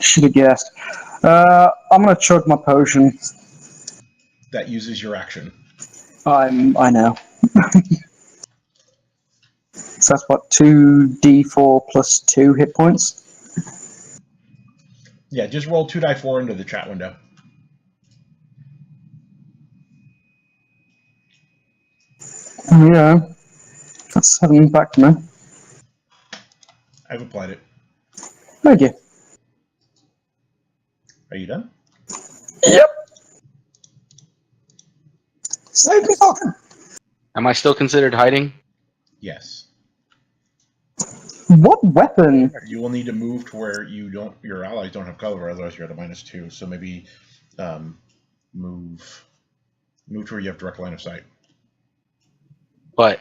Should have guessed. I'm gonna chug my potion. That uses your action. I know. So that's what, 2d4 plus 2 hit points? Yeah, just roll 2d4 into the chat window. Yeah. That's 7 back to me. I've applied it. Thank you. Are you done? Yep. Save me, fucker. Am I still considered hiding? Yes. What weapon? You will need to move to where your allies don't have cover, otherwise you're at a -2. So maybe move to where you have direct line of sight. But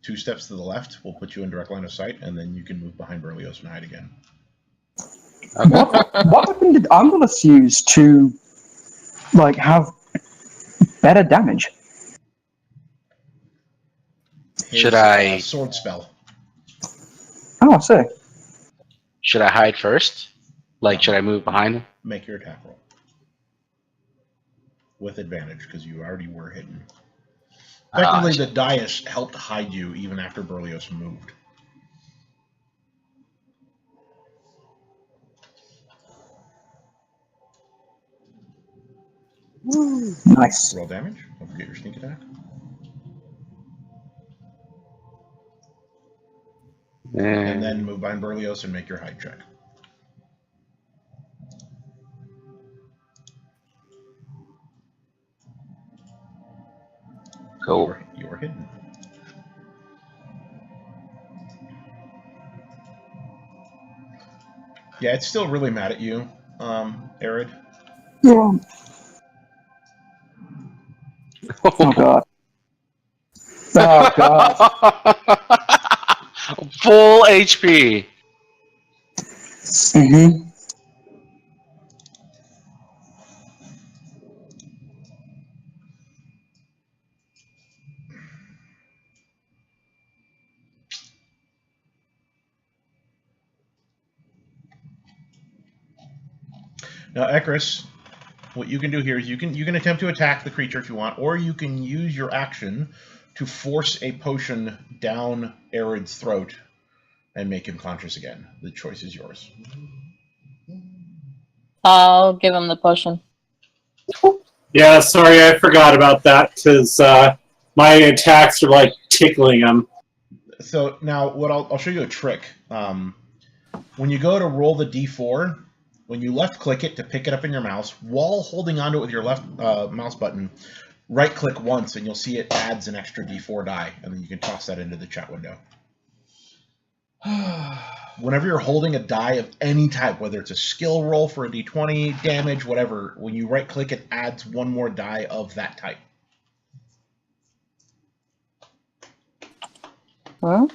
2 steps to the left will put you in direct line of sight, and then you can move behind Berlioz and hide again. What weapon did Ambulance use to, like, have better damage? Should I- sword spell? Oh, I see. should I hide first? Like, should I move behind him? Make your attack roll with advantage because you already were hidden. Effectively, the dais helped hide you even after Berlioz moved. Nice. Roll damage. Don't forget your sneak attack. And then move behind Berlioz and make your hide check. Cool. You are hidden. Yeah, it's still really mad at you, Arid. Yeah. Oh, God. Oh, God. Full HP. Mm-hmm. Now, Ekris, what you can do here is you can attempt to attack the creature if you want, or you can use your action to force a potion down Arid's throat and make him conscious again. The choice is yours. I'll give him the potion. Yeah, sorry, I forgot about that because my attacks are like tickling him. So now, what I'll show you a trick. When you go to roll the d4, when you left-click it to pick it up in your mouse, while holding onto it with your left mouse button, right-click once, and you'll see it adds an extra d4 die, and then you can toss that into the chat window. Whenever you're holding a die of any type, whether it's a skill roll for a d20, damage, whatever, when you right-click, it adds one more die of that type. Huh?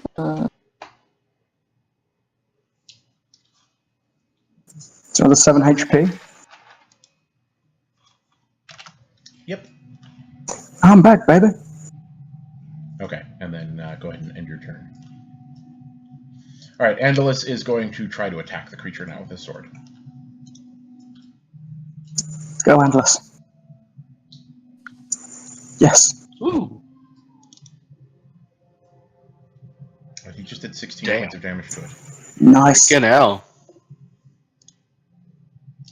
So another 7 HP. Yep. I'm back, baby. Okay, and then go ahead and end your turn. All right, Andalus is going to try to attack the creature now with his sword. Go, Andalus. Yes. Ooh. He just did 16 Damn. points of damage to it. Nice. Fucking hell.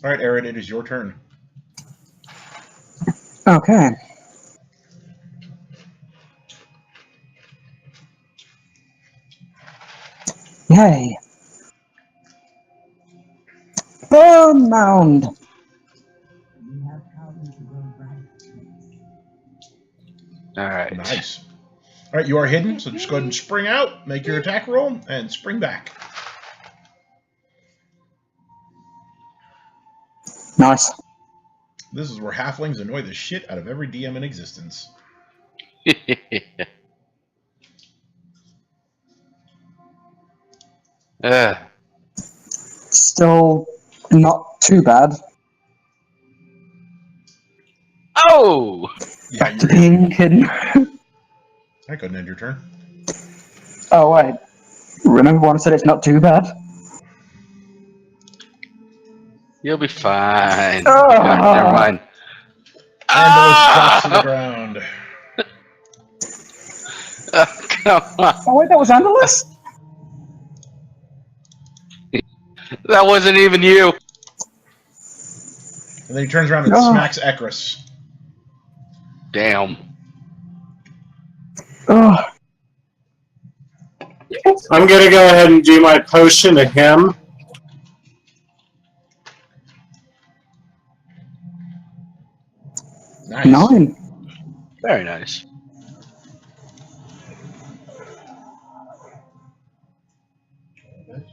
All right, Arid, it is your turn. Okay. Yay. Burn mound. All right. Nice. All right, you are hidden, so just go ahead and spring out, make your attack roll, and spring back. Nice. This is where halflings annoy the shit out of every DM in existence. Still not too bad. Oh! Yeah, Back to you're being hidden. I couldn't end your turn. Oh, wait. Remember when I said it's not too bad? You'll be fine. Oh. Never mind. Andalus drops to the ground. Oh wait, that was Andalus? That wasn't even you. And then he turns around and Oh. smacks Ekris. Damn. Oh, I'm gonna go ahead and do my potion to him. Nice. 9. Very nice.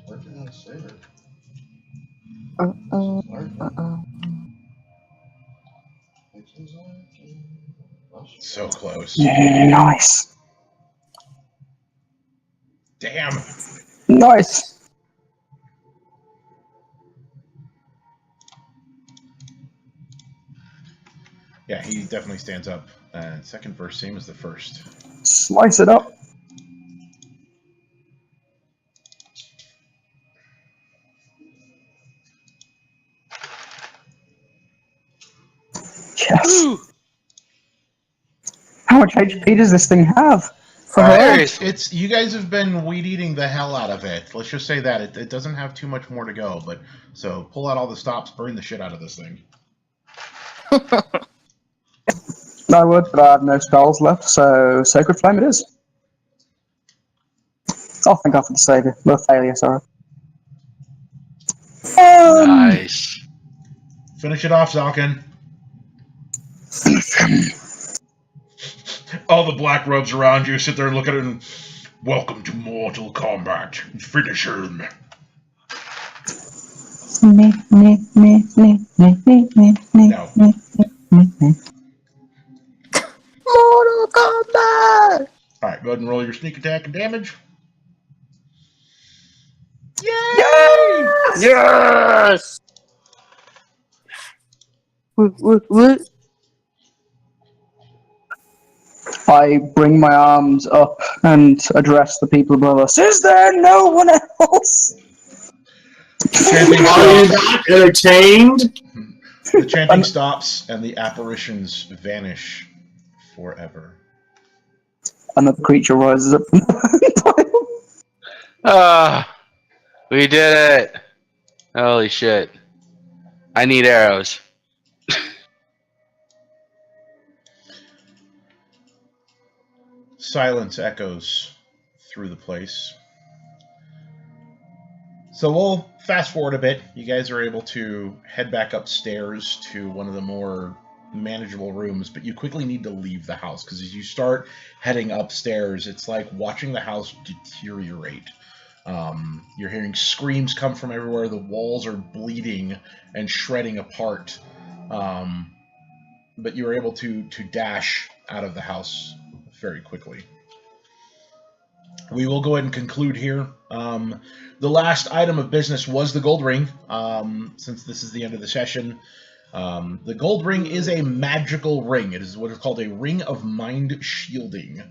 Where did I save it? Uh-uh. So close. Nice. Damn. Nice. Yeah, he definitely stands up. Second verse, same as the first. Slice it up. Yes. Woo. How much HP does this thing have? Seriously. It's you guys have been weed eating the hell out of it. Let's just say that it doesn't have too much more to go. But so pull out all the stops, burn the shit out of this thing. I would, but I have no spells left, so Sacred Flame it is. Oh, thank God for the savior. The failure, sorry. Nice. Finish it off, Zalkin. All the black robes around you sit there and look at it and welcome to Mortal Kombat. Finish him. No. Mortal Kombat! Alright, go ahead and roll your sneak attack and damage. Yes! What? I bring my arms up and address the people above us. Is there no one else? Chanting Are you stops. not entertained? The chanting stops and the apparitions vanish forever. Another creature rises up from the We did it. Holy shit. I need arrows. Silence echoes through the place. So we'll fast forward a bit. You guys are able to head back upstairs to one of the more manageable rooms, but you quickly need to leave the house because as you start heading upstairs, it's like watching the house deteriorate. You're hearing screams come from everywhere. The walls are bleeding and shredding apart. But you're able to dash out of the house very quickly. We will go ahead and conclude here. The last item of business was the gold ring, since this is the end of the session. The gold ring is a magical ring. It is what is called a ring of mind shielding.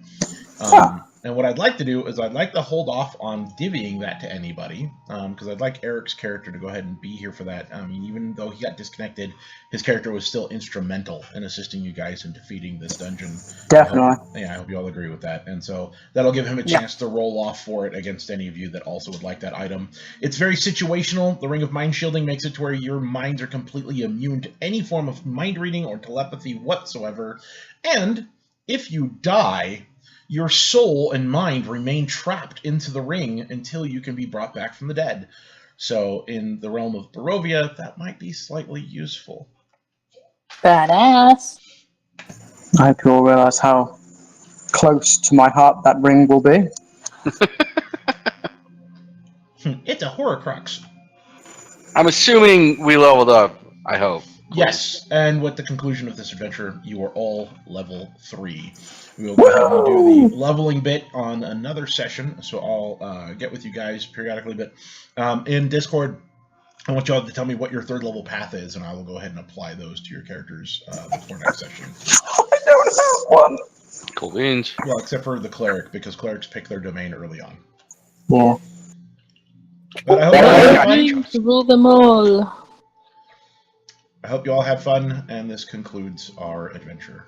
And what I'd like to do is I'd like to hold off on divvying that to anybody, because I'd like Eric's character to go ahead and be here for that. I mean, even though he got disconnected, his character was still instrumental in assisting you guys in defeating this dungeon. Definitely. I hope you all agree with that. And so that'll give him a chance to roll off for it against any of you that also would like that item. It's very situational. The Ring of Mind Shielding makes it to where your minds are completely immune to any form of mind reading or telepathy whatsoever. And if you die, your soul and mind remain trapped into the ring until you can be brought back from the dead. So in the realm of Barovia, that might be slightly useful. Badass. I hope you all realize how close to my heart that ring will be. It's a Horcrux. I'm assuming we leveled up, I hope. Yes, and with the conclusion of this adventure, you are all level 3. We will go ahead and do the leveling bit on another session, so I'll get with you guys periodically. But in Discord, I want you all to tell me what your 3rd level path is, and I will go ahead and apply those to your characters before next session. I don't have one. Cool beans. Well, except for the cleric, because clerics pick their domain early on. Yeah. But I hope you all had fun. To rule them all. I hope you all had fun, and this concludes our adventure.